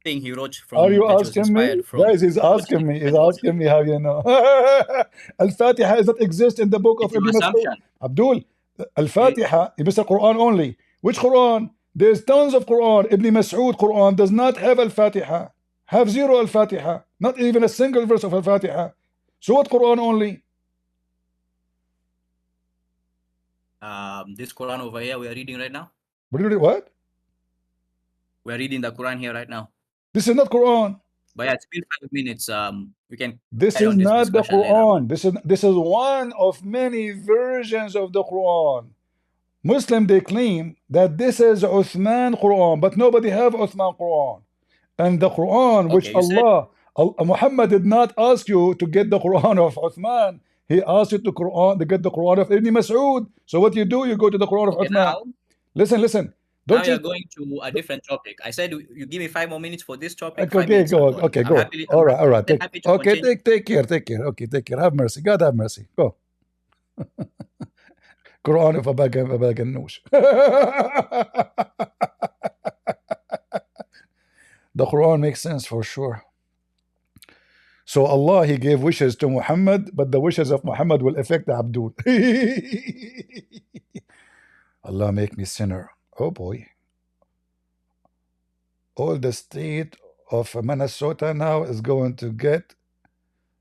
thing he wrote from?
Are you
that he was
asking me?
inspired from?
Guys, he's asking me. He's asking me how you know. Al-Fatiha does not exist in the book of
It's your
Ibn Mas'ud.
assumption.
Abdul, Al-Fatiha, Mr. Quran only. Which Quran? There's tons of Quran. Ibn Mas'ud Quran does not have Al-Fatiha. Have zero Al-Fatiha. Not even a single verse of Al-Fatiha. So what Quran only?
This Quran over here we are reading right now.
What?
We are reading the Quran here right now.
This is not Quran.
But yeah, it's been 5 minutes. We can.
This is not the Quran. This is one of many versions of the Quran. Muslim, they claim that this is Uthman Quran, but nobody have Uthman Quran. And the Quran, which Muhammad did not ask you to get the Quran of Uthman. He asked you to get the Quran of Ibn Mas'ud. So what you do, you go to the Quran of Uthman.
Now,
listen.
Now you're going to a different topic. I said you give me 5 more minutes for this topic.
Okay, go. Okay, go. All right. Take care. Okay, take care. Have mercy. God have mercy. Go. Quran of Abag and Noosh. The Quran makes sense for sure. So Allah, he gave wishes to Muhammad, but the wishes of Muhammad will affect Abdul. Allah make me sinner. Oh boy. All the state of Minnesota now is going to get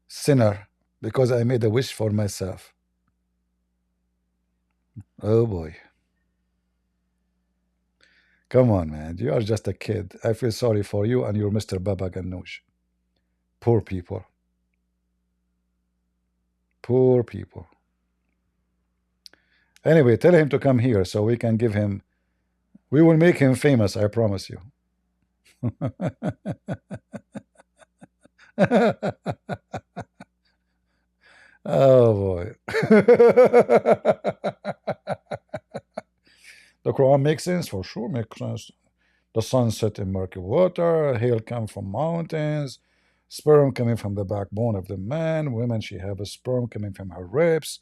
sinner because I made a wish for myself. Oh boy. Come on, man. You are just a kid. I feel sorry for you and your Mr. Baba Ganoush. Poor people. Poor people. Anyway, tell him to come here so we can give him. We will make him famous, I promise you. Oh boy. The Quran makes sense, for sure makes sense. The sun set in murky water, hail come from mountains, sperm coming from the backbone of the man, women, she have a sperm coming from her ribs.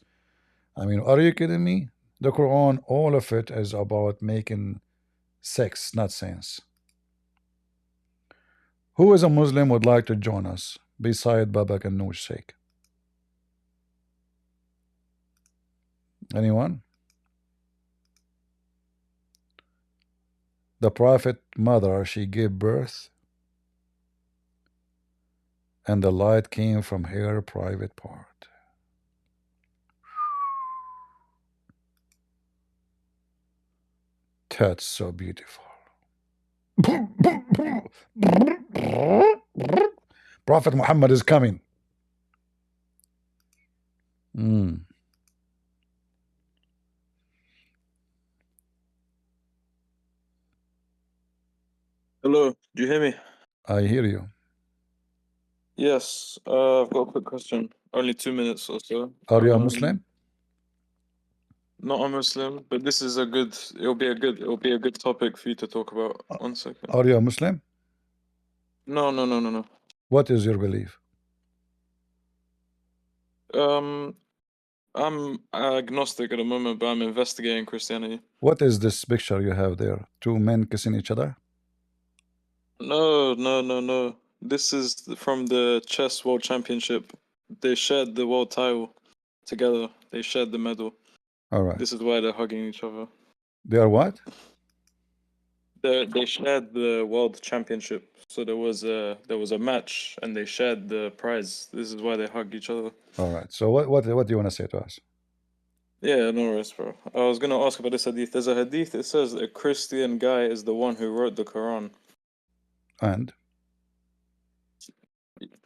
I mean, are you kidding me? The Quran, all of it is about making sex, not sense. Who is a Muslim would like to join us beside Baba Ganoush's sake? Anyone? The Prophet mother, she gave birth, and the light came from her private part. That's so beautiful. Prophet Muhammad is coming.
Hello, do you hear me?
I hear you.
Yes, I've got a quick question. Only 2 minutes or so.
Are you a Muslim?
Not a Muslim, but this is it'll be a good topic for you to talk about. 1 second.
Are you a Muslim?
No.
What is your belief?
I'm agnostic at the moment, but I'm investigating Christianity.
What is this picture you have there? Two men kissing each other?
No. This is from the chess world championship. They shared the world title together. They shared the medal.
All right.
This is why they're hugging each other.
They are what?
They shared the world championship. So there was a match, and they shared the prize. This is why they hug each other.
All right. So what do you want to say to us?
Yeah, no worries, bro. I was gonna ask about this hadith. There's a hadith that says a Christian guy is the one who wrote the Quran.
And?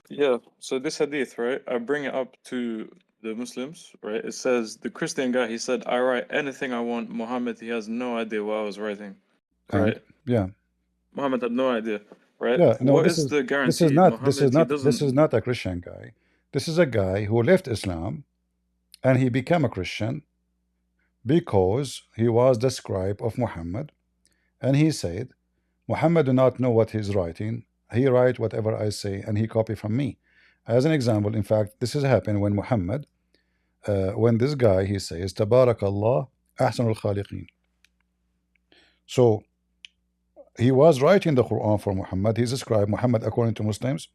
Yeah, so this hadith, right? I bring it up to the Muslims, right? It says the Christian guy, he said, I write anything I want. Muhammad, he has no idea what I was writing. Right?
And? Yeah.
Muhammad had no idea, right?
Yeah, no,
what is the guarantee?
This is not a Christian guy. This is a guy who left Islam and he became a Christian because he was the scribe of Muhammad, and he said, Muhammad do not know what he's writing. He write whatever I say and he copy from me. As an example, in fact, this has happened when Muhammad, when this guy, he says, Tabarakallah ahsanul khaliqeen. So he was writing the Quran for Muhammad. He's a scribe. Muhammad, according to Muslims,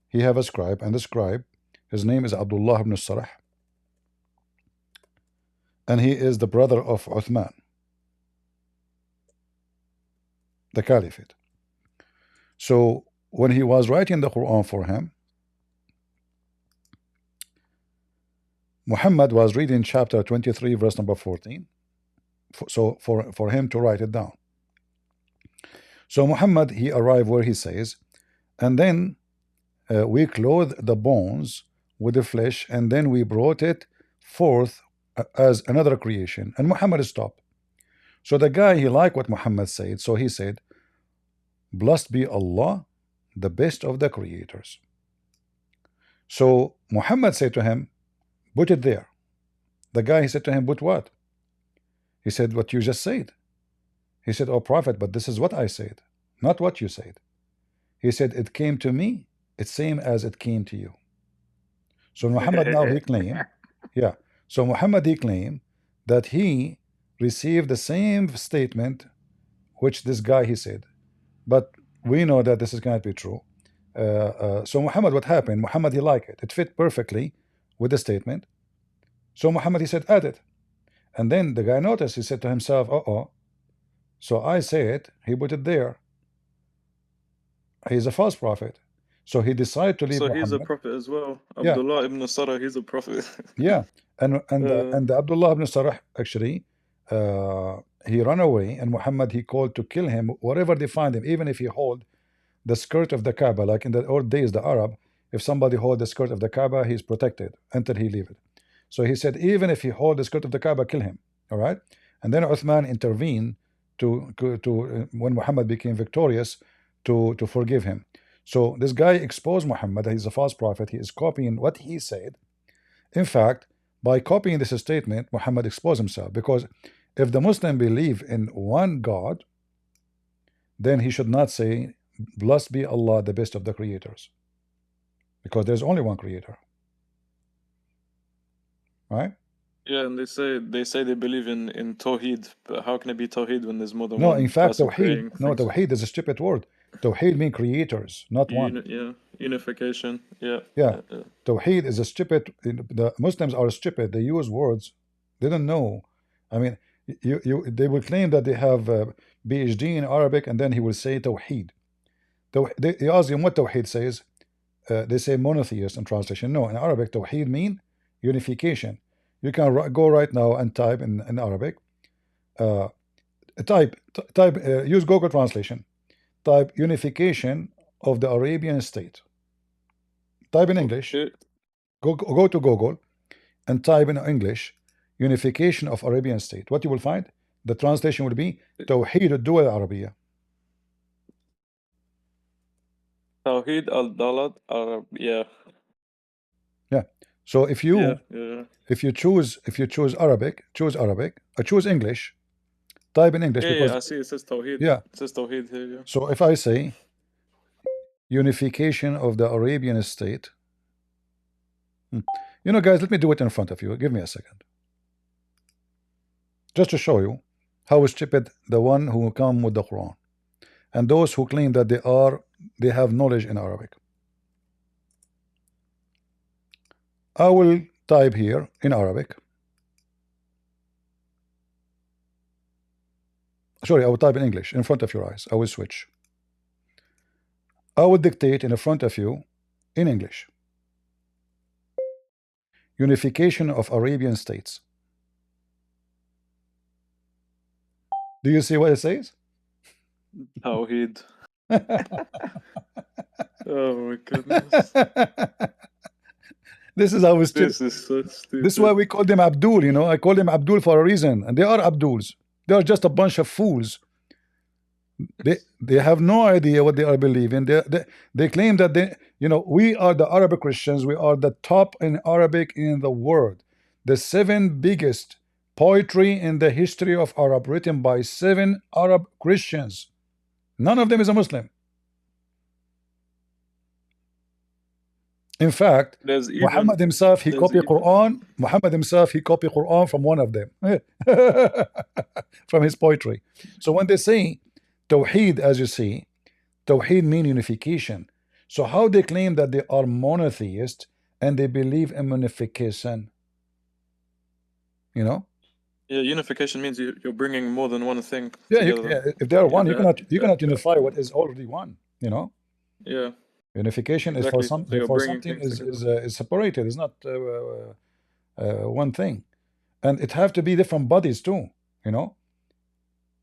he have a scribe, and the scribe, his name is Abdullah ibn Sarah, and he is the brother of Uthman, the caliphate. So when he was writing the Quran for him, Muhammad was reading chapter 23 verse number 14, so for him to write it down. So Muhammad, he arrived where he says, and then we clothed the bones with the flesh, and then we brought it forth as another creation. And Muhammad stopped. So the guy, he liked what Muhammad said, so he said, blessed be Allah, the best of the creators. So Muhammad said to him, put it there. The guy, he said to him, put what? He said, what you just said. He said, oh Prophet, but this is what I said, not what you said. He said, it came to me, it's same as it came to you. So Muhammad now he claimed, yeah. So Muhammad he claimed that he received the same statement which this guy he said. But we know that this is going to be true. So Muhammad, what happened? Muhammad, he liked it. It fit perfectly with the statement. So Muhammad, he said, add it. And then the guy noticed, he said to himself, uh-oh. So I say it, he put it there. He's a false prophet. So he decided to leave
So
Muhammad.
he's a prophet as well.
Yeah.
Abdullah ibn Sarah, he's a prophet.
Yeah. And Abdullah ibn Sarah, actually, he ran away, and Muhammad, he called to kill him wherever they find him, even if he hold the skirt of the Kaaba, like in the old days, the Arab, if somebody hold the skirt of the Kaaba, he's protected until he leave it. So he said, even if he hold the skirt of the Kaaba, kill him. All right. And then Uthman intervened to when Muhammad became victorious to forgive him. So this guy exposed Muhammad that he's a false prophet. He is copying what he said. In fact, by copying this statement, Muhammad exposed himself, because if the Muslim believe in one God, then he should not say, blessed be Allah, the best of the creators, because there's only one creator, right?
Yeah, and they say they believe in Tawheed, but how can it be Tawheed when there's more than
No,
one?
in fact,
person
Tawheed,
creating
no,
things?
Tawheed is a stupid word. Tawheed means creators, not one.
Yeah, unification. Yeah.
Tawheed is a stupid. The Muslims are stupid. They use words they don't know. I mean, they will claim that they have PhD in Arabic, and then he will say Tawheed. They ask him what Tawheed says. They say monotheist in translation. No, in Arabic, Tawheed mean unification. You can go right now and type in Arabic. Use Google translation. Type unification of the Arabian state. Type in English. Go to Google and type in English unification of Arabian state. What you will find? The translation will be Tawheed ad-Dawla al-Arabiya.
Tawheed al-Dalat, yeah.
Yeah. So if you
Yeah.
if you choose Arabic, choose English. Type in English because
I see it says Tawheed.
yeah.
It says Tawheed here, yeah.
So if I say unification of the Arabian state, you know, guys, let me do it in front of you. Give me a second, just to show you how stupid the one who come with the Quran and those who claim that they have knowledge in Arabic. I will type here in Arabic. Sorry, I will type in English in front of your eyes. I will switch. I will dictate in front of you in English. Unification of Arabian states. Do you see what it says?
Tawheed. Oh my goodness.
This is how we
This is so stupid.
This is why we call them Abdul, you know. I call them Abdul for a reason, and they are Abduls. They are just a bunch of fools. They have no idea what they are believing. They claim that we are the Arabic Christians. We are the top in Arabic in the world. The 7 biggest poetry in the history of Arab, written by 7 Arab Christians. None of them is a Muslim. In fact, Muhammad himself, he copied Quran. Muhammad himself, he copied Quran from one of them, from his poetry. So when they say Tawheed, as you see, Tawheed mean unification. So how they claim that they are monotheist and they believe in unification? You know?
Yeah, unification means you're bringing more than one thing
together. If they are one, you cannot unify what is already one. You know?
Yeah.
Unification is for something is separated. It's not one thing, and it have to be different bodies too. You know,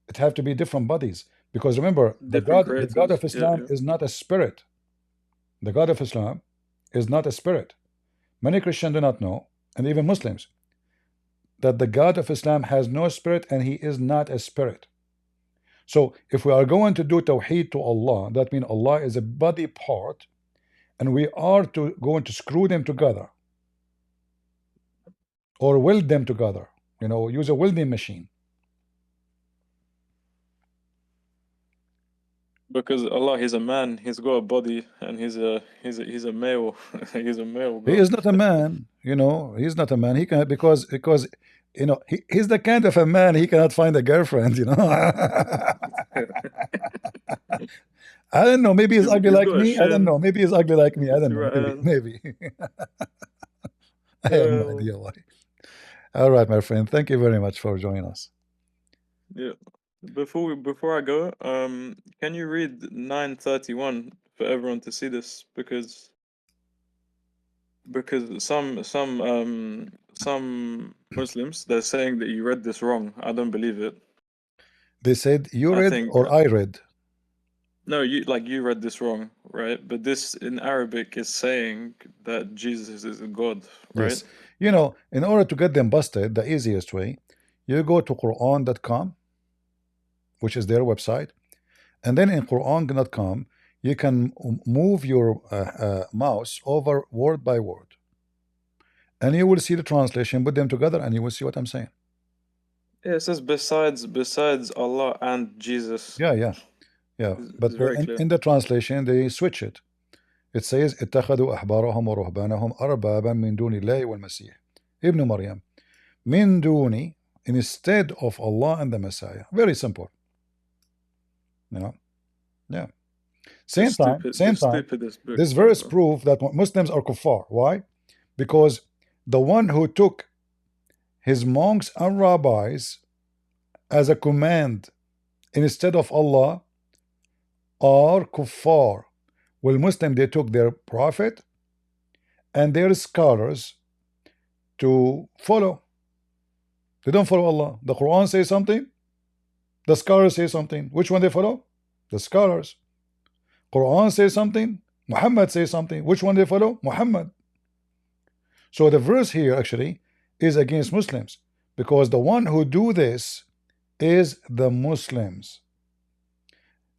it have to be different bodies because remember, the God of Islam is not a spirit. The God of Islam is not a spirit. Many Christians do not know, and even Muslims, that the God of Islam has no spirit and he is not a spirit. So if we are going to do Tawheed to Allah, that means Allah is a body part, and we are going to screw them together or weld them together. You know, use a welding machine.
Because Allah, he's a man, he's got a body, and he's a male. He's a male.
He is not a man. You know, he's not a man. He can because you know, he's the kind of a man, he cannot find a girlfriend, you know. I don't know, maybe he's ugly like me. I don't know, maybe he's ugly like me. I don't know, maybe. I have no idea why. All right, my friend, thank you very much for joining us.
Yeah. Before I go, can you read 931 for everyone to see this? Because some Muslims, they're saying that you read this wrong. I don't believe it.
They said you read or I read?
No, you read this wrong, right? But this in Arabic is saying that Jesus is God, right?
Yes. You know, in order to get them busted, the easiest way, you go to Quran.com, which is their website, and then in Quran.com, you can move your mouse over word by word. And you will see the translation, put them together, and you will see what I'm saying.
Yeah, it says besides Allah and Jesus.
Yeah. But in the translation, they switch it. It says, اتخذوا أحبارهم ورهبانهم أربابا من دون الله والمسيح ابن مريم من دوني, instead of Allah and the Messiah. Very simple. You know? Yeah. Same time, this verse proves that Muslims are kuffar. Why? Because the one who took his monks and rabbis as a command instead of Allah are kuffar. Well, Muslim, they took their prophet and their scholars to follow. They don't follow Allah. The Quran says something, the scholars say something. Which one they follow? The scholars. Quran says something, Muhammad says something. Which one they follow? Muhammad. So the verse here actually is against Muslims, because the one who do this is the Muslims.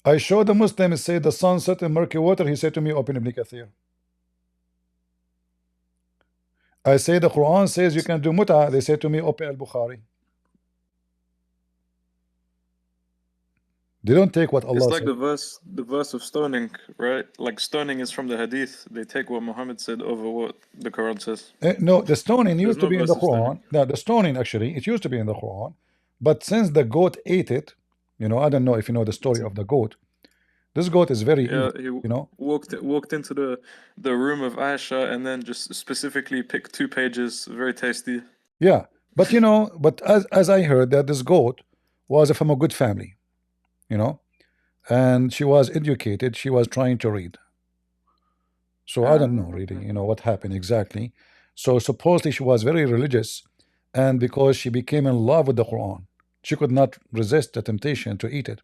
I show the Muslims say the sun set in murky water. He said to me, open Ibn Kathir. I say the Quran says you can do mut'ah. They say to me, open Al-Bukhari. They don't take what Allah
It's like
said.
the verse of stoning, right? Like stoning is from the hadith. They take what Muhammad said over what the Quran says.
No, the stoning
There's
used to
no
be in
verse
the
of stoning.
Quran. No, the stoning actually, it used to be in the Quran. But since the goat ate it, you know, I don't know if you know the story of the goat. This goat is very
Yeah,
evil,
he
you know.
walked into the room of Aisha and then just specifically picked 2 pages, very tasty.
Yeah, but you know, but as I heard that this goat was from a good family, you know, and she was educated. She was trying to read. So I don't know really, you know, what happened exactly. So supposedly she was very religious, and because she became in love with the Quran, she could not resist the temptation to eat it.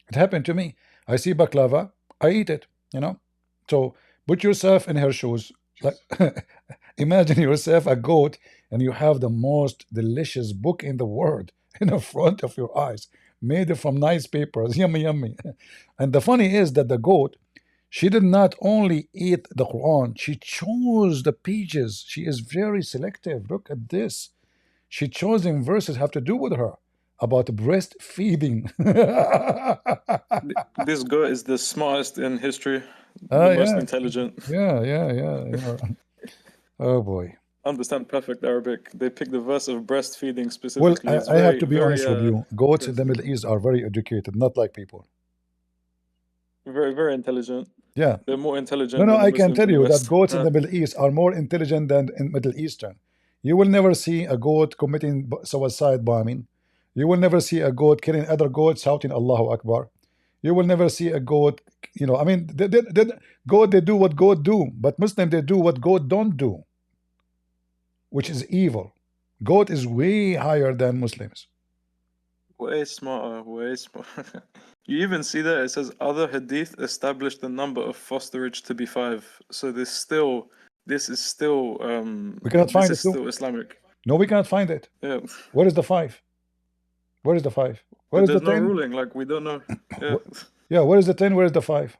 It happened to me. I see baklava, I eat it, you know. So put yourself in her shoes. Like imagine yourself a goat and you have the most delicious book in the world in the front of your eyes, made from nice papers, yummy, yummy. And the funny is that the goat, she did not only eat the Quran, she chose the pages. She is very selective. Look at this. She chosen verses have to do with her about breastfeeding.
This guy is the smartest in history,
Oh,
the most
yeah.
intelligent.
Yeah. Oh boy.
Understand perfect Arabic. They pick the verse of breastfeeding
Well,
specifically. It's
I have
very,
to be
very,
honest with you. Goats in the
tasty.
Middle East are very educated, not like people.
Very, very intelligent.
Yeah.
They're more
No,
intelligent
no,
than the
I can
Muslims
tell
in the
you that
West.
goats in the Middle East are more intelligent than in Middle Eastern. You will never see a goat committing suicide bombing. You will never see a goat killing other goats shouting Allahu Akbar. You will never see a goat, you know, I mean, goat, they do what goat do, but Muslim, they do what goat don't do, which is evil. Goat is way higher than Muslims.
Way smarter, way smarter. You even see that it says other hadith established the number of fosterage to be 5. So this is still
We cannot find it too.
still Islamic.
No, we cannot find it.
Yeah.
Where is the 5? Where is the 5? Where
But
is the
there's no
10?
ruling, like we don't know. Yeah.
Yeah, where is the 10? Where is the 5?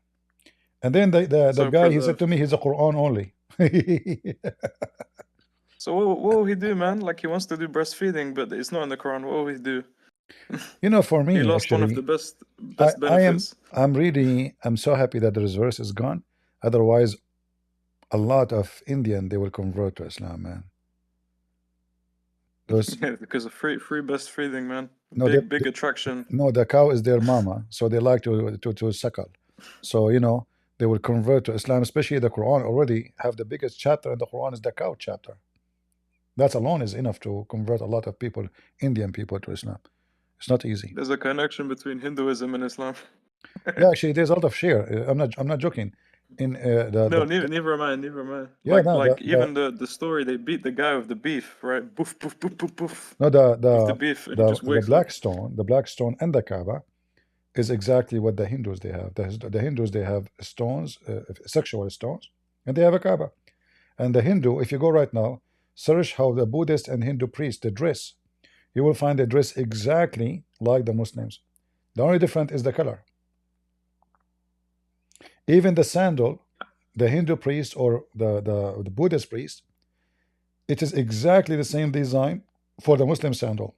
And then the
So
guy, he said
preserved.
to me, he's a Quran only.
So what will he do, man? Like he wants to do breastfeeding, but it's not in the Quran. What will he do?
You know, for
He
me,
lost one of
actually,
the best benefits.
I'm so happy that this verse is gone. Otherwise, a lot of Indian, they will convert to Islam, man. Those,
Yeah, because of free breastfeeding, man.
no,
Big attraction.
no, the cow is their mama, so they like to suckle. So, you know, they will convert to Islam, especially the Quran already have the biggest chapter in the Quran is the cow chapter. That alone is enough to convert a lot of people, Indian people, to Islam. It's not easy.
There's a connection between Hinduism and Islam.
Yeah, actually, there's a lot of share. I'm not joking. In
No, neither am I. Neither am I.
Yeah, no,
even the story, they beat the guy with the beef, right? Boof, boof, boof, boof, boof.
no,
With the beef, and it just
the
wakes
black
up.
stone, the black stone and the Kaaba is exactly what the Hindus they have. The Hindus they have stones, sexual stones, and they have a Kaaba. And the Hindu, if you go right now, search how the Buddhist and Hindu priests they dress, you will find they dress exactly like the Muslims. The only difference is the color. Even the sandal, the Hindu priest or the Buddhist priest, it is exactly the same design for the Muslim sandal.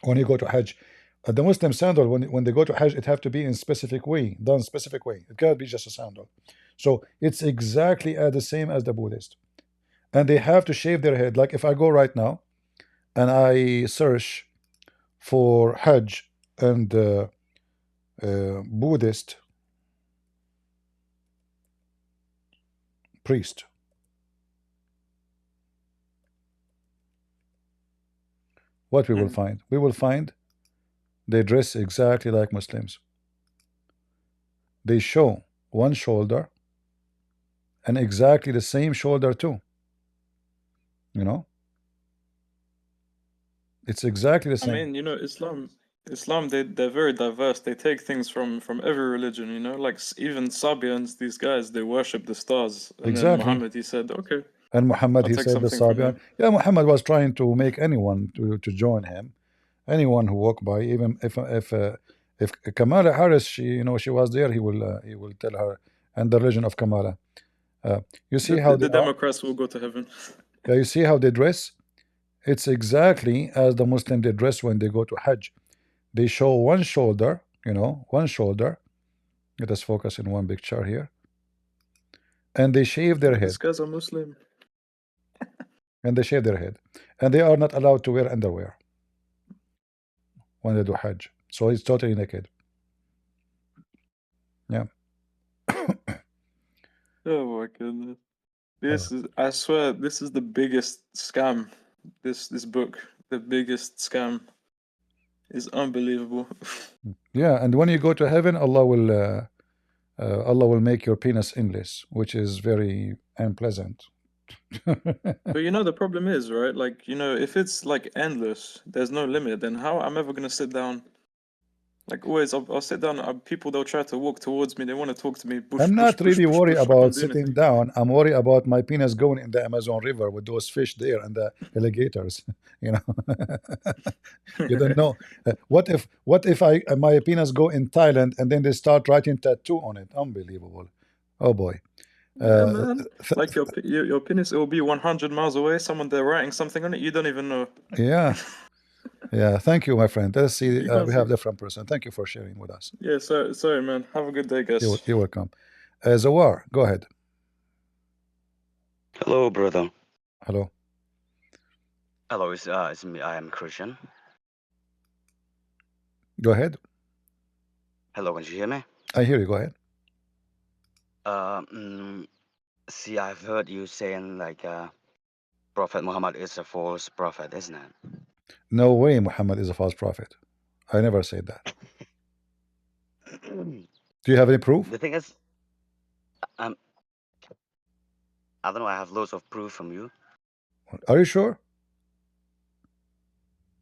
When you go to Hajj, the Muslim sandal, when they go to Hajj, it have to be in specific way, done specific way. It cannot be just a sandal. So it's exactly the same as the Buddhist. And they have to shave their head. Like if I go right now and I search for Hajj and Buddhist priest, what we will find? We will find they dress exactly like Muslims. They show one shoulder and exactly the same shoulder too. You know, it's exactly the
I
same.
mean, you know, Islam, they're very diverse. They take things from every religion. You know, like even Sabians, these guys, they worship the stars. And
Exactly.
then Muhammad, he said, okay.
And Muhammad,
I'll
he
take
said the
something from
Sabian. Yeah, Muhammad was trying to make anyone to join him, anyone who walked by, even If Kamala Harris, she was there, he will tell her, and the religion of Kamala. You see how
The
they are.
Democrats will go to heaven.
Yeah, you see how they dress. It's exactly as the Muslim they dress when they go to Hajj. They show one shoulder, one shoulder. Let us focus in one picture here, and they shave their
These
head.
guys are Muslim.
And they shave their head, and they are not allowed to wear underwear when they do Hajj. So it's totally naked. Yeah.
Oh my goodness. I swear, this is the biggest scam. This book, the biggest scam, is unbelievable.
Yeah, and when you go to heaven, Allah will make your penis endless, which is very unpleasant.
But you know, the problem is, right? Like, if it's like endless, there's no limit, then how I'm ever gonna sit down? Like always, I'll sit down. People, they'll try to walk towards me. They want to talk to me. Push,
I'm
push,
not
push,
really
push,
worried
push. I
about
can't do
sitting
anything.
down. I'm worried about my penis going in the Amazon River with those fish there and the alligators. You don't know. What if my penis go in Thailand and then they start writing tattoo on it? Unbelievable. Oh boy.
Yeah, man. Like your penis, it will be 100 miles away. Someone there writing something on it. You don't even know.
Yeah. Yeah. Thank you, my friend. Let's see.
You can't
We
see.
have different person. Thank you for sharing with us.
Yeah. Sorry, man. Have a good day, guys.
You're welcome. Zawar, go ahead.
Hello, brother.
Hello.
Hello, it's me. I am Christian.
Go ahead.
Hello, can you hear me?
I hear you. Go ahead.
See, I've heard you saying like Prophet Muhammad is a false prophet, isn't it?
No way Muhammad is a false prophet. I never said that. Do you have any proof?
The thing is, I don't know. I have loads of proof from you.
Are you sure?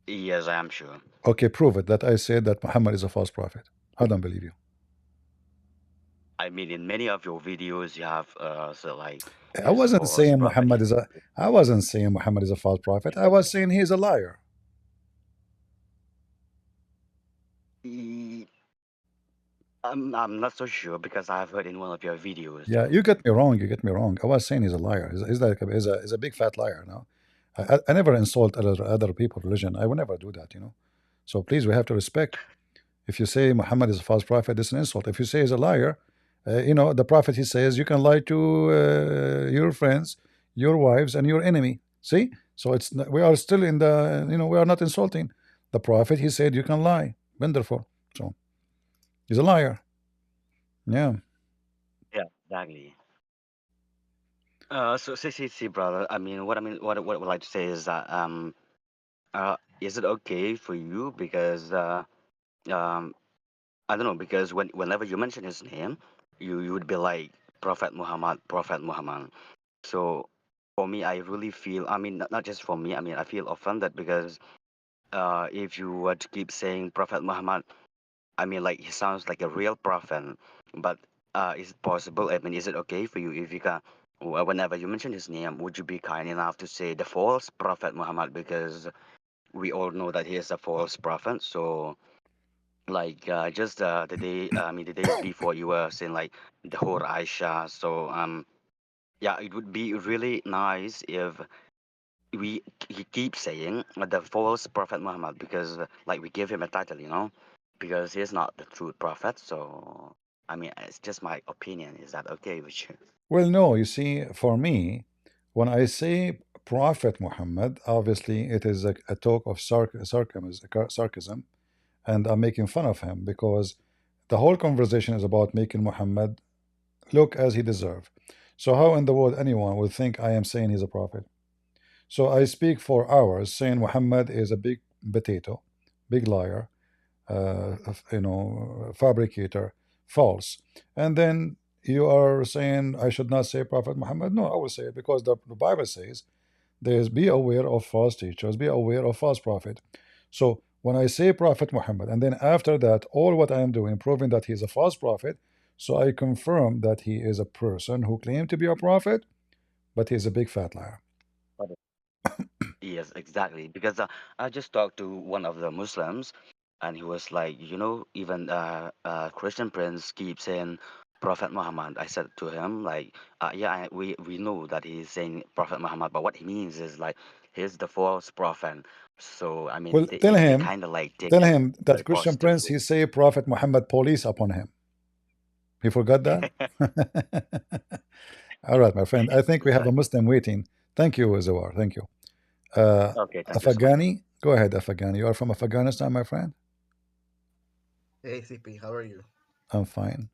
Yes, I am sure.
Okay, prove it that I said that Muhammad is a false prophet. I don't believe you.
I mean, in many of your videos, you have so like.
I wasn't saying Muhammad is a. I wasn't saying Muhammad is a false prophet. I was saying he's a liar.
I'm not so sure because I have heard in one of your videos.
Yeah, you get me wrong. You get me wrong. I was saying he's a liar. He's a big fat liar. No, I never insult other people's religion. I will never do that. So please, we have to respect. If you say Muhammad is a false prophet, it's an insult. If you say he's a liar, the prophet, he says you can lie to your friends, your wives, and your enemy. See, so we are still in the we are not insulting the prophet. He said you can lie. Wonderful. So he's a liar. Yeah.
Yeah, exactly. So see, brother. I mean, what I would like to say is that is it okay for you because I don't know, because whenever you mention his name, you would be like Prophet Muhammad, Prophet Muhammad. So for me, I really feel. I mean, not just for me. I mean, I feel offended because if you were to keep saying Prophet Muhammad, I mean, like he sounds like a real prophet. But is it possible? I mean, is it okay for you if you can? Whenever you mention his name, would you be kind enough to say the false prophet Muhammad, because we all know that he is a false prophet. So like just the day, I mean the days before, you were saying like the whole Aisha. So yeah, it would be really nice if he keep saying the false prophet Muhammad, because like we give him a title, because he's not the true prophet. So I mean, it's just my opinion. Is that okay with you?
Well, no. You see, for me, when I say Prophet Muhammad, obviously it is a talk of sarcasm, and I'm making fun of him because the whole conversation is about making Muhammad look as he deserves. So how in the world anyone would think I am saying he's a prophet? So I speak for hours saying Muhammad is a big potato, big liar, fabricator, false. And then you are saying I should not say Prophet Muhammad. No, I will say it because the Bible says there's be aware of false teachers, be aware of false prophet. So when I say Prophet Muhammad, and then after that, all what I am doing, proving that he is a false prophet, so I confirm that he is a person who claimed to be a prophet, but he's a big fat liar.
Yes, exactly. Because I just talked to one of the Muslims. and he was like, even Christian Prince keeps saying Prophet Muhammad. I said to him like, yeah, we know that he's saying Prophet Muhammad, but what he means is like he's the false prophet. So I mean,
Well, tell
they
him,
kind of like take
tell
it
him
very
that Christian Prince,
positively.
he say Prophet Muhammad police upon him. He forgot that? All right, my friend. I think we have a Muslim waiting. Thank you, Zawar. Thank you.
Okay, thank you so much.
Afghani, go ahead, Afghani. You are from Afghanistan, my friend?
Hey CP, how are you?
I'm fine.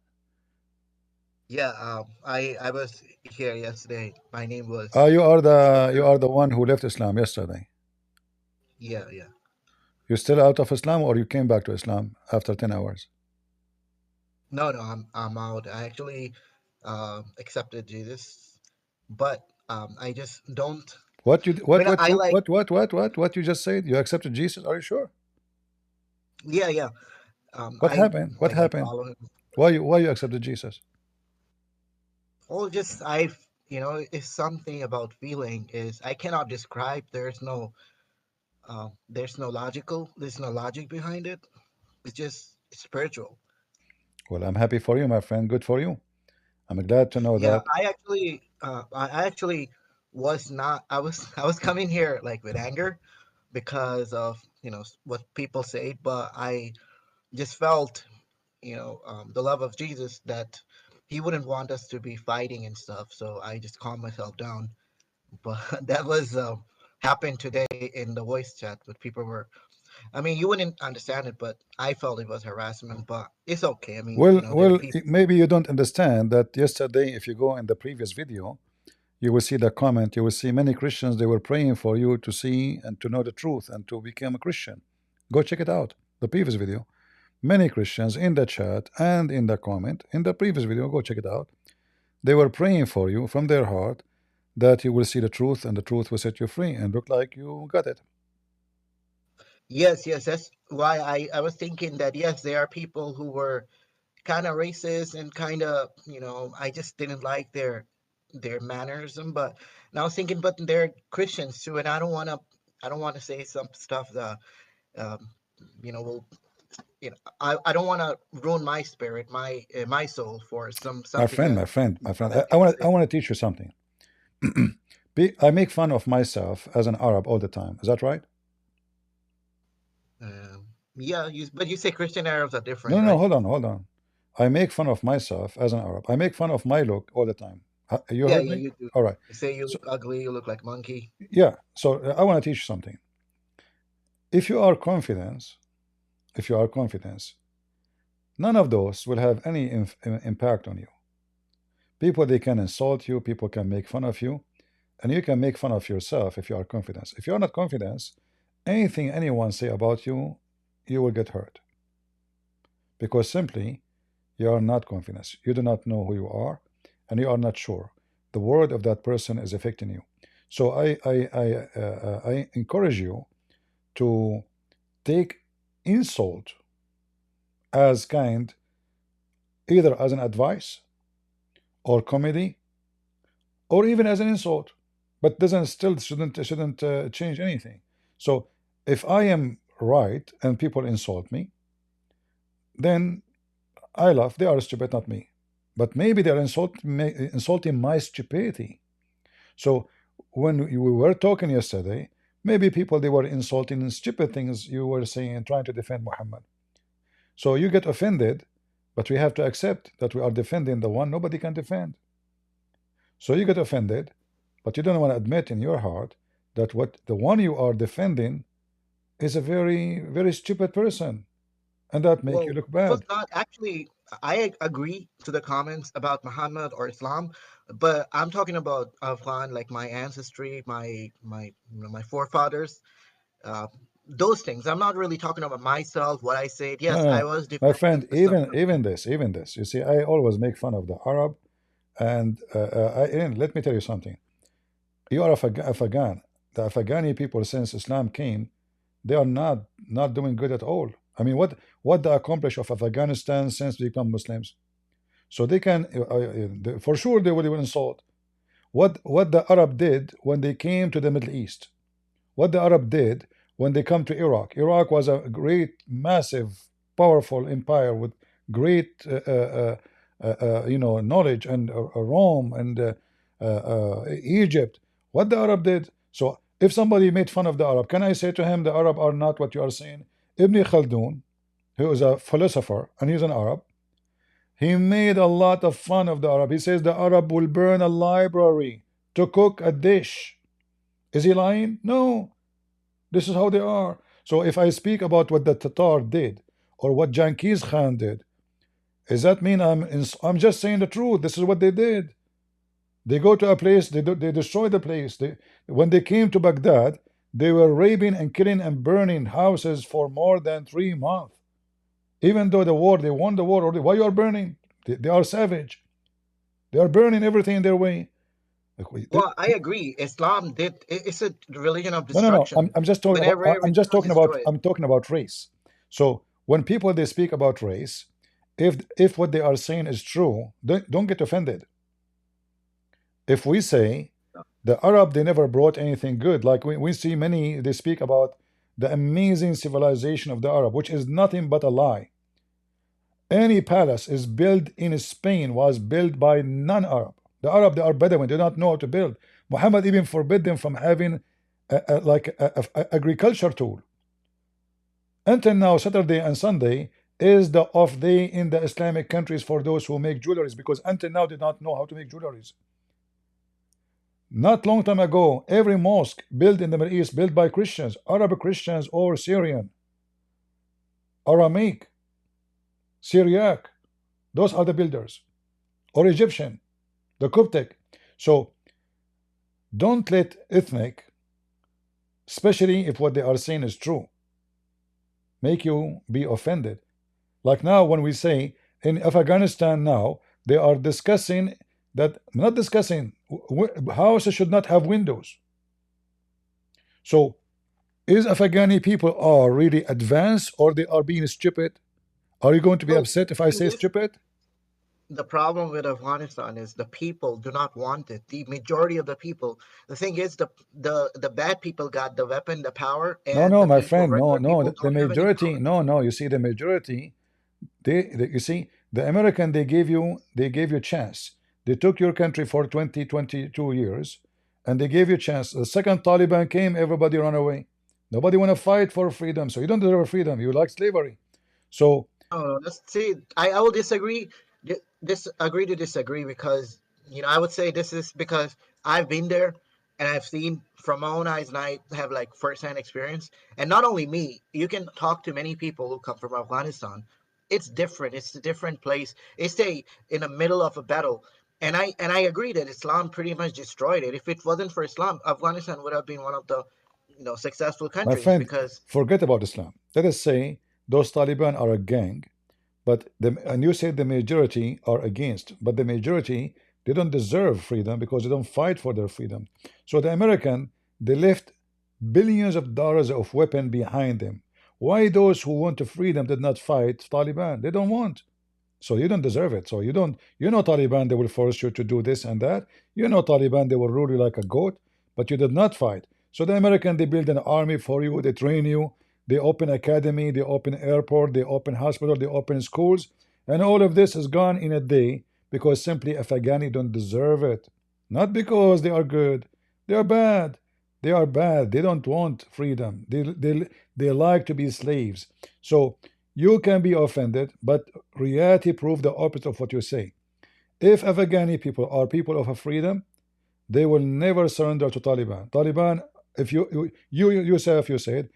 Yeah, I was here yesterday. My name was
You are
Abdul.
the one who left Islam yesterday.
Yeah, yeah.
You're still out of Islam, or you came back to Islam after 10 hours?
No, no, I'm out. I actually accepted Jesus, but I just don't.
What you
I mean, I like.
what you just said? You accepted Jesus? Are you sure?
Yeah, yeah.
What
I
happened? What
like I
happened?
follow him.
Why you accepted Jesus?
Well, just it's something about feeling is I cannot describe. There's no logic behind it. It's just spiritual.
Well, I'm happy for you, my friend. Good for you. I'm glad to know
Yeah,
that.
I actually was not. I was I was coming here like with anger because of what people say, but I just felt the love of Jesus that he wouldn't want us to be fighting and stuff. So I just calmed myself down. But that was happened today in the voice chat. But people were. I mean, you wouldn't understand it, but I felt it was harassment. But it's okay. I mean, there are people.
Maybe you don't understand that yesterday, if you go in the previous video, you will see the comment. You will see many Christians, they were praying for you to see and to know the truth and to become a Christian. Go check it out, the previous video. Many Christians in the chat and in the comment, in the previous video, go check it out. They were praying for you from their heart that you will see the truth and the truth will set you free, and look like you got it.
Yes, yes, that's why I was thinking that yes, there are people who were kind of racist and kind of, I just didn't like their mannerism. But and I was thinking, but they're Christians too, and I don't want to say some stuff that um, will I don't want to ruin my spirit, my soul for
My
something
friend,
that
my friend, my friend,
that
I
people
want
say.
to teach you something. I make fun of myself as an Arab all the time. Is that right?
Yeah, but you say Christian Arabs are
No,
different,
no, no.
right?
Hold on. I make fun of myself as an Arab. I make fun of my look all the time. You
Yeah,
heard
yeah,
me?
you do.
All right.
You say you
So
look ugly, you look like monkey.
yeah. So I want to teach you something. If you are confident, if you are confident, none of those will have any impact on you. People, they can insult you. People can make fun of you, and you can make fun of yourself if you are confident. If you are not confident, anything anyone say about you, you will get hurt because simply you are not confident. You do not know who you are, and you are not sure. The word of that person is affecting you. So I encourage you to take insult as kind, either as an advice or comedy or even as an insult, but doesn't still shouldn't change anything. So if I am right and people insult me, then I laugh. They are stupid, not me. But maybe they're insulting my stupidity. So when we were talking yesterday, maybe people, they were insulting stupid things you were saying and trying to defend Muhammad. So you get offended, but we have to accept that we are defending the one nobody can defend. So you get offended, but you don't want to admit in your heart that what the one you are defending is a very, very stupid person, and that make you
Well,
look
it was
bad.
not actually. I agree to the comments about Muhammad or Islam, but I'm talking about Afghan, like my ancestry, my forefathers, uh, those things. I'm not really talking about myself. What I said.
No,
Yes,
no,
I
no.
was
My
defending
friend,
some
even this. You see, I always make fun of the Arab, and and let me tell you something. You are Afghan. The Afghani people, since Islam came, they are not doing good at all. I mean, what they accomplished of Afghanistan since they become Muslims? So they can, for sure, they will insult. What the Arab did when they came to the Middle East? What the Arab did when they come to Iraq. Iraq was a great, massive, powerful empire with great, knowledge, and Rome and Egypt. What the Arab did. So if somebody made fun of the Arab, can I say to him the Arab are not what you are saying? Ibn Khaldun, who is a philosopher and he's an Arab, he made a lot of fun of the Arab. He says the Arab will burn a library to cook a dish. Is he lying? No. This is how they are. So if I speak about what the Tatar did or what Genghis Khan did, does that mean I'm just saying the truth? This is what they did. They go to a place, they destroy the place. When they came to Baghdad, they were raping and killing and burning houses for more than 3 months. Even though they won the war already. Why you are burning? They are savage. They are burning everything in their way.
Well, I agree. Islam it's a religion of
No.
destruction.
I'm just talking
Whenever
about. I'm just talking about.
destroyed.
I'm talking about race. So when people they speak about race, if what they are saying is true, don't get offended. If we say the Arab they never brought anything good, like we see many they speak about the amazing civilization of the Arab, which is nothing but a lie. Any palace is built in Spain was built by non-Arab. The Arab, they are Bedouin, they don't know how to build. Muhammad even forbid them from having a agriculture tool. Until now, Saturday and Sunday is the off day in the Islamic countries for those who make jewelries, because until now they don't know how to make jewelries. Not long time ago, every mosque built in the Middle East built by Christians, Arab Christians or Syrian, Aramaic, Syriac, those are the builders, or Egyptian, the Coptic. So don't let ethnic, especially if what they are saying is true, make you be offended. Like now when we say in Afghanistan now, they are discussing that, not discussing, houses should not have windows. So is Afghani people are really advanced or they are being stupid? Are you going to be upset if I say stupid?
The problem with Afghanistan is the people do not want it. The majority of the people. The thing is, the bad people got the weapon, the power, and
No,
the
my
people,
friend, no.
regular people,
The
don't have any
majority,
power.
no. You see, the majority, you see, the American, they gave you chance. They took your country for 22 years, and they gave you chance. The second Taliban came, everybody ran away. Nobody want to fight for freedom, so you don't deserve freedom. You like slavery. So
No, let's see. I will disagree. Agree to disagree, because I would say this is because I've been there and I've seen from my own eyes, and I have like first-hand experience. And not only me, you can talk to many people who come from Afghanistan. It's different. It's a different place. They stay in the middle of a battle. And I agree that Islam pretty much destroyed it. If it wasn't for Islam, Afghanistan would have been one of the successful
my
countries,
friend,
because
forget about Islam. Let us say those Taliban are a gang, but and you said the majority are against, but the majority, they don't deserve freedom because they don't fight for their freedom. So the American, they left billions of dollars of weapon behind them. Why those who want freedom did not fight Taliban? They don't want. So you don't deserve it. So you don't, Taliban, they will force you to do this and that. Taliban, they will rule you like a goat, but you did not fight. So the American, they build an army for you, they train you, they open academy, they open airport, they open hospital, they open schools, and all of this is gone in a day because simply Afghani don't deserve it. Not because they are good. They are bad. They are bad. They don't want freedom. They like to be slaves. So you can be offended, but reality proves the opposite of what you say. If Afghani people are people of a freedom, they will never surrender to Taliban. Taliban, if you yourself, you said,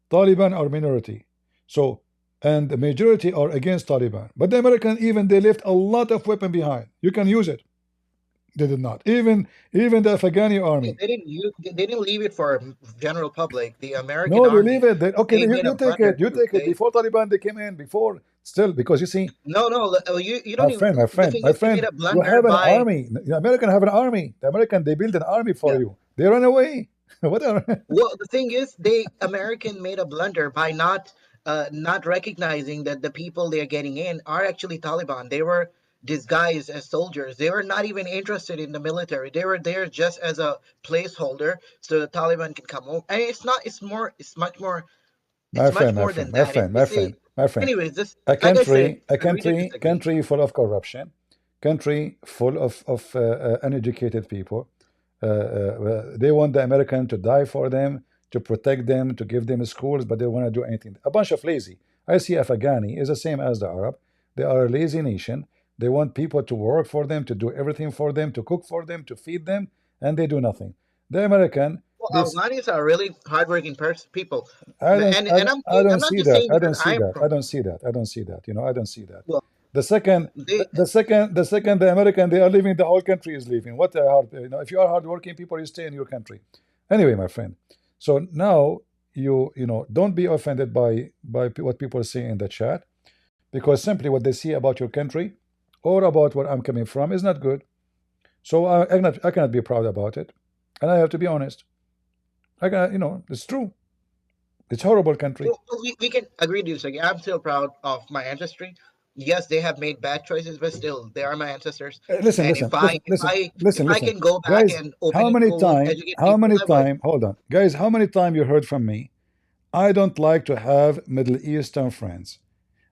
Taliban are minority. So, and the majority are against Taliban. But the American, even they left a lot of weapon behind. You can use it. They did not. Even the Afghani army.
They didn't leave it for general public. The American
No, they
army.
leave it. Okay,
They
you
made a
take it.
blunder
You
too.
take it. Before Taliban, they came in. Before, still, because you see,
No, you
my
don't even.
friend,
The thing
my
is, they made
friend,
a
you
blunder
have an
by.
army. The American have an army. The American, they build an army for
Yeah.
you. They run away. What are?
Well, the thing is, American made a blunder by not recognizing that the people they're getting in are actually Taliban. They were disguised as soldiers. They were not even interested in the military. They were there just as a placeholder so the Taliban can come over. And it's not. It's more. It's much more.
My
It's much
friend, my
more than
friend, my
that. If
friend,
you
my
say,
friend, my friend.
anyways, this,
A
like I said,
country, a
agree to
country,
disagree.
country full of corruption, country full of uneducated people. They want the American to die for them, to protect them, to give them schools, but they don't want to do anything. A bunch of lazy. I see Afghani is the same as the Arab. They are a lazy nation. They want people to work for them, to do everything for them, to cook for them, to feed them, and they do nothing. The American,
Well,
this
Afghanis are really hardworking people,
I don't, I
and
don't, I don't
I'm not
see
just
that.
saying
I don't
because
see
I'm
that.
from.
I don't see that. I don't see that. You know, I don't see that.
Well,
The second,
they
the American they are leaving, the whole country is leaving. What a hard, you know, if you are hardworking people, you stay in your country. Anyway, my friend. So now you know, don't be offended by what people say in the chat, because simply what they see about your country or about where I'm coming from is not good. So I cannot be proud about it, and I have to be honest. I can, you know, it's true. It's horrible country.
well, we can agree to disagree. I'm still proud of my ancestry. Yes, they have made bad choices, but still, they are my ancestors.
Listen,
And
listen, listen, listen,
if
listen,
I
listen,
can go back
guys.
and open a school, educate
How
people,
many
I would.
time? Hold on, guys. How many time you heard from me? I don't like to have Middle Eastern friends.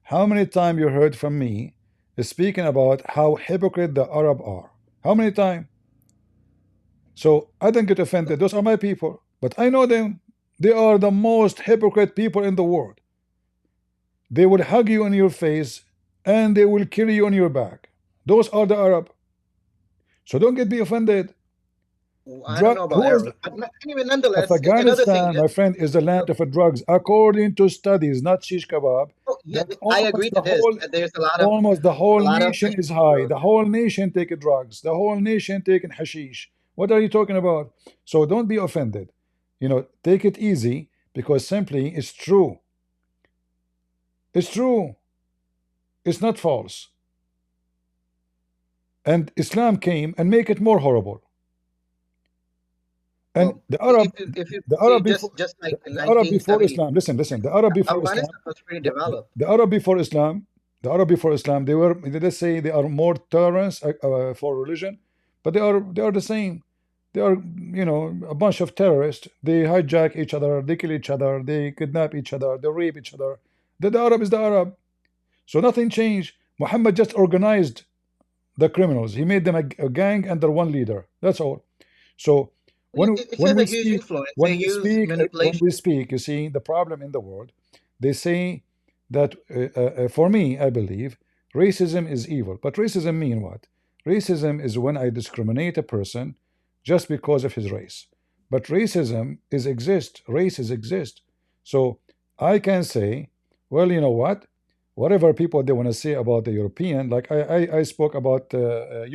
How many time you heard from me speaking about how hypocrite the Arab are? How many time? So I don't get offended. Those are my people, but I know them. They are the most hypocrite people in the world. They will hug you in your face and they will kill you on your back. Those are the Arab. So don't get me offended.
I don't know about
Who is
Arab, but anyway, nonetheless, another thing
Afghanistan,
is,
my friend, is the land of drugs, according to studies, not shish kebab.
oh, yeah,
That
I agree to this. That there's
almost the
a
whole
lot of
nation is high. The whole nation taking drugs. The whole nation taking hashish. What are you talking about? So don't be offended. You know, take it easy, because simply it's true. It's true. It's not false. And Islam came and make it more horrible. And
well,
the Arab,
if you
the
see
Arab before,
just like in
the Arab before
1970,
Islam. Listen, listen. The Arab before Islam,
Afghanistan was pretty developed.
the Arab before Islam, the Arab before Islam, they were, let's say, they are more tolerant for religion, but they are the same. They are, you know, a bunch of terrorists. They hijack each other, they kill each other, they kidnap each other, they rape each other. The Arab is the Arab. So nothing changed. Muhammad just organized the criminals. He made them a gang under one leader. That's all. So
It
when
has a
we
huge
speak,
influence. They use manipulation.
you see, the problem in the world, they say that for me, I believe racism is evil. But racism mean what? Racism is when I discriminate a person just because of his race. But racism is exist. Races exist. So I can say, well, you know what? Whatever people they want to say about the European, like I spoke about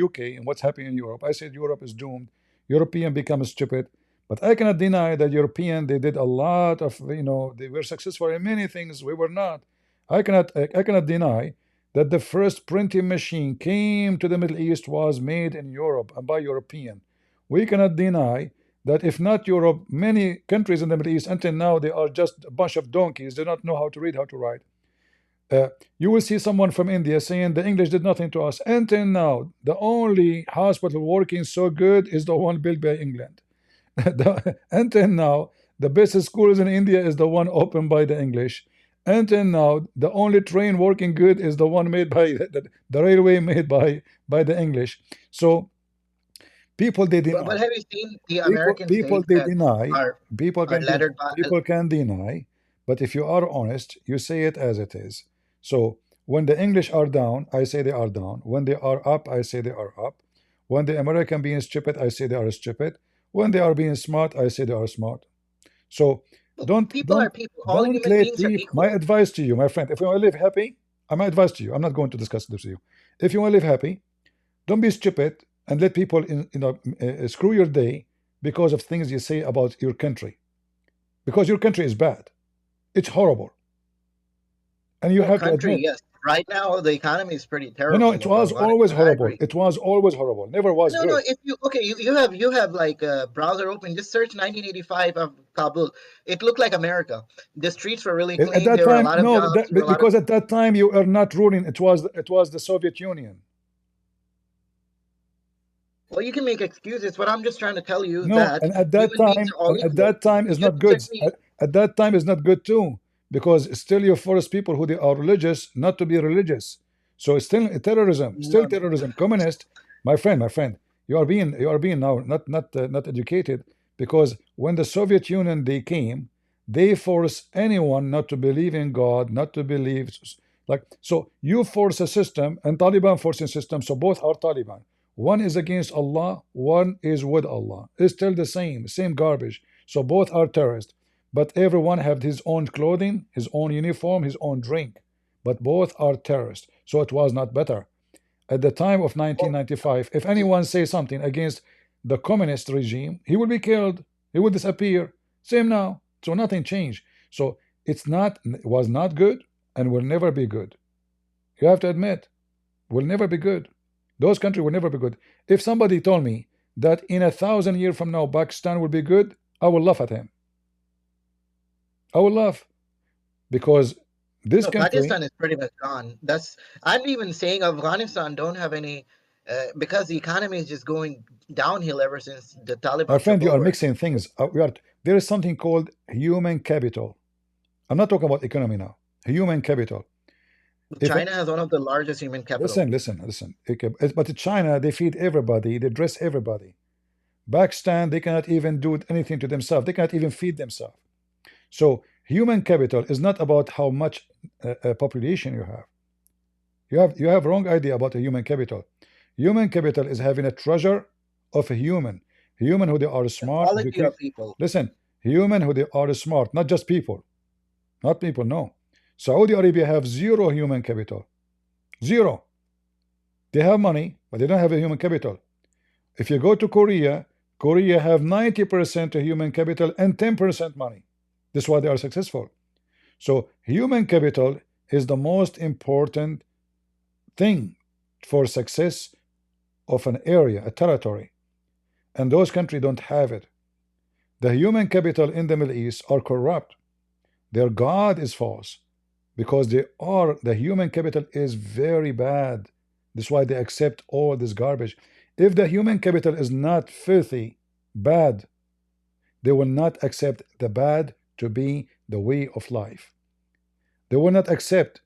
UK and what's happening in Europe. I said Europe is doomed. European become stupid. But I cannot deny that European they did a lot of, you know, they were successful in many things we were not. I cannot deny that the first printing machine came to the Middle East was made in Europe and by European. We cannot deny that if not Europe, many countries in the Middle East until now they are just a bunch of donkeys. They don't know how to read, how to write. You will see someone from India saying the English did nothing to us. Until now, the only hospital working so good is the one built by England. Until now, the best schools in India is the one opened by the English. Until now, the only train working good is the one made by the railway made by the English. So people they deny.
But have you seen the American
people
states
they
that
deny. People can deny. But if you are honest, you say it as it is. So when the English are down, I say they are down. When they are up, I say they are up. When the American being stupid, I say they are stupid. When they are being smart, I say they are smart. So
people are people. All human beings are equal.
My advice to you, my friend, if you want to live happy, my advice to you, I'm not going to discuss this with you. If you want to live happy, don't be stupid and let people screw your day because of things you say about your country. Because your country is bad. It's horrible. And you have to admit.
Yes. Right now, the economy is pretty terrible.
No, it was always horrible. It was always horrible. Never was good.
No. If you have like a browser open, just search 1985 of Kabul. It looked like America. The streets were really clean.
At that
there
time,
were a lot of jobs.
because at that time you are not ruling. It was the Soviet Union.
Well, you can make excuses, but I'm just trying to tell you
No,
that
and at that
human beings
time,
are all
and at
equal.
that time is
You
not good.
check me.
At that time is not good too, because still you force people who they are religious not to be religious. So it's still terrorism, still
No,
terrorism. Communist, my friend, you are being now not educated, because when the Soviet Union they came, they force anyone not to believe in God, not to believe like so. You force a system, and Taliban forcing system. So both are Taliban. One is against Allah, one is with Allah. It's still the same garbage. So both are terrorists. But everyone have his own clothing, his own uniform, his own drink. But both are terrorists. So it was not better. At the time of
well,
1995, if anyone says something against the communist regime, he will be killed. He will disappear. Same now. So nothing changed. So it was not good and will never be good. You have to admit, will never be good. Those countries will never be good. If somebody told me that in 1,000 years from now Pakistan will be good, I will laugh at him. I will laugh, because this
no,
country,
Pakistan is pretty much gone. I'm even saying Afghanistan don't have any, because the economy is just going downhill ever since the
my
Taliban
friend,
took
you are
over.
mixing things. There is something called human capital. I'm not talking about economy now. Human capital.
China has one of the largest human capital.
Listen. Okay, but in China, they feed everybody, they dress everybody. Pakistan, they cannot even do anything to themselves. They cannot even feed themselves. So human capital is not about how much population you have. You have wrong idea about a human capital. Human capital is having a treasure of a human who they are
The
smart,
quality
educated.
of people.
Listen, human who they are smart, not just people, not people. No, Saudi Arabia have zero human capital, zero. They have money, but they don't have a human capital. If you go to Korea, Korea have 90% of human capital and 10% money. That's why they are successful. So human capital is the most important thing for success of an area, a territory. And those countries don't have it. The human capital in the Middle East are corrupt. Their God is false, because the human capital is very bad. That's why they accept all this garbage. If the human capital is not filthy, bad, they will not accept the bad to be the way of life. They will not accept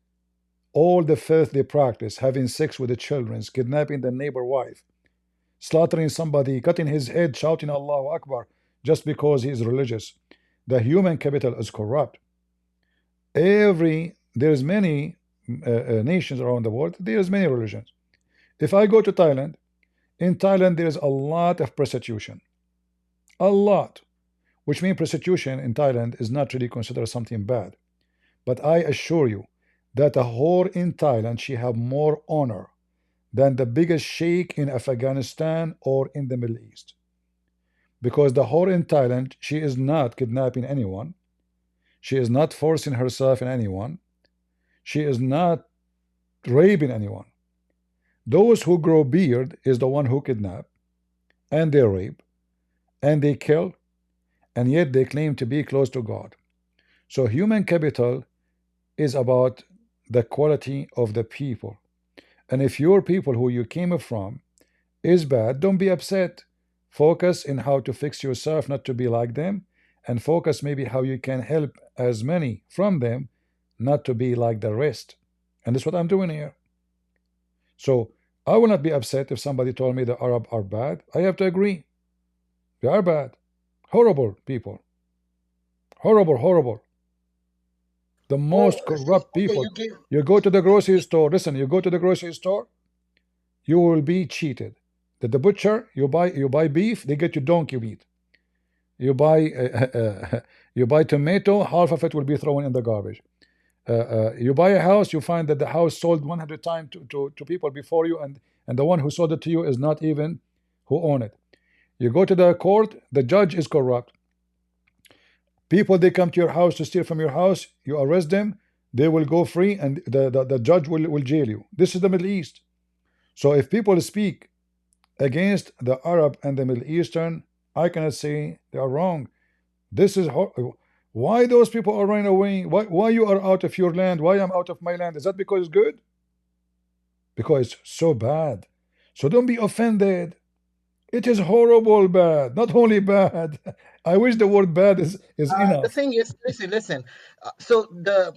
all the filth they practice, having sex with the children, kidnapping the neighbor wife, slaughtering somebody, cutting his head, shouting Allahu Akbar just because he is religious. The human capital is corrupt. There's many nations around the world, there's many religions. If I go to Thailand, in Thailand there is a lot of prostitution, a lot, which means prostitution in Thailand is not really considered something bad. But I assure you that a whore in Thailand, she have more honor than the biggest sheikh in Afghanistan or in the Middle East. Because the whore in Thailand, she is not kidnapping anyone, she is not forcing herself in anyone, she is not raping anyone. Those who grow beard is the one who kidnap, and they rape, and they kill, and yet they claim to be close to God. So human capital is about the quality of the people. And if your people who you came from is bad, don't be upset. Focus in how to fix yourself not to be like them, and focus maybe how you can help as many from them not to be like the rest. And that's what I'm doing here. So I will not be upset if somebody told me the Arab are bad. I have to agree. They are bad. Horrible people. Horrible. The most corrupt people. You go to the grocery store. Listen, you go to the grocery store, you will be cheated. That the butcher, you buy beef, they get you donkey meat. You buy you buy tomato, half of it will be thrown in the garbage. You buy a house, you find that the house sold 100 times to people before you, and the one who sold it to you is not even who own it. You go to the court, the judge is corrupt. People, they come to your house to steal from your house, you arrest them, they will go free, and the judge will jail you. This is the Middle East. So if people speak against the Arab and the Middle Eastern, I cannot say they are wrong. This is why those people are running away. Why you are out of your land? Why I'm out of my land? Is that because it's good? Because it's so bad. So don't be offended. It is horrible bad, not only bad. I wish the word bad is
The
enough.
thing is, listen. So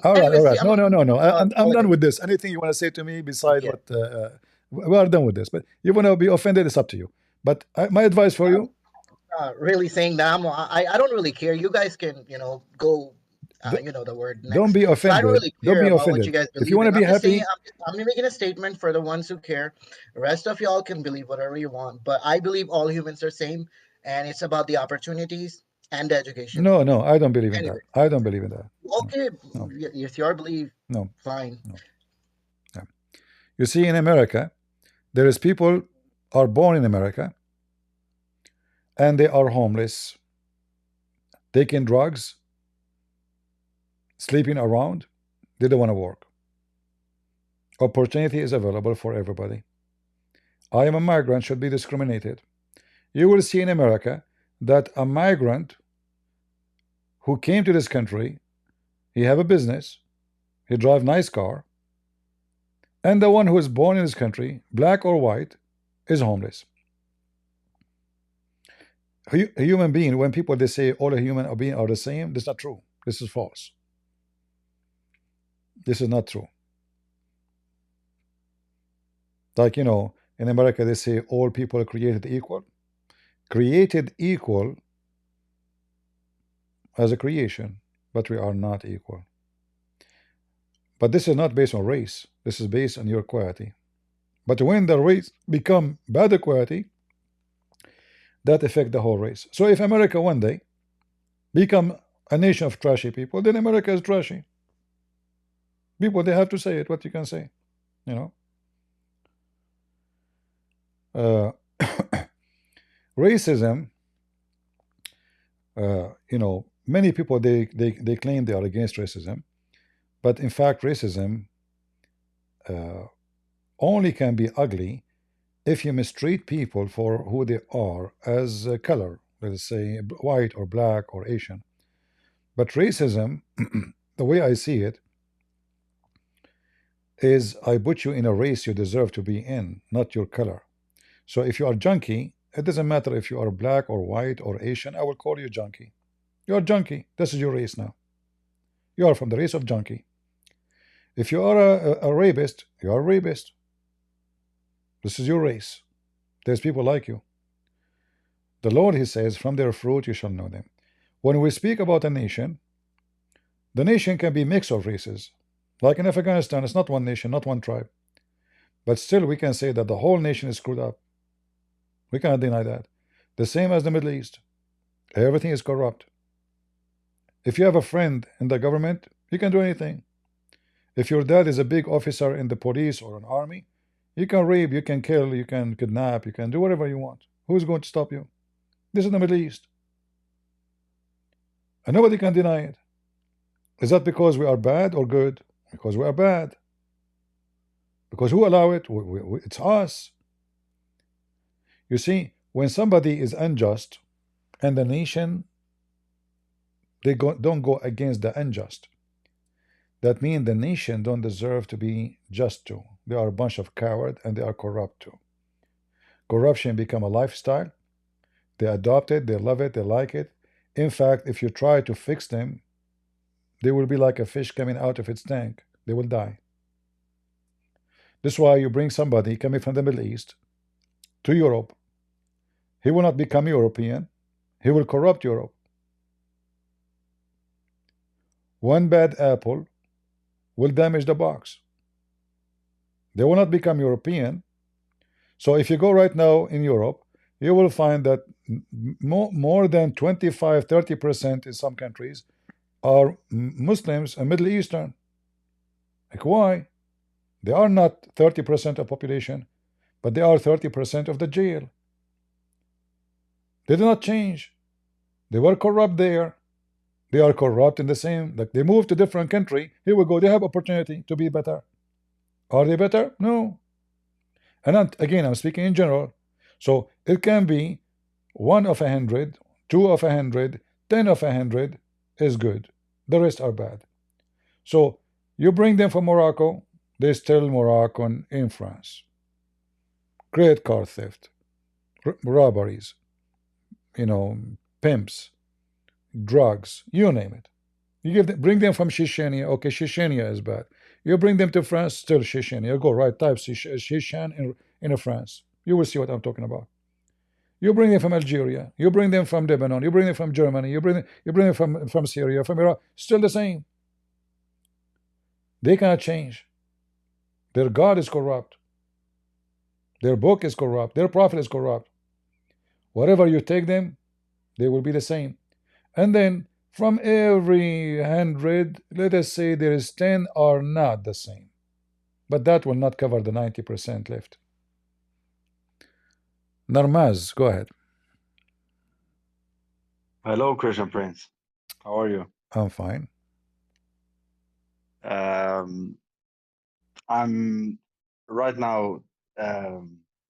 All
anyways,
right.
see, I'm
No,
not
no, no, no. I'm
politics.
done with this. Anything you want to say to me beside
Yeah.
what we are done with this. But you want to be offended, it's up to you. But my advice for you,
Really saying that I don't really care. You guys can go the word
don't
next.
be
So I don't
offended.
really
Don't
care
be
about what you
offended.
guys
If you
believe
want
in.
to be
I'm just saying
happy,
I'm making a statement for the ones who care. The rest of y'all can believe whatever you want, but I believe all humans are same, and it's about the opportunities and the education.
no, I don't believe in
Anyway,
that. I don't believe in that.
okay,
No,
it's your belief.
no,
Fine.
no. Yeah. You see, in America, there is people are born in America and they are homeless, taking drugs, sleeping around. They don't want to work. Opportunity is available for everybody. I am a migrant, should be discriminated. You will see in America that a migrant who came to this country, he have a business, he drive nice car, and the one who is born in this country, black or white, is homeless. A human being, when people they say all a human being are the same, that's not true. This is false. This is not true. Like, in America they say all people are created equal. Created equal as a creation, but we are not equal. But this is not based on race. This is based on your quality. But when the race become bad quality, that affect the whole race. So if America one day become a nation of trashy people, then America is trashy. People, they have to say it. What you can say, racism. Many people they claim they are against racism, but in fact, racism only can be ugly if you mistreat people for who they are as a color, let's say white or black or Asian. But racism, the way I see it, is I put you in a race you deserve to be in, not your color. So if you are junkie, it doesn't matter if you are black or white or Asian, I will call you junkie. You are junkie. This is your race now. You are from the race of junkie. If you are a rapist, you are a rapist. This is your race. There's people like you. The Lord, he says, from their fruit you shall know them. When we speak about a nation, the nation can be a mix of races. Like in Afghanistan, it's not one nation, not one tribe. But still we can say that the whole nation is screwed up. We cannot deny that. The same as the Middle East. Everything is corrupt. If you have a friend in the government, you can do anything. If your dad is a big officer in the police or an army, you can rape, you can kill, you can kidnap, you can do whatever you want. Who's going to stop you? This is the Middle East. And nobody can deny it. Is that because we are bad or good? Because we are bad. Because who allow it? It's us. You see, when somebody is unjust and the nation, they don't go against the unjust, that means the nation don't deserve to be just to. They are a bunch of cowards and they are corrupt too. Corruption become a lifestyle. They adopt it, they love it, they like it. In fact, if you try to fix them, they will be like a fish coming out of its tank. They will die. This is why you bring somebody coming from the Middle East to Europe. He will not become European. He will corrupt Europe. One bad apple will damage the box. They will not become European. So if you go right now in Europe, you will find that more than 25–30% in some countries are Muslims and Middle Eastern. Like, why? They are not 30% of population, but they are 30% of the jail. They do not change. They were corrupt there. They are corrupt in the same, like they move to different country. Here we go. They have opportunity to be better. Are they better? No. And again, I'm speaking in general. So it can be 1 of 100, 2 of 100, 10 of 100 is good. The rest are bad. So you bring them from Morocco, they still Moroccan in France. Credit card theft. robberies, you know, pimps, drugs, you name it. You give them, bring them from Chechnya. Okay, Chechnya is bad. You bring them to France, still Chechnya. Go right, type Chechen in France. You will see what I'm talking about. You bring them from Algeria. You bring them from Lebanon. You bring them from Germany. You bring them from Syria, from Iraq. Still the same. They cannot change. Their God is corrupt. Their book is corrupt. Their prophet is corrupt. Whatever you take them, they will be the same. And then from every 100, let us say there is 10 are not the same. But that will not cover the 90% left. Narmaz, go ahead.
Hello, Christian Prince. How are you?
I'm fine.
I'm right now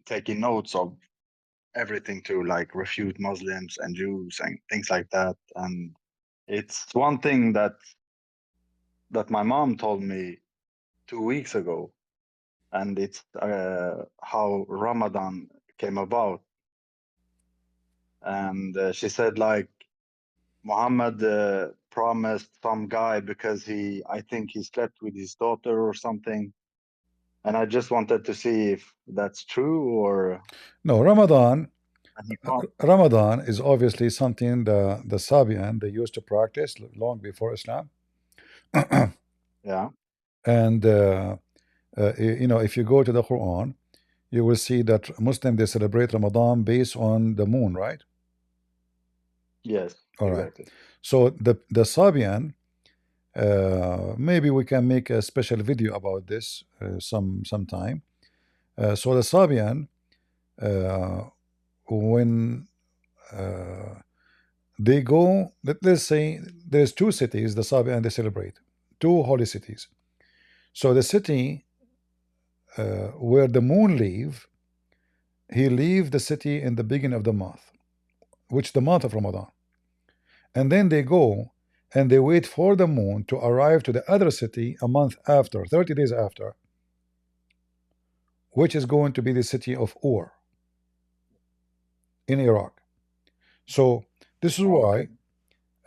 taking notes of everything to like refute Muslims and Jews and things like that. And it's one thing that my mom told me 2 weeks ago, and it's how Ramadan came about. And she said like Muhammad promised some guy because I think he slept with his daughter or something. And I just wanted to see if that's true or
no. Ramadan is obviously something the Sabian they used to practice long before Islam.
Yeah.
And you know, if you go to the Quran, you will see that Muslims they celebrate Ramadan based on the moon, right?
Yes.
All
exactly.
right. So the Sabian, maybe we can make a special video about this sometime. So the Sabian, when they go, let's say there's two cities the Sabian they celebrate, two holy cities. So the city where the moon leave, he leave the city in the beginning of the month, which the month of Ramadan, and then they go and they wait for the moon to arrive to the other city a month after, 30 days after, which is going to be the city of Ur in Iraq. So this is why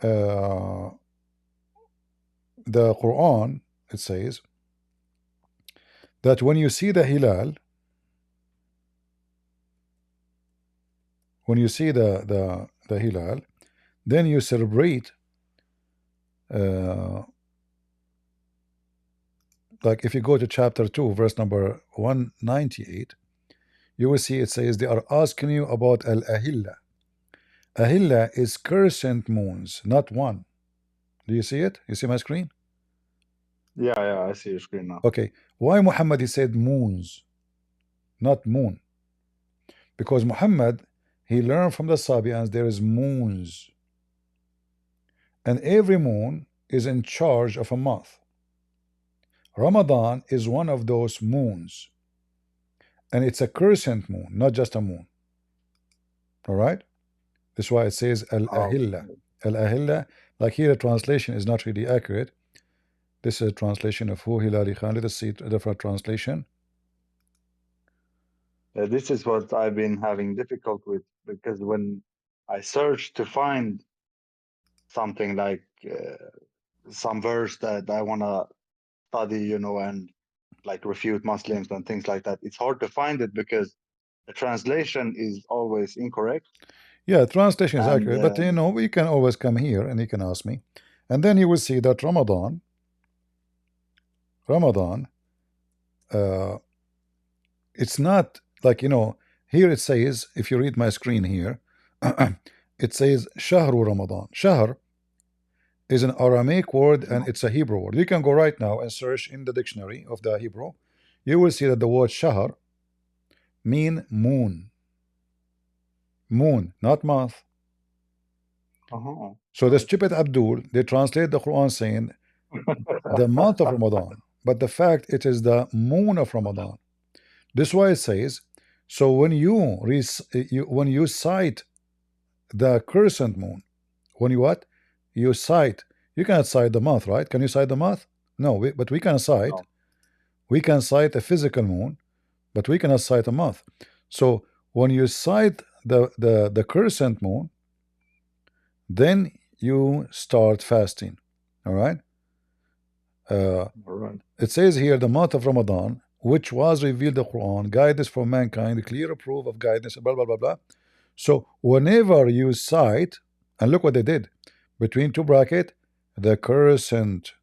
the Quran, it says that when you see the hilal, when you see the hilal, then you celebrate like if you go to chapter 2 verse number 198, you will see it says they are asking you about al-ahilla. Ahilla is crescent moons, not one. Do you see it? You see my screen?
Yeah, I see your screen now.
Okay, why Muhammad he said moons, not moon? Because Muhammad he learned from the Sabians there is moons, and every moon is in charge of a month. Ramadan is one of those moons, and it's a crescent moon, not just a moon. All right, that's why it says al-ahilla. Al-ahilla, like here the translation is not really accurate. This is a translation of Hu Hilali Khan. Let us see a different translation.
This is what I've been having difficult with, because when I search to find something like some verse that I want to study, you know, and like refute Muslims and things like that, it's hard to find it because the translation is always incorrect.
Yeah, translation is accurate, but you know, you can always come here and you can ask me, and then you will see that Ramadan, it's not like, you know, here it says, if you read my screen here, it says Shahru Ramadan. Shahr is an Aramaic word and it's a Hebrew word. You can go right now and search in the dictionary of the Hebrew. You will see that the word Shahr mean moon. Moon, not month. So the stupid Abdul, they translate the Quran saying the month of Ramadan, but the fact it is the moon of Ramadan. This is why it says, so when you cite the crescent moon, when you what? You cite, you cannot cite the month, right? Can you cite the month? No, but we can cite. No. We can cite a physical moon, but we cannot cite a month. So when you cite the crescent moon, then you start fasting. All right.
All right.
It says here the month of Ramadan, which was revealed the Quran, guidance for mankind, clear proof of guidance, blah blah blah blah. So whenever you cite, and look what they did, between two bracket, the crescent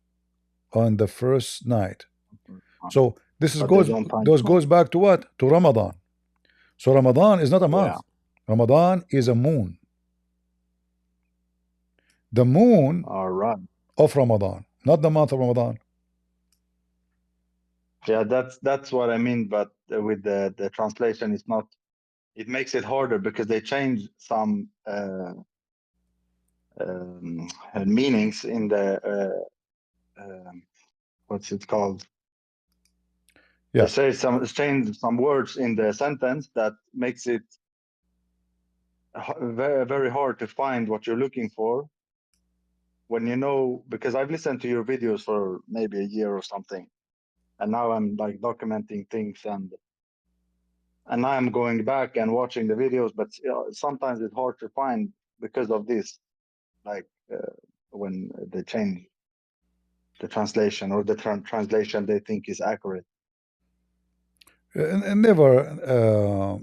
on the first night. So this is
But they don't find
goes back to what? To Ramadan. So Ramadan is not a month.
Yeah.
Ramadan is a moon. The moon
All right.
of Ramadan, not the month of Ramadan.
Yeah, that's what I mean. But with the translation, it's not. It makes it harder because they change some meanings in the what's it called?
Yeah.
They say change some words in the sentence that makes it very very hard to find what you're looking for. When you know, because I've listened to your videos for maybe a year or something, and now I'm like documenting things and I'm going back and watching the videos, but sometimes it's hard to find because of this, like when they change the translation or the translation they think is accurate.
And never,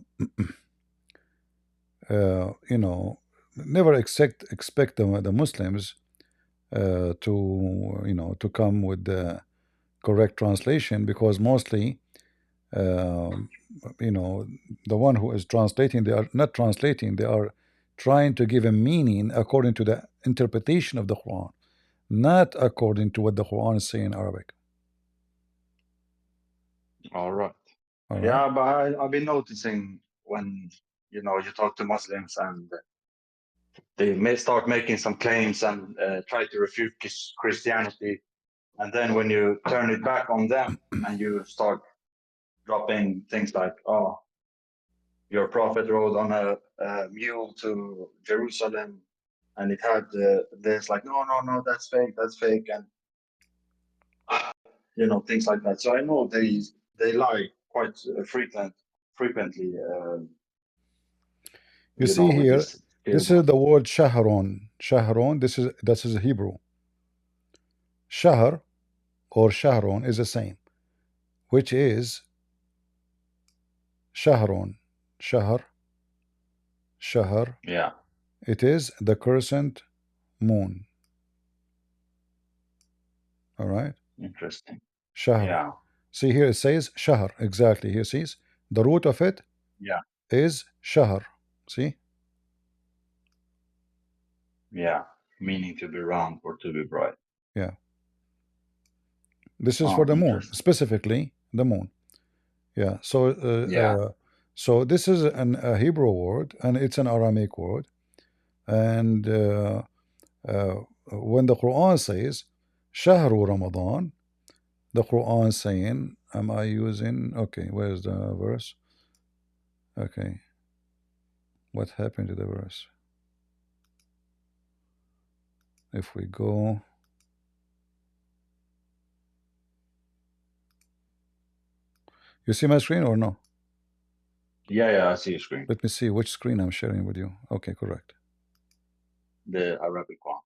you know, never expect the Muslims to, you know, to come with the correct translation, because mostly, you know, the one who is translating, they are not translating, they are trying to give a meaning according to the interpretation of the Quran, not according to what the Quran is saying in Arabic.
All right.
All right.
Yeah, but I've been noticing when you talk to Muslims and they may start making some claims and try to refute Christianity, and then when you turn it back on them and you start dropping things like, "Oh, your prophet rode on a mule to Jerusalem, and it had this," like, no, that's fake, and things like that. So I know they lie quite frequently.
You see here, this is the word shahron. Shahron, this is Hebrew. Shahr or shahron is the same, which is shahron. Shahr.
Yeah.
It is the crescent moon. All right.
Interesting.
Shahr.
Yeah.
See here it says shahr. Exactly. Here sees the root of it.
Yeah.
Is shahr. See.
Yeah. Meaning to be round or to be bright.
Yeah. This is for the moon, specifically the moon. Yeah. So so this is a Hebrew word, and it's an Aramaic word, and when the Quran says Shahru Ramadan, the Quran saying, am I using, okay, where's the verse? Okay, what happened to the verse? If we go, you see my screen or no?
Yeah, I see your screen.
Let me see which screen I'm sharing with you. Okay, correct.
The Arabic one.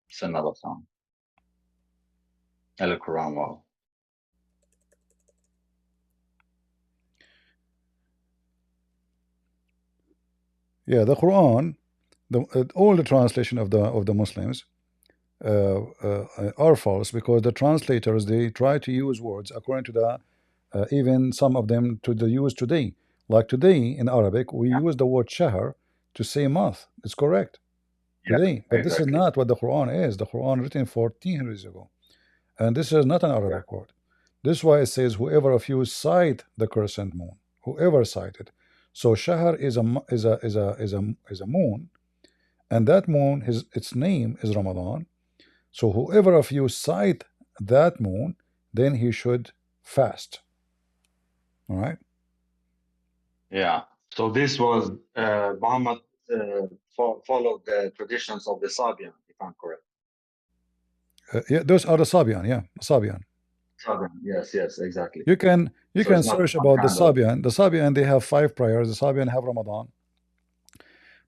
It's another song. El Quran wall.
Yeah, the Quran, all the translation of the Muslims are false, because the translators, they try to use words according to the even some of them to the use today. Like today in Arabic, we use the word shahr to say month. It's correct today, but this is not what the Quran is. The Quran written 1400 years ago, and this is not an Arabic word. This is why it says, whoever of you sight the crescent moon, whoever sighted. So shahr is a moon, and that moon, its name is Ramadan. So whoever of you sight that moon, then he should fast. All right.
Yeah. So this was Muhammad followed the traditions of the Sabian, if I'm correct.
Yeah, those are the Sabian. Yeah, Sabian.
Sabian. Yes, exactly.
You can search about the Sabian. The Sabian, they have 5 prayers. The Sabian have Ramadan.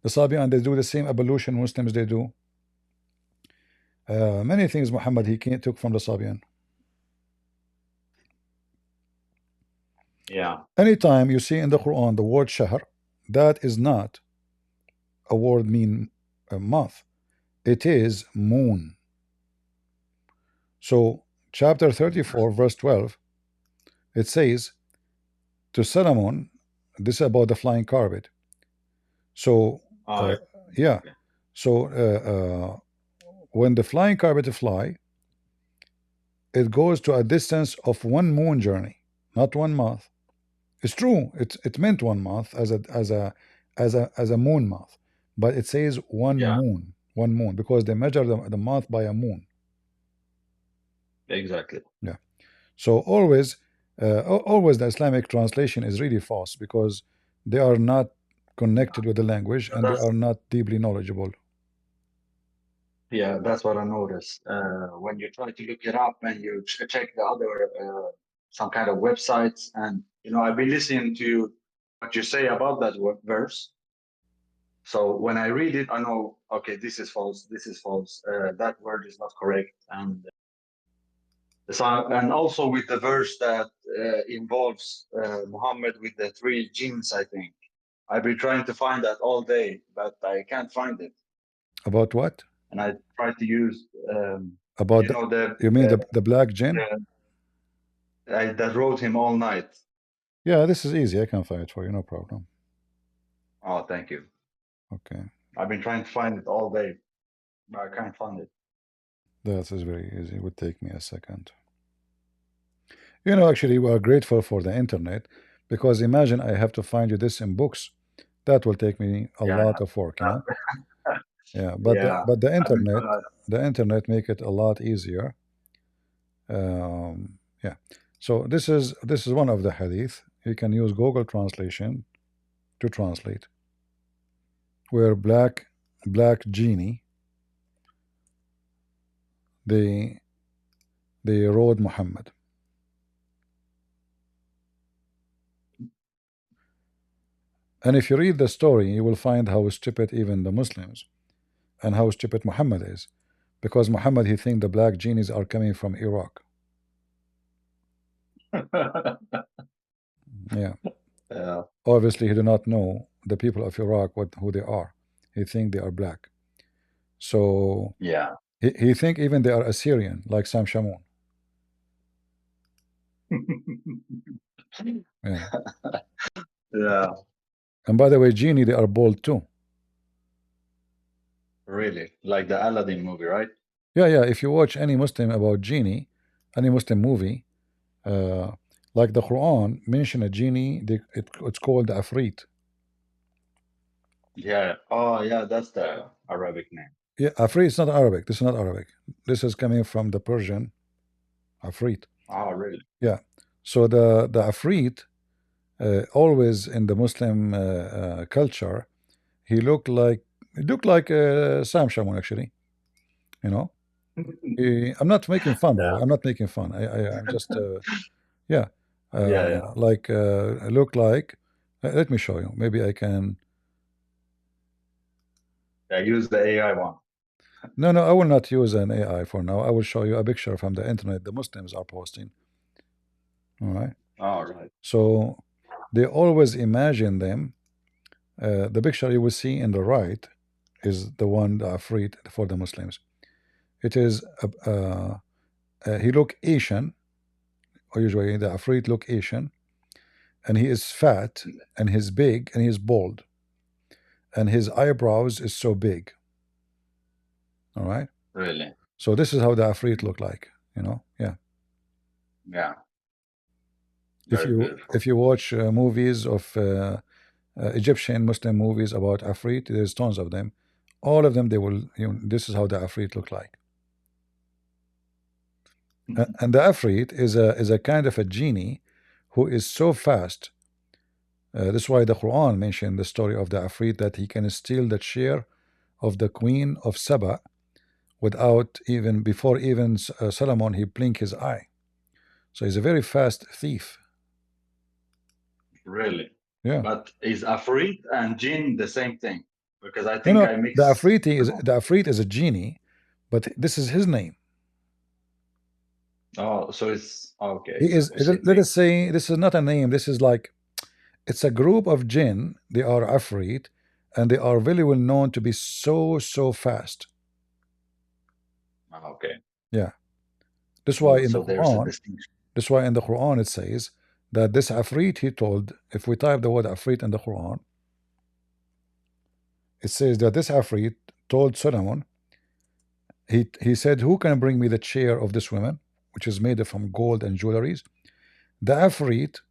The Sabian, they do the same evolution Muslims they do. Many things Muhammad he took from the Sabian.
Yeah.
Anytime you see in the Quran the word shahr, that is not a word mean a month. It is moon. So chapter 34 verse 12, it says to Solomon, this is about the flying carpet. So yeah, so when the flying carpet fly, it goes to a distance of 1 moon journey, not 1 month. It's true, it meant 1 month as a moon month, but it says 1 moon, 1 moon, because they measure the month by a moon.
Exactly.
Yeah. So always the Islamic translation is really false, because they are not connected with the language and they are not deeply knowledgeable.
Yeah, that's what I noticed. When you try to look it up and you check the other some kind of websites, and I've been listening to what you say about that verse. So when I read it, I know, okay, this is false. This is false. That word is not correct. And also with the verse that involves Muhammad with the 3 jinns, I think. I've been trying to find that all day, but I can't find it.
About what?
And I try to use
about you mean the black jinn
that wrote him all night.
Yeah, this is easy. I can find it for you, no problem.
Oh, thank you.
Okay.
I've been trying to find it all day, but I can't find it.
That is very easy. It would take me a second. Actually, we are grateful for the internet, because imagine I have to find you this in books. That will take me a lot of work, Yeah, but the internet make it a lot easier. Yeah. So this is one of the hadith. You can use Google translation to translate, where black genie they rode Muhammad. And if you read the story, you will find how stupid even the Muslims and how stupid Muhammad is, because Muhammad he think the black genies are coming from Iraq. Yeah. Obviously, he do not know the people of Iraq who they are. He think they are black. So
yeah,
he think even they are Assyrian, like Sam Shamoun. Yeah.
Yeah.
And by the way, genie they are bald too.
Really, like the Aladdin movie, right?
Yeah. If you watch any Muslim about genie, any Muslim movie, like the Quran mention a genie, it's called the Afrit.
Yeah. Oh, yeah. That's the Arabic name.
Yeah, Afrit is not Arabic. This is not Arabic. This is coming from the Persian Afrit.
Oh, really?
Yeah. So the Afrit, always in the Muslim culture, he looked like Sam Shamoun actually. I'm not making fun, by the way. I'm not making fun. I'm just yeah. Look like. Let me show you. Maybe I can.
I use the AI one.
No, I will not use an AI for now. I will show you a picture from the internet the Muslims are posting. All right.
All right.
So they always imagine them. The picture you will see in the right is the one that Afrit for the Muslims. It is he look Asian, or usually the Afrit look Asian, and he is fat, and he's big, and he is bald, and his eyebrows is so big. All right.
Really?
So this is how the Afrit look like. Yeah.
Yeah.
If you watch movies of Egyptian Muslim movies about Afrit, there's tons of them. All of them, they will. This is how the Afrit look like. And the Afrit is a kind of a genie who is so fast. That's why the Quran mentioned the story of the Afrit, that he can steal the chair of the Queen of Saba without before Solomon he blink his eye. So he's a very fast thief.
Really?
Yeah.
But is Afrit and Jinn the same thing? Because I
No,
think
no,
I mixed.
the Afrit is a genie, but this is his name.
Oh, so it's okay.
He is.
Specific.
Let us say this is not a name. This is like it's a group of jinn. They are Afrit, and they are very well known to be so fast.
Okay.
Yeah. That's why in the
So there's a
Quran.
distinction.
That's why in the Quran it says that this Afrit, he told, if we type the word Afrit in the Quran, it says that this Afrit told Solomon, he said, who can bring me the chair of this woman, which is made from gold and jewelries? The Afrit,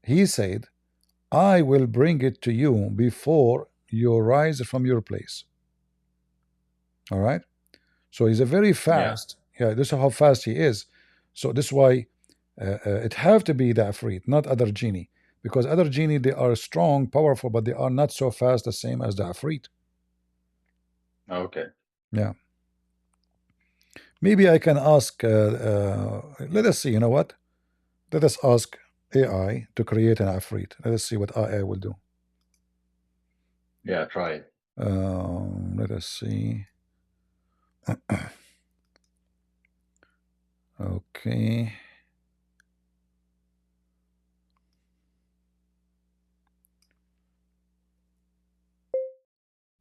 he said, I will bring it to you before you rise from your place. All right. So he's a very fast. Yeah, this is how fast he is. So this is why it have to be the Afrit, not other genie, because other genie, they are strong, powerful, but they are not so fast the same as the Afrit.
Okay.
Yeah. Maybe I can ask. Let us see. You know what? Let us ask AI to create an Afrit. Let us see what AI will do.
Yeah, try it.
Let us see. Okay.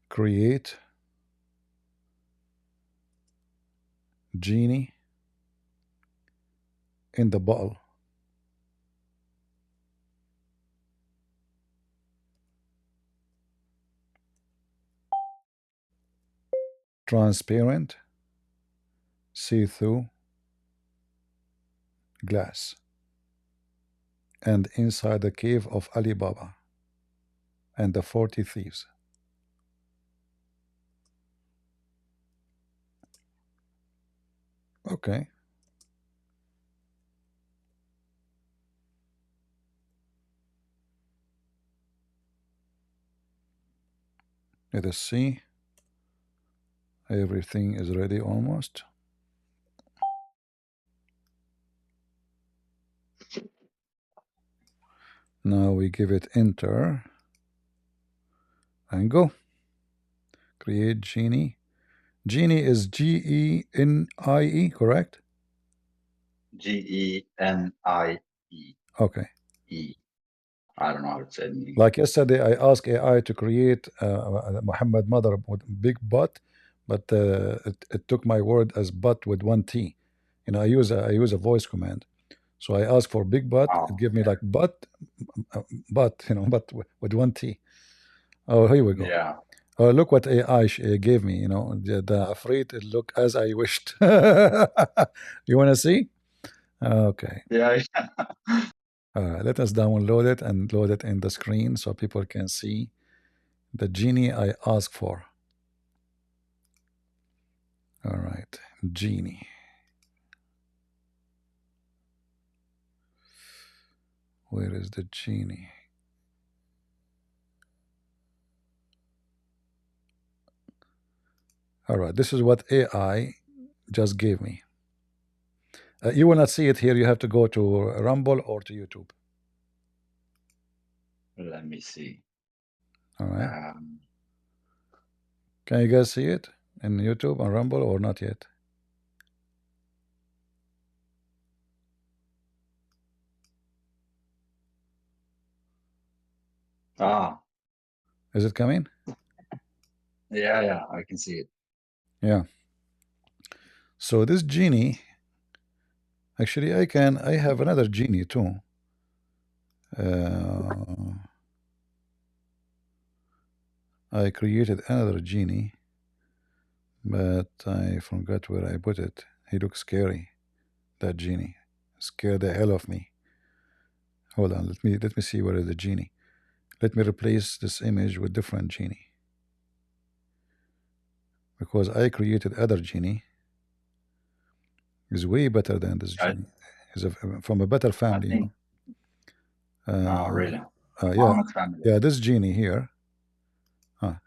Create genie in the bottle. Transparent, see-through glass, and inside the cave of Ali Baba and the 40 thieves. Okay. Let us see. Everything is ready almost. Now we give it enter and go. Create genie. Genie is G-E-N-I-E, correct?
G-E-N-I-E.
Okay.
E. I don't know how to say it.
Like yesterday, I asked AI to create Muhammad mother with big butt, but it took my word as butt with one T. You know, I use a voice command. So I asked for big butt.
Oh,
It gave me like butt, you know, but with one T. Oh, here we go.
yeah.
Oh, look what AI gave me. You know, the Afrit, it look as I wished. You want to see? Okay.
Yeah.
Let us download it and load it in the screen so people can see the genie I asked for. All right, genie. Where is the genie? All right, this is what AI just gave me. You will not see it here. You have to go to Rumble or to YouTube.
Let me see.
All right. Can you guys see it in YouTube on Rumble or not yet? Is it coming?
Yeah, I can see it.
Yeah. So this genie, actually, I have another genie too. I created another genie, but I forgot where I put it. He looks scary. That genie scared the hell of me. Hold on, let me see where is the genie. Let me replace this image with different genie, because I created other genie. Is way better than this genie. Is from a better family, you know.
Really?
Yeah, yeah. This genie here.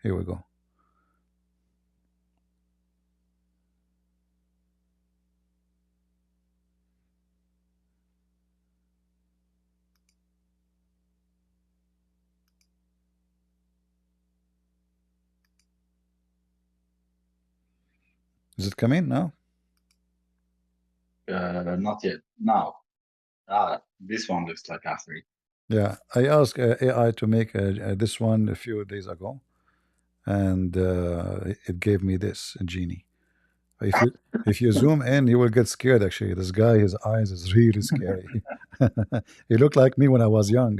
Here we go. Is it coming now?
Not yet. Now. This one looks like Afri.
Yeah, I asked AI to make this one a few days ago, and it gave me this genie. If you zoom in, you will get scared. Actually, this guy, his eyes is really scary. He looked like me when I was young.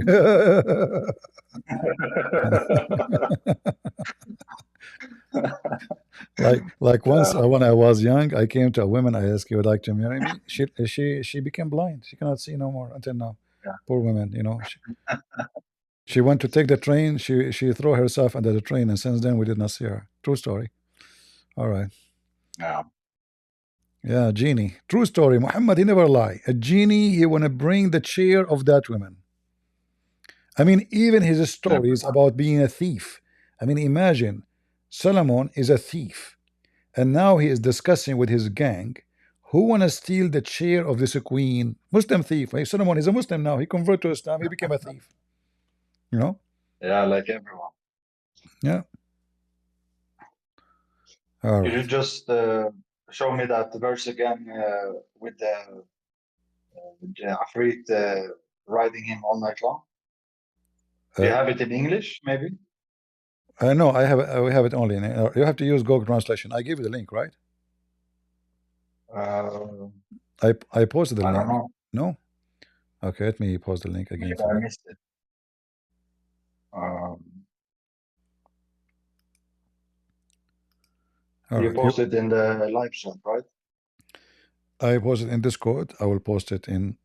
like once when I was young, I came to a woman. I asked, "You would like to marry me?" She became blind. She cannot see no more until now.
Yeah.
Poor woman, you know. She went to take the train. She threw herself under the train, and since then we did not see her. True story. All right.
Yeah.
Yeah, genie. True story. Muhammad, he never lie. A genie, he wanna bring the chair of that woman. I mean, even his stories about being a thief. I mean, imagine Solomon is a thief, and now he is discussing with his gang who wanna steal the chair of this queen, Muslim thief. Hey, Solomon is a Muslim now. He converted to Islam. He became a thief. You know?
Yeah, like everyone.
Yeah. All
Could you
right.
just show me that verse again with the Afrit riding him all night long? Do you have it in English, maybe?
No, we have it only in. You have to use Google Translation. I gave you the link, right? I posted the
I
link.
don't know.
No? Okay, let me post the link again.
Maybe I missed it. You posted in the live chat, right?
I posted in Discord. I will post it in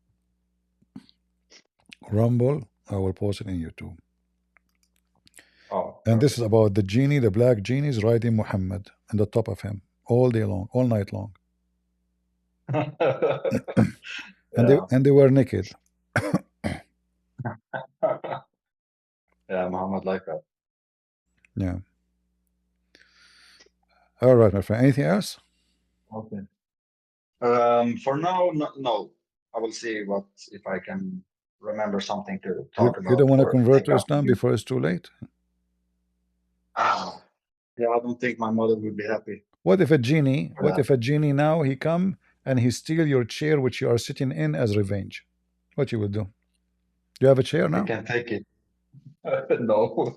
Rumble. I will post it in YouTube.
Oh,
and this is about the genie, the black genies riding Muhammad on the top of him all day long, all night long. And they were naked.
Yeah, Muhammad like that.
Yeah. All right, my friend. Anything else?
Okay. For now, no. I will see what if I can remember something to talk about.
You don't want to convert to Islam before it's too late?
Yeah, I don't think my mother would be happy.
What if a genie? What if a genie now he come and he steal your chair which you are sitting in as revenge? What you would do? Do you have a chair now?
You can take it. No.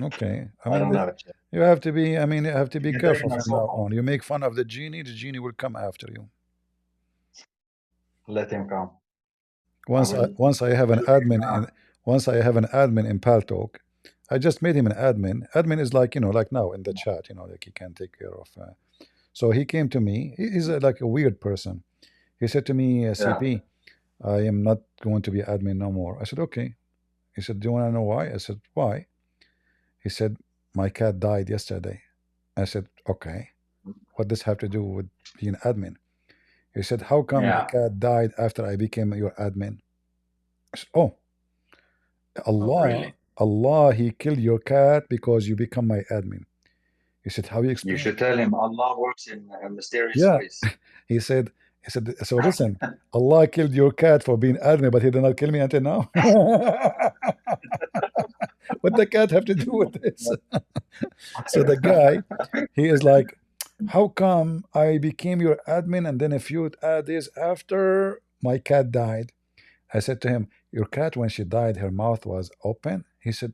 Okay.
I don't have a chair.
You have to be. I mean, you have to be
You can
careful
take my
from now
sofa.
on. You make fun of the genie will come after you.
Let him come.
Once I have an admin in Paltalk, I just made him an admin. Admin is like, you know, like now in the chat, you know, like he can take care of. So he came to me. He's like a weird person. He said to me, CP, I am not going to be admin no more. I said, okay. He said, do you want to know why? I said, why? He said, my cat died yesterday. I said, okay. What does have to do with being admin? He said, how come my cat died after I became your admin? I said, oh, Allah,
really?
Allah, he killed your cat because you become my admin. He said, how you explain?
You should tell him Allah works in mysterious ways.
He said, so listen, Allah killed your cat for being admin, but he did not kill me until now. What the cat have to do with this? So the guy, he is like, how come I became your admin and then a few days after my cat died? I said to him, your cat, when she died, her mouth was open. He said,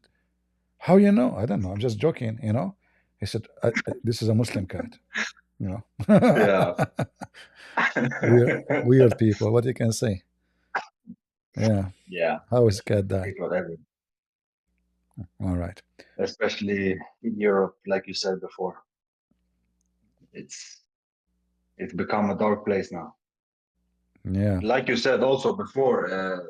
how you know? I don't know. I'm just joking, you know. He said, this is a Muslim cat, you know.
Yeah.
Weird people. What you can say? Yeah.
Yeah.
How his cat died?
Whatever.
All right.
Especially in Europe, like you said before. It's become a dark place now.
Yeah.
Like you said also before,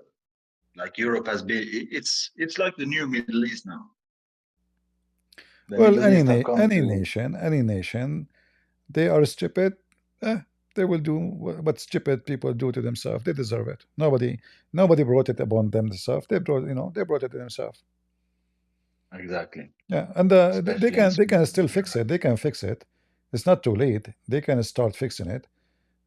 like Europe has been. It's like the new Middle East now.
Well, any nation, they are stupid. They will do what stupid people do to themselves. They deserve it. Nobody brought it upon themselves. They brought it to themselves.
Exactly.
Yeah, and they can still fix it. They can fix it. It's not too late. They can start fixing it.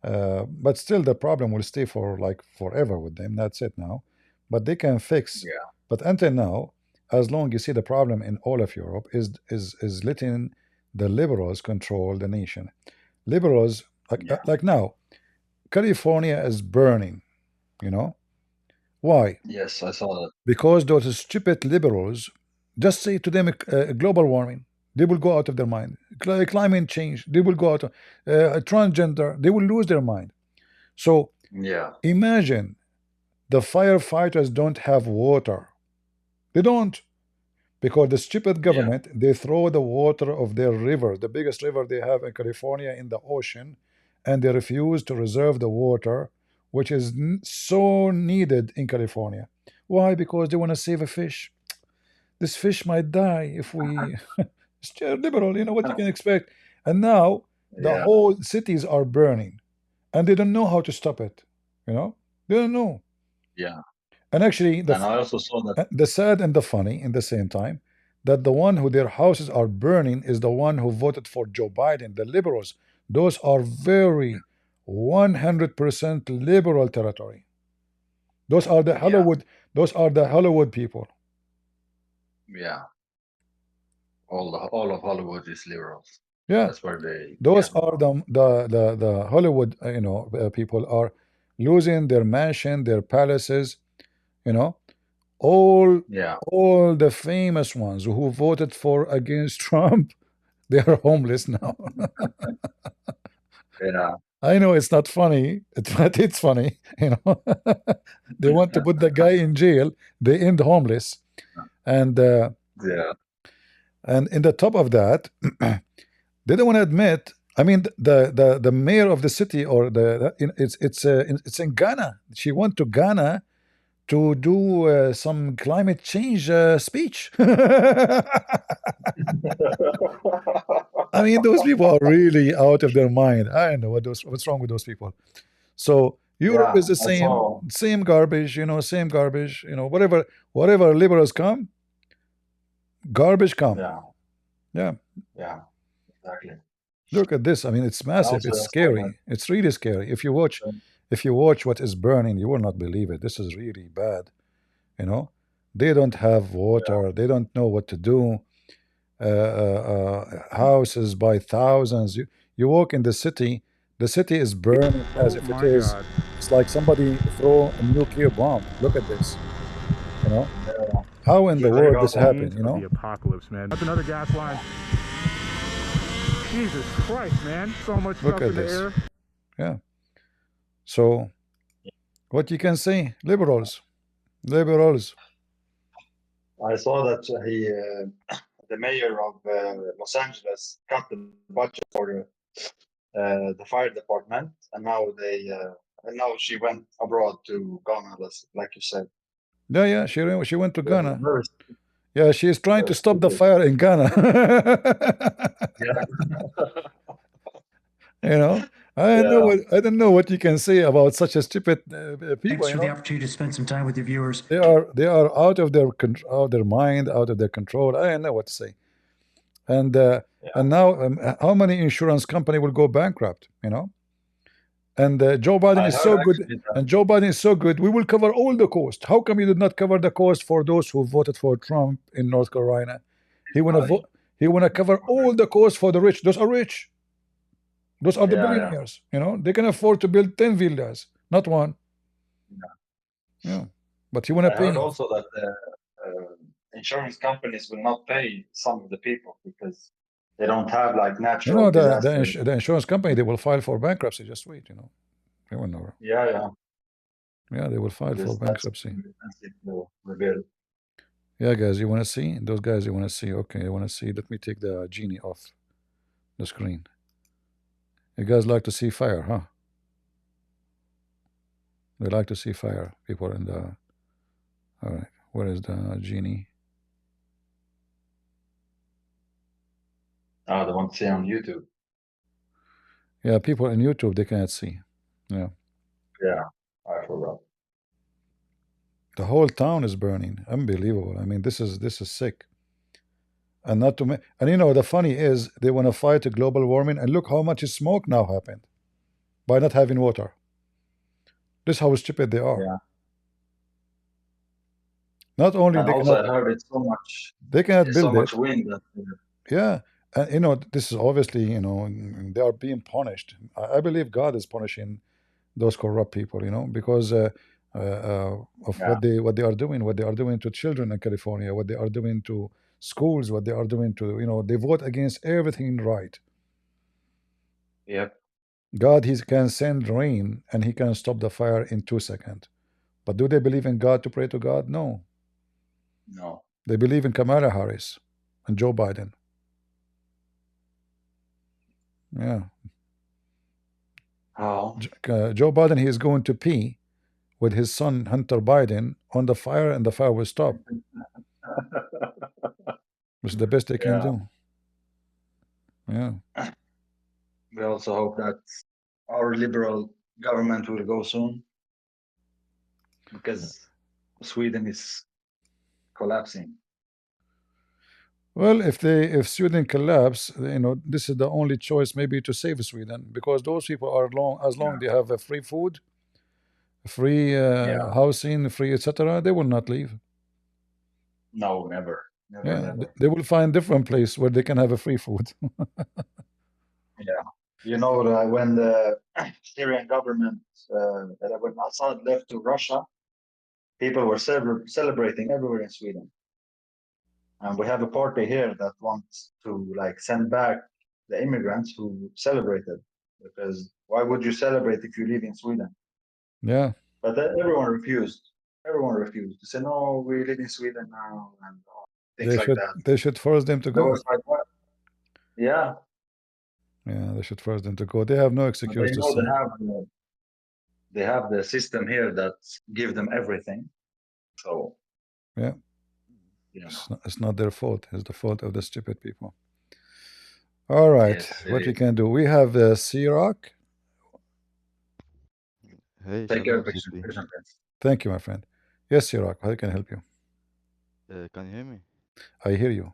But still, the problem will stay for like forever with them. That's it now. But they can fix.
Yeah.
But until now, as long you see the problem in all of Europe is letting the liberals control the nation. liberals,
Yeah.
like now, California is burning. You know why?
Yes, I saw that.
Because those stupid liberals just say to them global warming, they will go out of their mind. Climate change, they will go out of transgender, they will lose their mind. So
Yeah.
imagine the firefighters don't have water. They don't, because the stupid government, they throw the water of their river, the biggest river they have in California, in the ocean, and they refuse to reserve the water, which is so needed in California. Why? Because they want to save a fish. This fish might die if we it's liberal, you know what you can expect. And now the
Yeah.
whole cities are burning, and they don't know how to stop it. You know, they don't know.
Yeah.
And actually,
And I also saw that.
the sad and the funny in the same time, that the one who their houses are burning is the one who voted for Joe Biden, the liberals. Those are very 100% liberal territory. Those are the Hollywood. Those are the Hollywood people.
Yeah. All of Hollywood is liberals.
Yeah,
that's where they.
those are the Hollywood. People are losing their mansion, their palaces. You know, all the famous ones who voted for against Trump, they are homeless now.
Yeah.
I know it's not funny, but it's funny. You know, they want to put the guy in jail. They end homeless, and
Yeah.
and in the top of that, they don't want to admit. I mean, the mayor of the city, or it's in Ghana. She went to Ghana to do some climate change speech. I mean, those people are really out of their mind. I don't know what's wrong with those people. So Europe is the
I saw.
same garbage, same garbage, whatever liberals come, garbage come.
Yeah.
Yeah.
Exactly.
Look at this. I mean, it's massive. It's scary. It's really scary. If you watch what is burning, you will not believe it. This is really bad. They don't have water. They don't know what to do. Houses by thousands. You walk in the city is burning as if it is. It's like somebody throw a nuclear bomb. Look at this. How in the world this happened?
The apocalypse, man. That's another gas line. Jesus Christ, man! So much stuff in the air.
Yeah. So, what you can say, liberals.
I saw that the mayor of Los Angeles cut the budget for the fire department, and now she went abroad to Ghana, like you said.
Yeah, she went to Ghana. Yeah, she is trying to stop the fire in Ghana. I don't know what you can say about such a stupid people.
Thanks for the opportunity to spend some time with your viewers.
They are out of their mind, out of their control. I don't know what to say. And now, how many insurance company will go bankrupt? And Joe Biden is so good. And Joe Biden is so good. We will cover all the cost. How come you did not cover the cost for those who voted for Trump in North Carolina? He want to cover all the cost for the rich. Those are rich. Those are the billionaires. They can afford to build 10 villas, not one. Yeah, but you want to pay.
I heard also that insurance companies will not pay some of the people because they don't have like natural disasters.
The insurance company, they will file for bankruptcy. Just wait, they will never.
Yeah,
they will file for bankruptcy.
Reveal.
Yeah, guys, you want to see those guys? You want to see? Okay, you want to see? Let me take the genie off the screen. You guys like to see fire, huh? They like to see fire. People in the. All right, where is the genie?
Oh, they want to see on YouTube.
Yeah, people in YouTube, they cannot see. Yeah.
Yeah, I forgot.
The whole town is burning. Unbelievable. I mean, this is sick. And not to and the funny is they want to fight global warming, and look how much smoke now happened by not having water. This is how stupid they are.
Yeah.
Not only
and
they
also
cannot,
I heard it's so much.
they cannot build
so much
it.
wind.
Yeah, And this is obviously, they are being punished. I believe God is punishing those corrupt people, because of
Yeah.
what they are doing, what they are doing to children in California, what they are doing to schools, what they are doing to, they vote against everything right.
Yep.
God, he can send rain and he can stop the fire in 2 seconds. But do they believe in God to pray to God? No.
No.
They believe in Kamala Harris and Joe Biden. Yeah.
How?
Joe Biden, he is going to pee with his son Hunter Biden on the fire, and the fire will stop. Which is the best they can
Yeah.
do. Yeah.
We also hope that our liberal government will go soon, because Sweden is collapsing.
Well, if Sweden collapse, this is the only choice maybe to save Sweden, because those people are as long they have a free food, free housing, free etc., they will not leave.
No, never, never,
Yeah,
never.
they will find different place where they can have a free food.
Yeah, when the Syrian government, when Assad left to Russia, people were celebrating everywhere in Sweden. And we have a party here that wants to send back the immigrants who celebrated, because why would you celebrate if you live in Sweden?
Yeah.
But everyone refused. Everyone refused to say, no, we live in Sweden now, and things like that.
They should force them to
There
go.
was what? Yeah.
Yeah, they should force them to go. They have no excuse
They
to
know
say.
they have the system here that give them everything. So
yeah,
yeah,
it's not their fault. It's the fault of the stupid people. All right,
yes,
what we can do? We have C-Rock.
Hey,
take care
Shalom,
of picture.
CP.
Thank you, my friend. Yes, C-Rock, how can I help you?
Can you hear me?
I hear you.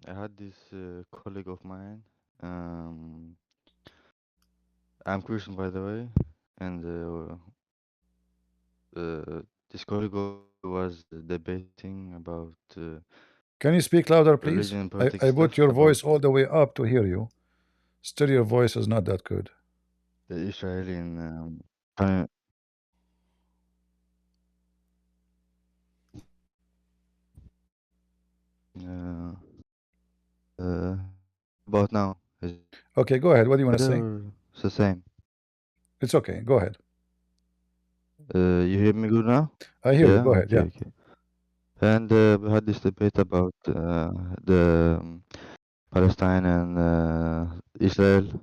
I had this colleague of mine. I'm Christian, by the way, and this colleague was debating about
Can you speak louder, please?
religion and politics
I
stuff
put your
about
voice all the way up to hear you. Still, your voice is not that good.
the Israeli and Pal- about now. Is
Okay, go ahead. What do you want to say?
It's the same.
It's okay. Go ahead.
You hear me good now?
I hear you. Go ahead.
Okay,
Yeah.
okay. And we had this debate about the Palestine and Israel.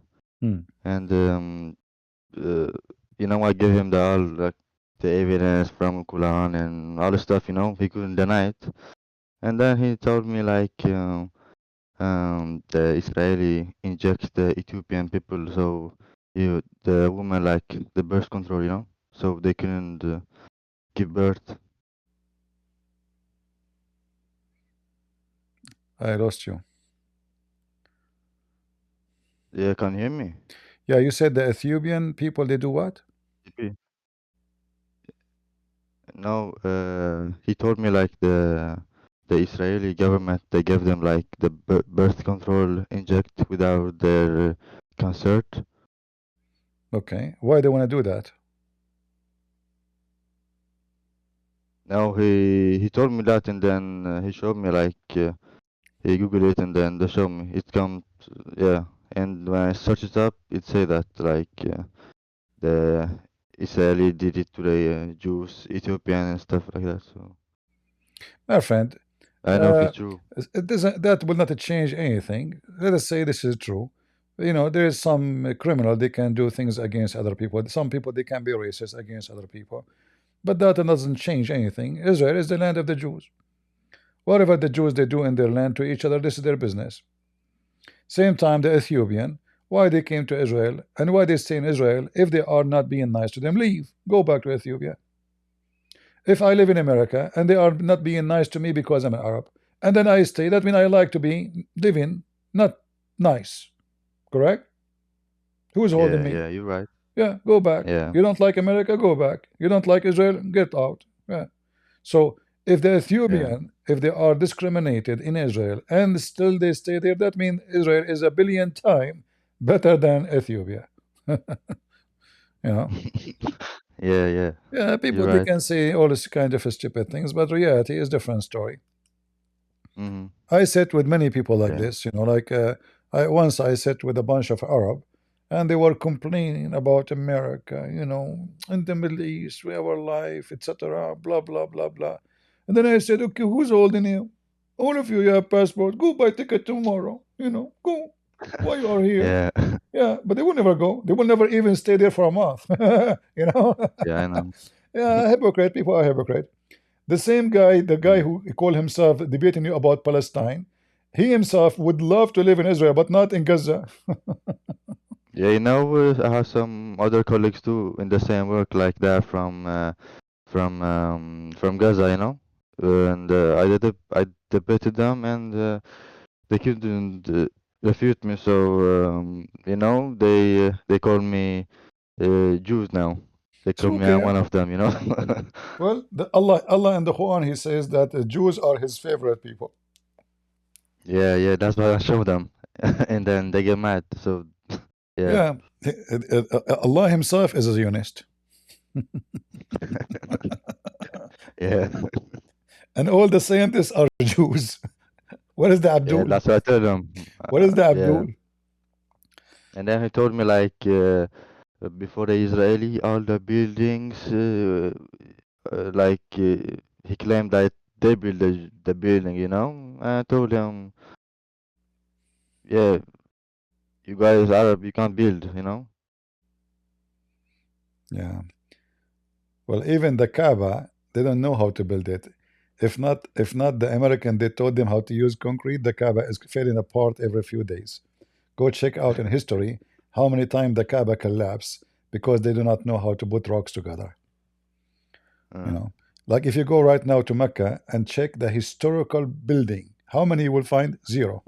And I gave him the evidence from Quran and all the stuff. He couldn't deny it. And then he told me the Israeli injects the Ethiopian people, so the woman the birth control, so they couldn't give birth.
I lost you.
Yeah, can you hear me?
Yeah, you said the Ethiopian people, they do what?
No, he told me the Israeli government, they gave them the birth control inject without their consent.
Okay, why they want to do that?
No, he told me that, and then he showed me he googled it, and then they showed me it comes, yeah. And when I search it up, it say that the Israeli did it to the Jews, Ethiopian, and stuff like that. So,
my friend,
I know if it's true.
It doesn't. That will not change anything. Let us say this is true. There is some criminal. They can do things against other people. Some people, they can be racist against other people, but that doesn't change anything. Israel is the land of the Jews. Whatever the Jews they do in their land to each other, this is their business. Same time, the Ethiopian, why they came to Israel and why they stay in Israel, if they are not being nice to them, leave. Go back to Ethiopia. If I live in America and they are not being nice to me because I'm an Arab, and then I stay, that means I like to be living not nice. Correct? Who's holding me?
Yeah, you're right.
Yeah, go back.
Yeah.
You don't like America, go back. You don't like Israel, get out. Yeah. So If the
Yeah.
Ethiopian, if they are discriminated in Israel and still they stay there, that means Israel is a billion times better than Ethiopia. You know?
Yeah, yeah.
Yeah, people
You're
they
right.
can say all this kind of stupid things, but reality is different story.
Mm-hmm.
I sit with many people like
Yeah.
this, you know, like once I sat with a bunch of Arab, and they were complaining about America, you know, in the Middle East, we have our life, etc. Blah blah blah blah. And then I said, okay, who's holding you? All of you have passport. Go buy ticket tomorrow. You know, go. Why you are here?
Yeah.
Yeah, but they will never go. They will never even stay there for a month. You know.
Yeah, I know.
Yeah, hypocrite. People are hypocrite. The same guy, the guy who called himself debating you about Palestine, he himself would love to live in Israel, but not in Gaza.
Yeah, you know, I have some other colleagues too in the same work like that from Gaza, you know, and I debated them and they couldn't refute me. So you know, they call me Jews now. They
It's
call me I'm
okay.
one of them, you know.
Well, Allah in the Quran, He says that the Jews are His favorite people.
Yeah, yeah, that's why I show them, and then they get mad. So yeah.
Yeah, Allah Himself is a Zionist.
Yeah.
And all the scientists are Jews. What is the
Yeah,
Abdul?
that's what I told him.
What is the
Yeah.
Abdul?
And then he told me like before the Israeli, all the buildings, he claimed that they built the building, you know. I told him, yeah, you guys Arab, you can't build, you know.
Yeah. Well, even the Kaaba, they don't know how to build it. If not the American, they taught them how to use concrete. The Kaaba is falling apart every few days. Go check out in history how many times the Kaaba collapsed because they do not know how to put rocks together. You know, like if you go right now to Mecca and check the historical building, how many you will find? Zero.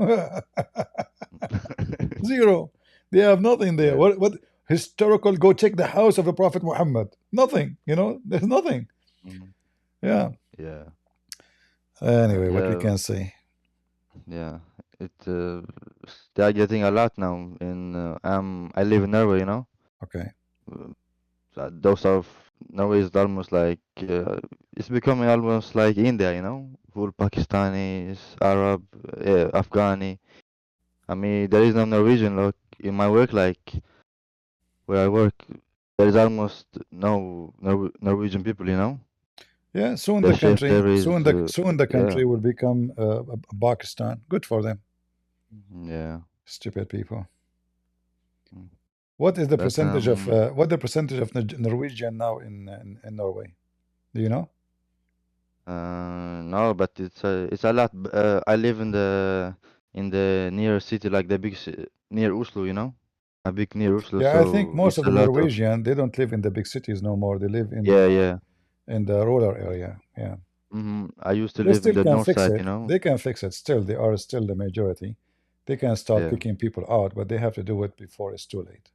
Zero. They have nothing there.
Yeah.
What historical? Go check the house of the Prophet Muhammad. Nothing. You know, there's nothing. Yeah.
Yeah.
Anyway, what we
Yeah.
can say.
Yeah. They are getting a lot now. I live in Norway, you know.
Okay.
Those of Norway is almost like it's becoming almost like India, you know, full Pakistanis, Arab, Afghani. I mean, there is no Norwegian. Look, in my work, like where I work, there is almost no Norwegian people, you know.
Yeah, soon
The
the
chef
country,
there is,
soon the
yeah,
country will become Pakistan. Good for them.
yeah.
Stupid people. What is the
But
percentage of Norwegian now in Norway? Do you know?
no, but it's a lot. I live in the near city, like the big near Oslo, you know, a big near Oslo.
Yeah, I think
So
most
it's
of
a
the
lot of
Norwegian they don't live in the big cities no more. They live
yeah.
in the rural area. Yeah.
I used to
They
live in
still
the
can
north
fix
side,
it.
you know.
They can fix it still. They are still the majority. They can start
Yeah,
kicking people out, but they have to do it before it's too late.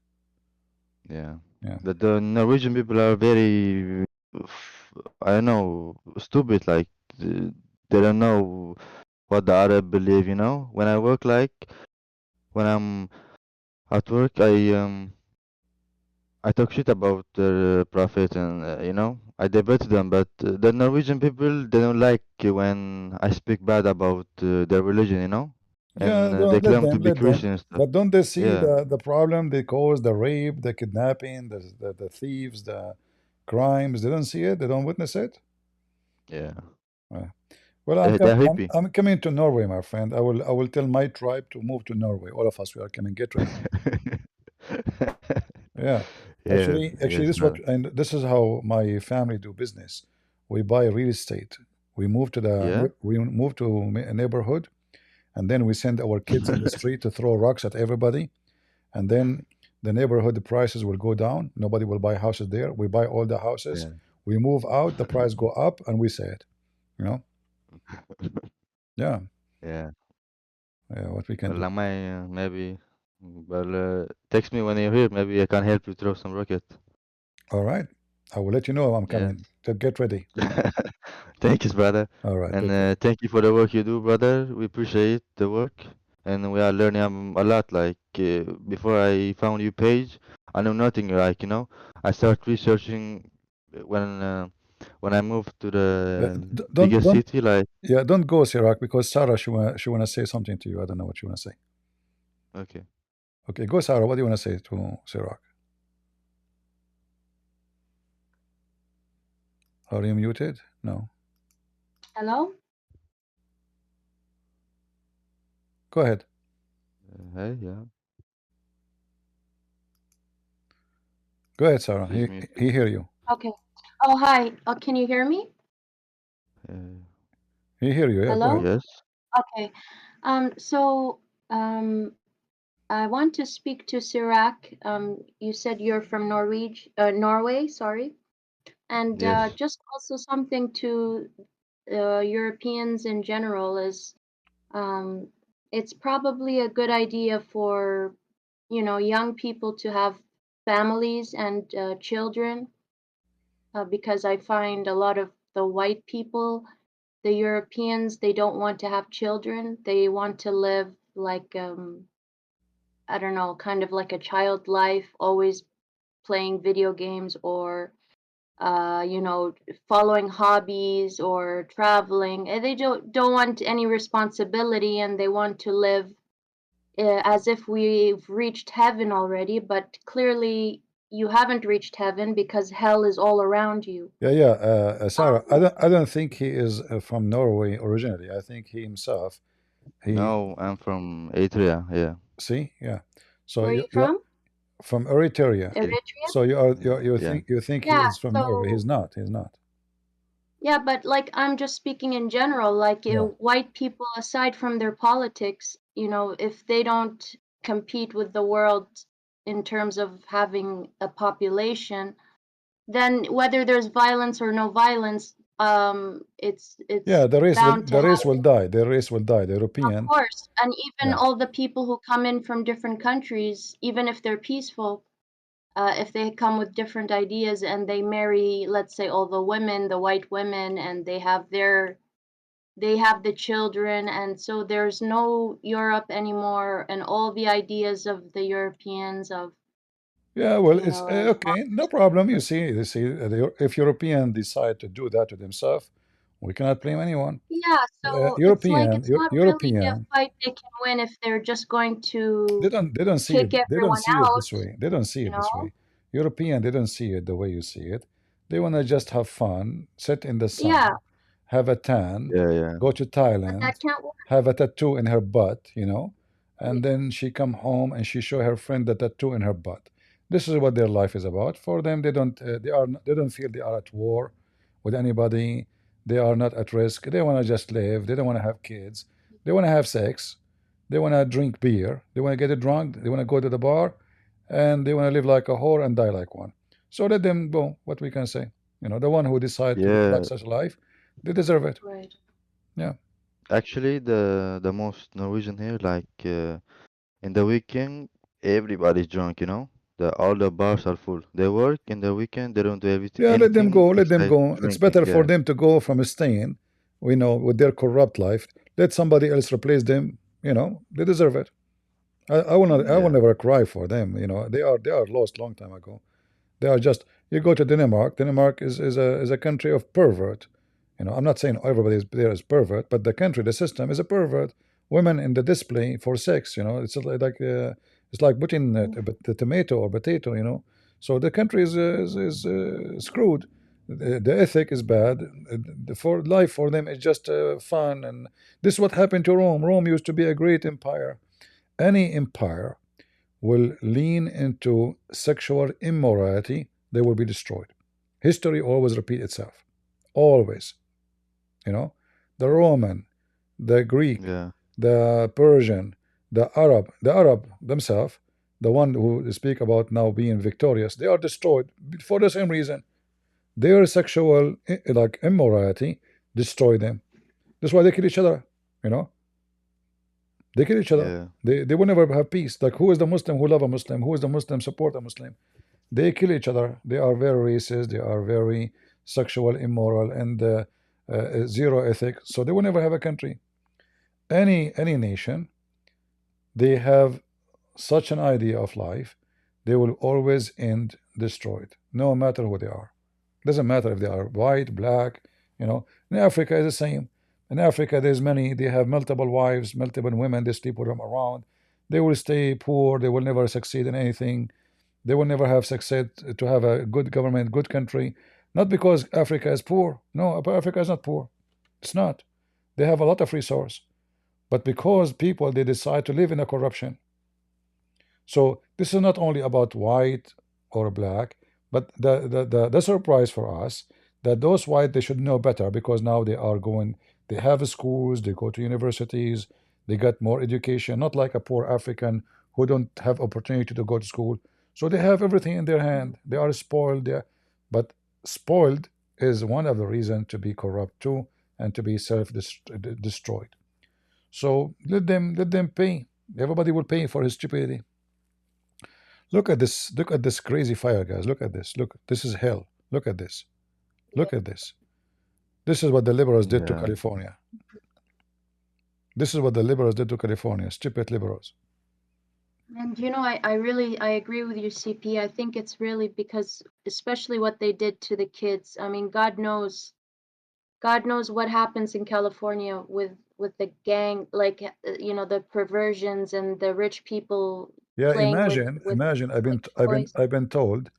yeah.
Yeah.
The Norwegian people are very, I don't know, stupid. Like they don't know what the Arab believe, you know. When I work, like when I'm at work, I talk shit about the prophet, and you know, I debate them. But the Norwegian people, they don't like when I speak bad about their religion, you know,
Yeah,
and they
let
claim to
them,
be
let them.
Christian and stuff.
But don't they see
Yeah,
the problem they cause, the rape, the kidnapping, the thieves, the crimes? They don't see it. They don't witness it.
yeah.
Well,
They're hippie.
I'm coming to Norway, my friend. I will tell my tribe to move to Norway. All of us, we are coming. Get ready. Yeah.
Yeah,
Actually,
yes,
this what
man.
and this is how my family do business. We buy real estate. We move to
Yeah,
a neighborhood, and then we send our kids in the street to throw rocks at everybody, and then the neighborhood prices will go down. Nobody will buy houses there. We buy all the houses.
yeah,
We move out. The price go up, and we say it. You know? Yeah.
yeah.
Yeah. What we can
Well,
do.
I might maybe. Well, text me when you're here. Maybe I can help you throw some rocket.
All right. I will let you know I'm
Yeah.
coming. get ready.
Thank you, brother.
All right.
And thank you for the work you do, brother. We appreciate the work, and we are learning a lot. Like before I found your page, I know nothing. Like I start researching when I moved to the biggest
Don't
city. Like
yeah, don't go, Sirach, because Sarah she wanna say something to you. I don't know what you wanna say.
okay,
Okay, go, Sarah. What do you wanna say to Sirach? Are you muted? No.
Hello?
Go ahead.
hey, yeah,
Go ahead, Sarah.
she's muted.
He hear you.
Okay. Oh, hi. Can you hear me?
He hear you. Yeah, go
Hello?
ahead.
Yes.
Okay. So, I want to speak to Sirach. You said you're from Norway, sorry. And
Yes.
just also something to Europeans in general is it's probably a good idea for, young people to have families and children because I find a lot of the white people, the Europeans, they don't want to have children. They want to live like, I don't know, kind of like a child life, always playing video games or, following hobbies or traveling. They don't want any responsibility and they want to live as if we've reached heaven already, but clearly you haven't reached heaven because hell is all around you.
Yeah. Sarah, I don't think he is from Norway originally. I think he himself.
No, I'm from Eritrea. Yeah.
See, yeah. So
Where are you
you're
from?
from Eritrea.
Eritrea?
So you
Yeah.
think he
Yeah,
is from Norway. He's not. He's not.
yeah, but like I'm just speaking in general, like
Yeah.
white people, aside from their politics, if they don't compete with the world in terms of having a population, then whether there's violence or no violence, it's
Yeah,
bound to
the race
happen.
will die. The race will die. The
Of
European.
course, and even
Yeah.
all the people who come in from different countries, even if they're peaceful, if they come with different ideas and they marry, let's say, all the women, the white women, and they have the children, and so there's no Europe anymore, and all the ideas of the Europeans of
Yeah, well, it's okay, no problem. You see, if European decide to do that to themselves, we cannot blame anyone.
yeah, so it's like it's not really a
European,
fight they can win if they're just going
they
to
don't see
kick
it. They don't
everyone
see it
out,
this way. They don't see
you
it this
know?
way. European, they don't see it the way you see it. They want to just have fun, sit in the
Yeah,
sun, have a tan,
Yeah.
go to
but
Thailand,
that can't work.
have a tattoo in her butt, and then she come home and she show her friend the tattoo in her butt. This is what their life is about. For them, they don't feel they are at war with anybody. They are not at risk. They want to just live. They don't want to have kids. They want to have sex. They want to drink beer. They want to get drunk. They want to go to the bar, and they want to live like a whore and die like one. So let them go. What we can say, the one who decide to live
Yeah.
like such a life, they deserve it.
Right.
Yeah.
Actually, the most Norwegian here, like in the weekend, everybody's drunk. All the bars are full. They work in the weekend. They don't do
Yeah, let them
anything
go. Let them
except
go. It's
drinking.
better for
Yeah.
them to go from staying, with their corrupt life. Let somebody else replace them. They deserve it. I will not. I will
Yeah.
never cry for them. They are lost long time ago. They are just. You go to Denmark. Denmark is a country of pervert. I'm not saying everybody there is pervert, but the country, the system is a pervert. Women in the display for sex. It's like putting the tomato or potato. So the country is screwed. The ethic is bad. For life for them is just fun, and this is what happened to Rome. Rome used to be a great empire. Any empire will lean into sexual immorality, they will be destroyed. History always repeats itself. Always. The Roman, the Greek,
Yeah.
the Persian, the Arab themselves, the one who speak about now being victorious, they are destroyed for the same reason. Their sexual like immorality destroy them. That's why they kill each other. They kill each other.
Yeah.
They will never have peace. Like, who is the Muslim who love a Muslim? Who is the Muslim support a Muslim? They kill each other. They are very racist. They are very sexual, immoral, and zero ethics. So they will never have a country. Any nation, they have such an idea of life, they will always end destroyed, no matter who they are. Doesn't matter if they are white, black, you know. In Africa is the same. In Africa, there's many, they have multiple wives, multiple women, they sleep with them around. They will stay poor, they will never succeed in anything. They will never have success to have a good government, good country. Not because Africa is poor. No, Africa is not poor. It's not. They have a lot of resource. But because people, they decide to live in a corruption. So this is not only about white or black, but the surprise for us that those white, they should know better, because now they are going, they have schools, they go to universities, they get more education, not like a poor African who don't have opportunity to go to school. So they have everything in their hand. They are spoiled there. But spoiled is one of the reasons to be corrupt too, and to be self-destroyed. So let them pay. Everybody will pay for his stupidity. Look at this. Look at this crazy fire, guys. Look at this. Look, this is hell. Look at this. Look at this. This is what the liberals did to California. This is what the liberals did to California. Stupid liberals.
And you know, I agree with you, CP. I think it's really because, especially what they did to the kids. I mean, God knows what happens in California with the gang, like you know, the perversions and the rich people.
Yeah,
playing
imagine. I've been told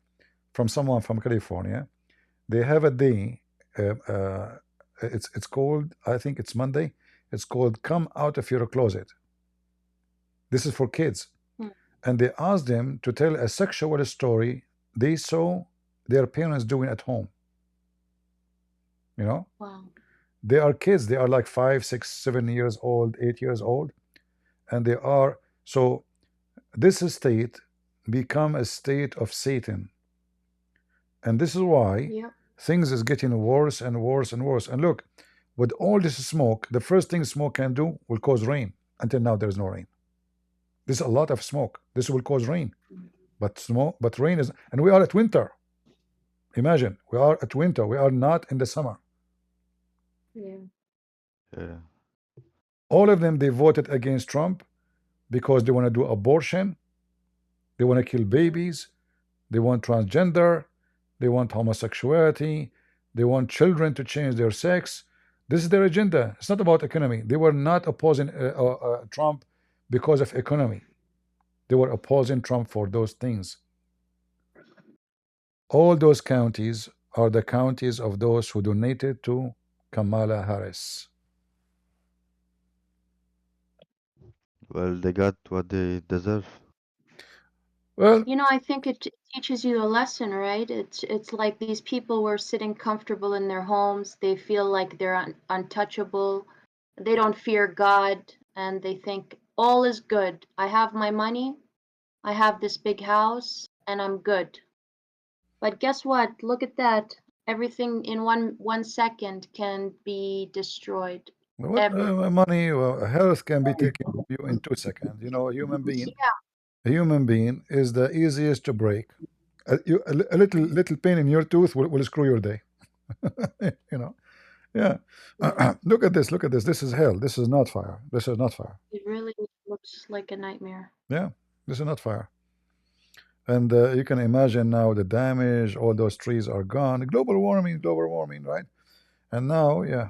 from someone from California, they have a day. It's called, I think it's Monday. It's called "Come Out of Your Closet." This is for kids, and they ask them to tell a sexual story they saw their parents doing at home. You know,
wow.
They are kids. They are like 5, 6, 7 years old, 8 years old, and they are so. This state become a state of Satan, and this is why things is getting worse and worse and worse. And look, with all this smoke, the first thing smoke can do will cause rain. Until now, there is no rain. There's a lot of smoke. This will cause rain, but rain is, and we are at winter. Imagine, we are at winter. We are not in the summer.
Yeah.
All of them, they voted against Trump because they want to do abortion, they want to kill babies, they want transgender, they want homosexuality, they want children to change their sex. This is their agenda. It's not about economy. They were not opposing Trump because of economy. They were opposing Trump for those things. All those counties are the counties of those who donated to Kamala Harris.
Well, they got what they deserve.
Well,
you know, I think it teaches you a lesson, right? It's like these people were sitting comfortable in their homes. They feel like they're untouchable. They don't fear God, and they think all is good. I have my money, I have this big house, and I'm good. But guess what? Look at that. Everything in one second can be destroyed.
What money, health can be taken from you in 2 seconds. You know, a human being is the easiest to break. A little pain in your tooth will screw your day. You know, yeah. Look at this. Look at this. This is hell. This is not fire. This is not fire.
It really looks like a nightmare.
Yeah, this is not fire. And you can imagine now the damage. All those trees are gone. Global warming, right? And now, yeah,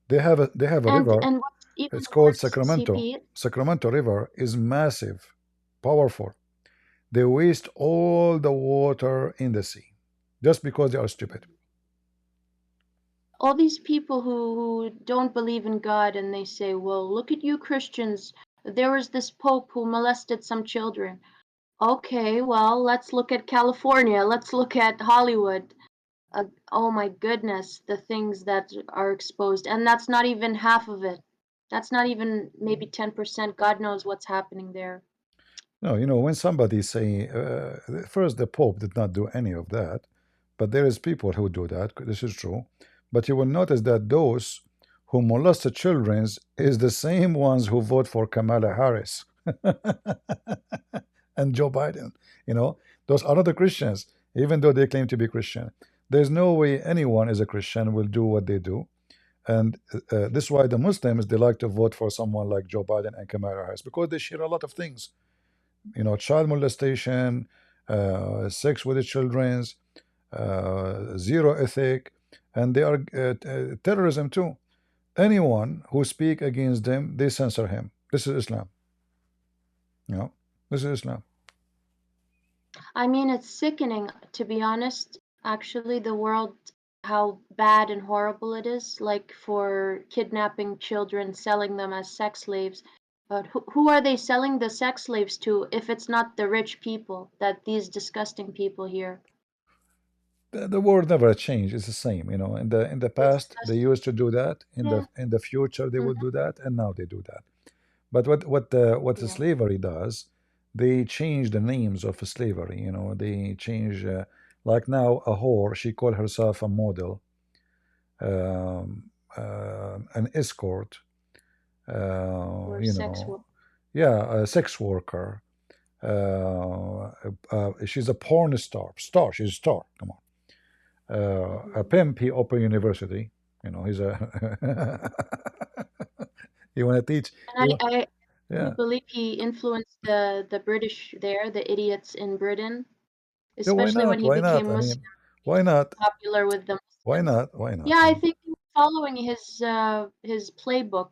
they have a river.
And
it's called Sacramento. CP? Sacramento River is massive, powerful. They waste all the water in the sea just because they are stupid.
All these people who don't believe in God, and they say, well, look at you Christians. There was this Pope who molested some children. Okay, well, let's look at California. Let's look at Hollywood. Oh my goodness, the things that are exposed. And that's not even half of it. That's not even maybe 10%. God knows what's happening there.
No, you know, when somebody say, first, the Pope did not do any of that, but there is people who do that. This is true. But you will notice that those who molest the children is the same ones who vote for Kamala Harris and Joe Biden. You know, those are not the Christians, even though they claim to be Christian. There's no way anyone as a Christian will do what they do. And this is why the Muslims, they like to vote for someone like Joe Biden and Kamala Harris, because they share a lot of things. You know, child molestation, sex with the children's, zero ethic, and they are terrorism too. Anyone who speak against them, they censor him. This is Islam. You know, this is Islam.
I mean, it's sickening, to be honest. Actually, the world, how bad and horrible it is, like for kidnapping children, selling them as sex slaves. But who are they selling the sex slaves to if it's not the rich people that these disgusting people here?
The world never changed. It's the same. You know, in the past they used to do that. In the future they will do that, and now they do that. But what the slavery does, they change the names of slavery. You know, they change. Like now, a whore, she called herself a model, an escort. You know, yeah, a sex worker. She's a porn star. She's a star. Come on. A pimp, he open university. You know, he's a. You want to teach?
And I
Yeah.
believe he influenced the British there, the idiots in Britain,
Yeah, why
especially when
not?
he
Why not?
became
I
Muslim.
mean, why not?
Popular with them.
Why not? Why not?
Yeah, I think he was following his playbook.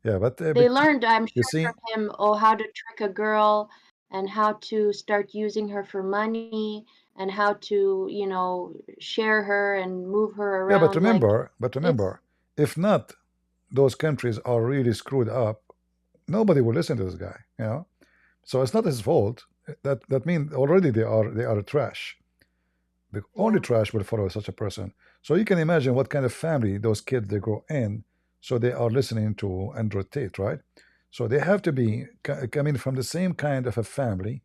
Yeah, but
They learned, I'm
you
sure,
see,
from him, how to trick a girl and how to start using her for money and how to, you know, share her and move her
yeah,
around.
but remember, if not, those countries are really screwed up. Nobody will listen to this guy. You know, so it's not his fault. That means already they are trash. Only trash will follow such a person. So you can imagine what kind of family those kids they grow in. So they are listening to Andrew Tate, right? So they have to be coming from the same kind of a family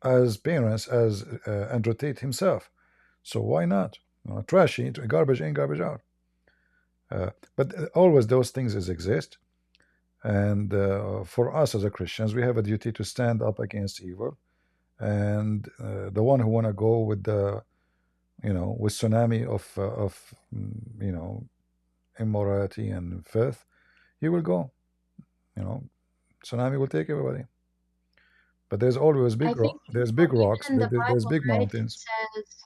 as parents as Andrew Tate himself. So why not? You know, trashy, garbage in, garbage out. But always those things exist. And for us as a Christians, we have a duty to stand up against evil. And the one who want to go with the, you know, with tsunami of you know, immorality and filth, he will go. You know, tsunami will take everybody. But there's always there's big rocks,
in the
there's
Bible,
big
right,
mountains.
it says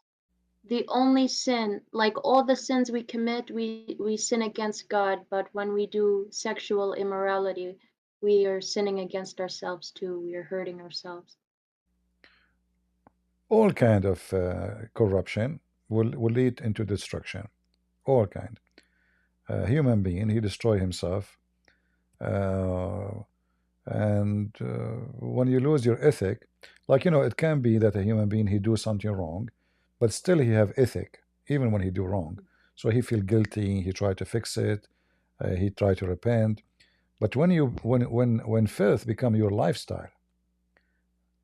the only sin, like all the sins we commit, we sin against God, but when we do sexual immorality, we are sinning against ourselves too. We are hurting ourselves.
All kind of corruption will lead into destruction. All kind. Human being, he destroy himself. And when you lose your ethic, like, you know, it can be that a human being, he do something wrong, but still he have ethic even when he do wrong. So he feel guilty, he try to fix it, he try to repent. But when filth become your lifestyle,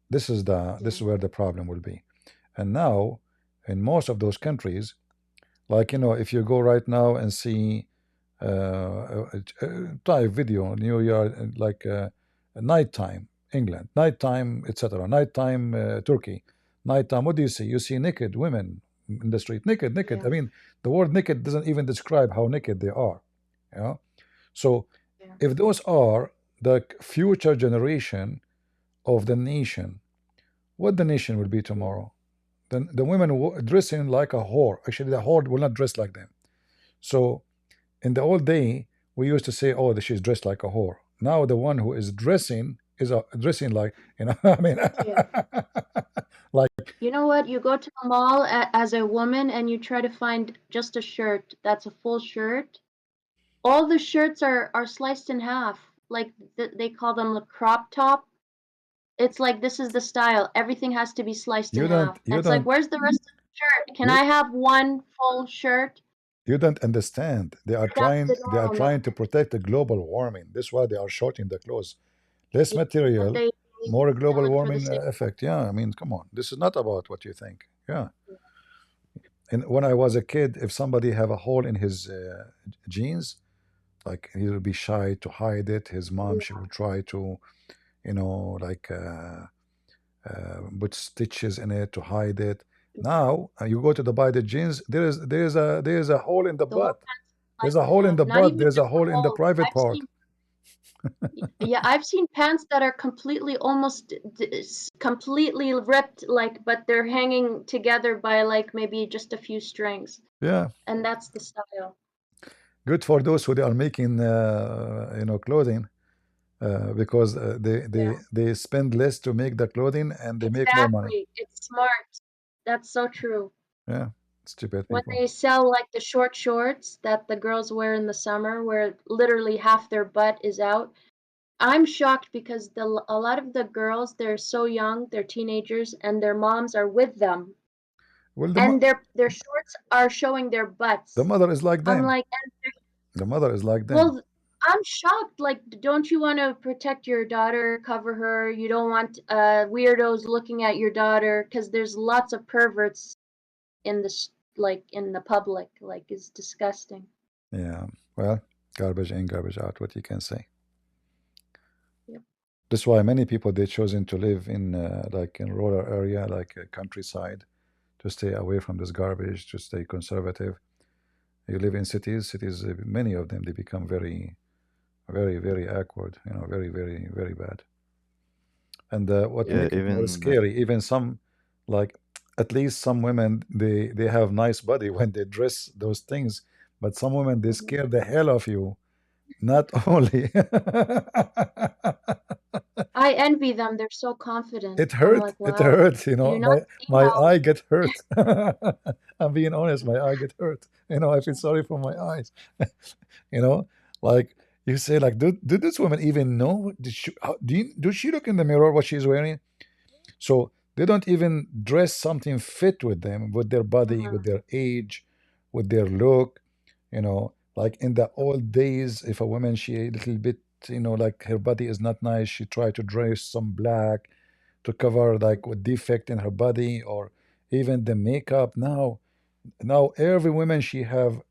this is where the problem will be. And now in most of those countries, like, you know, if you go right now and see type video New York, like nighttime England, nighttime etc., nighttime Turkey, nighttime, what do you see? You see naked women in the street, naked. I mean, the word naked doesn't even describe how naked they are. You know, so if those are the future generation of the nation, what the nation will be tomorrow? Then the women dressing like a whore. Actually, the whore will not dress like them. So in the old day, we used to say, "Oh, she's dressed like a whore." Now the one who is dressing is dressing like, you know. I mean, like,
you know what? You go to the mall as a woman and you try to find just a shirt that's a full shirt. All the shirts are sliced in half. Like they call them the crop top. It's like this is the style. Everything has to be sliced in half. It's like, where's the rest of the shirt? Can I have one full shirt?
You don't understand. They are trying to protect the global warming. That's why they are shorting the clothes. Less material, more global warming effect. Yeah, I mean, come on. This is not about what you think. Yeah. And when I was a kid, if somebody have a hole in his jeans, like, he would be shy to hide it. His mom, she would try to, you know, like put stitches in it to hide it. Now you go to buy the jeans. There is a hole in the
The whole
butt.
pants
There's
like
a hole in
that.
the
Not
butt.
even
There's a
just the
hole in the
hole.
private
I've
part.
seen, yeah, I've seen pants that are completely almost completely ripped, like, but they're hanging together by like maybe just a few strings,
Yeah,
and that's the style.
good for those who they are making, clothing, because they spend less to make the clothing and they make more money.
Exactly. It's smart. That's so true.
Yeah, stupid
When
people.
they sell like the short shorts that the girls wear in the summer, where literally half their butt is out, I'm shocked because a lot of the girls, they're so young, they're teenagers, and their moms are with them,
Well,
and their shorts are showing their butts.
the mother is like
I'm
them.
like,
The mother is like them.
well, I'm shocked. Like, don't you want to protect your daughter, cover her? You don't want weirdos looking at your daughter, because there's lots of perverts in in the public. Like, it's disgusting.
Yeah. Well, garbage in, garbage out. What you can say.
Yep.
That's why many people they chosen to live in like in rural area, like countryside, to stay away from this garbage, to stay conservative. You live in cities. Cities, many of them, they become very, very, very awkward. Very, very, very bad. And what
Yeah,
make it more
even
scary, even some, like at least some women, they have nice body when they dress those things, but some women they scare the hell of you. Not only
I envy them. They're so confident.
it
I'm
hurt,
like,
it
wow.
hurts.
Do you not
My
see
my
how?
eye get hurt. I'm being honest, my eye get hurt. I feel sorry for my eyes. you know, like you say, like, do this woman even know? Does she look in the mirror what she's wearing? So they don't even dress something fit with them, with their body, with their age, with their look. Like in the old days, if a woman she a little bit, like her body is not nice, she try to dress some black to cover like a defect in her body, or even the makeup. Now every woman she have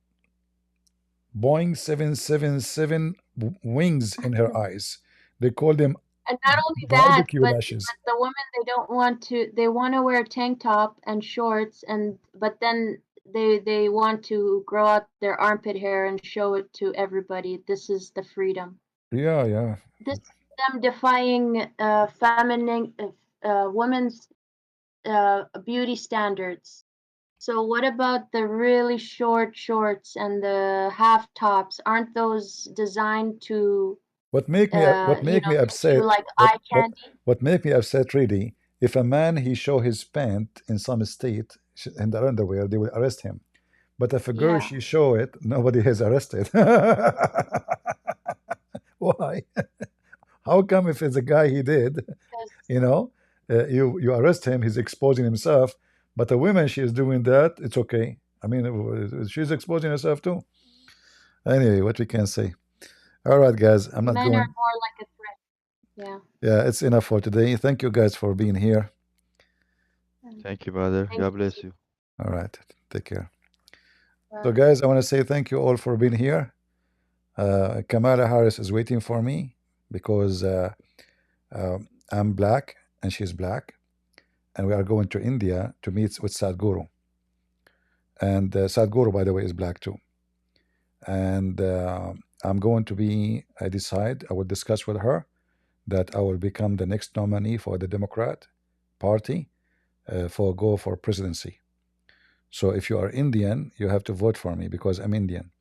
Boeing 777 wings in her eyes. They call them
And not only that,
barbecue
but
lashes.
the women, they want to wear a tank top and shorts, but then they want to grow out their armpit hair and show it to everybody. This is the freedom.
Yeah.
This is them defying feminine women's beauty standards. So what about the really short shorts and the half tops? Aren't those designed to
What make me
make you
upset?
like
What
eye
what
candy?
what make me upset really? If a man he show his pant in some state in the underwear, they will arrest him. But if a girl
Yeah.
she show it, nobody is arrested. Why? How come if it's a guy he did, you arrest him, he's exposing himself, but a woman she is doing that, it's okay. I mean, she's exposing herself too. Anyway, what we can say. All right, guys, I'm not
Men are
going.
more like a threat. Yeah.
Yeah, it's enough for today. Thank you guys for being here.
thank you, brother.
Thank
God
you.
bless you.
All right, take care. So,
Bye.
guys, I want to say thank you all for being here. Kamala Harris is waiting for me because I'm black and she's black, and we are going to India to meet with Sadhguru. And Sadhguru, by the way, is black too. And I'm going to be, I will discuss with her that I will become the next nominee for the Democrat Party for presidency. So if you are Indian, you have to vote for me because I'm Indian.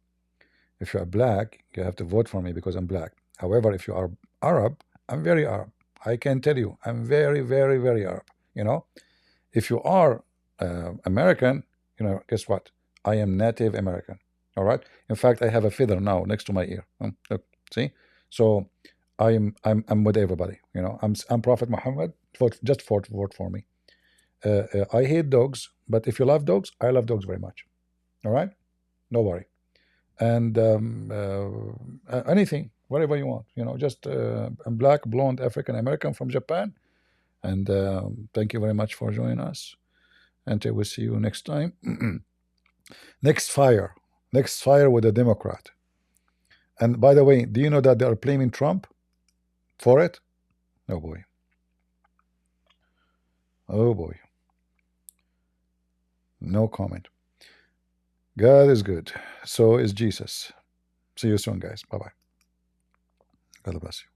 If you are black, you have to vote for me because I'm black. However, if you are Arab, I'm very Arab. I can tell you, I'm very, very, very Arab. If you are American, guess what? I am Native American. All right. In fact, I have a feather now next to my ear. Look, see. So I'm with everybody. I'm Prophet Muhammad. Just vote for me. I hate dogs, but if you love dogs, I love dogs very much. All right. No worry. And anything, whatever you want. Just I'm black, blonde, African American from Japan. And thank you very much for joining us. And I will see you next time. Next fire with a Democrat. And by the way, do you know that they are blaming Trump for it? Oh boy. Oh boy. No comment. God is good. So is Jesus. See you soon, guys. Bye bye. God bless you.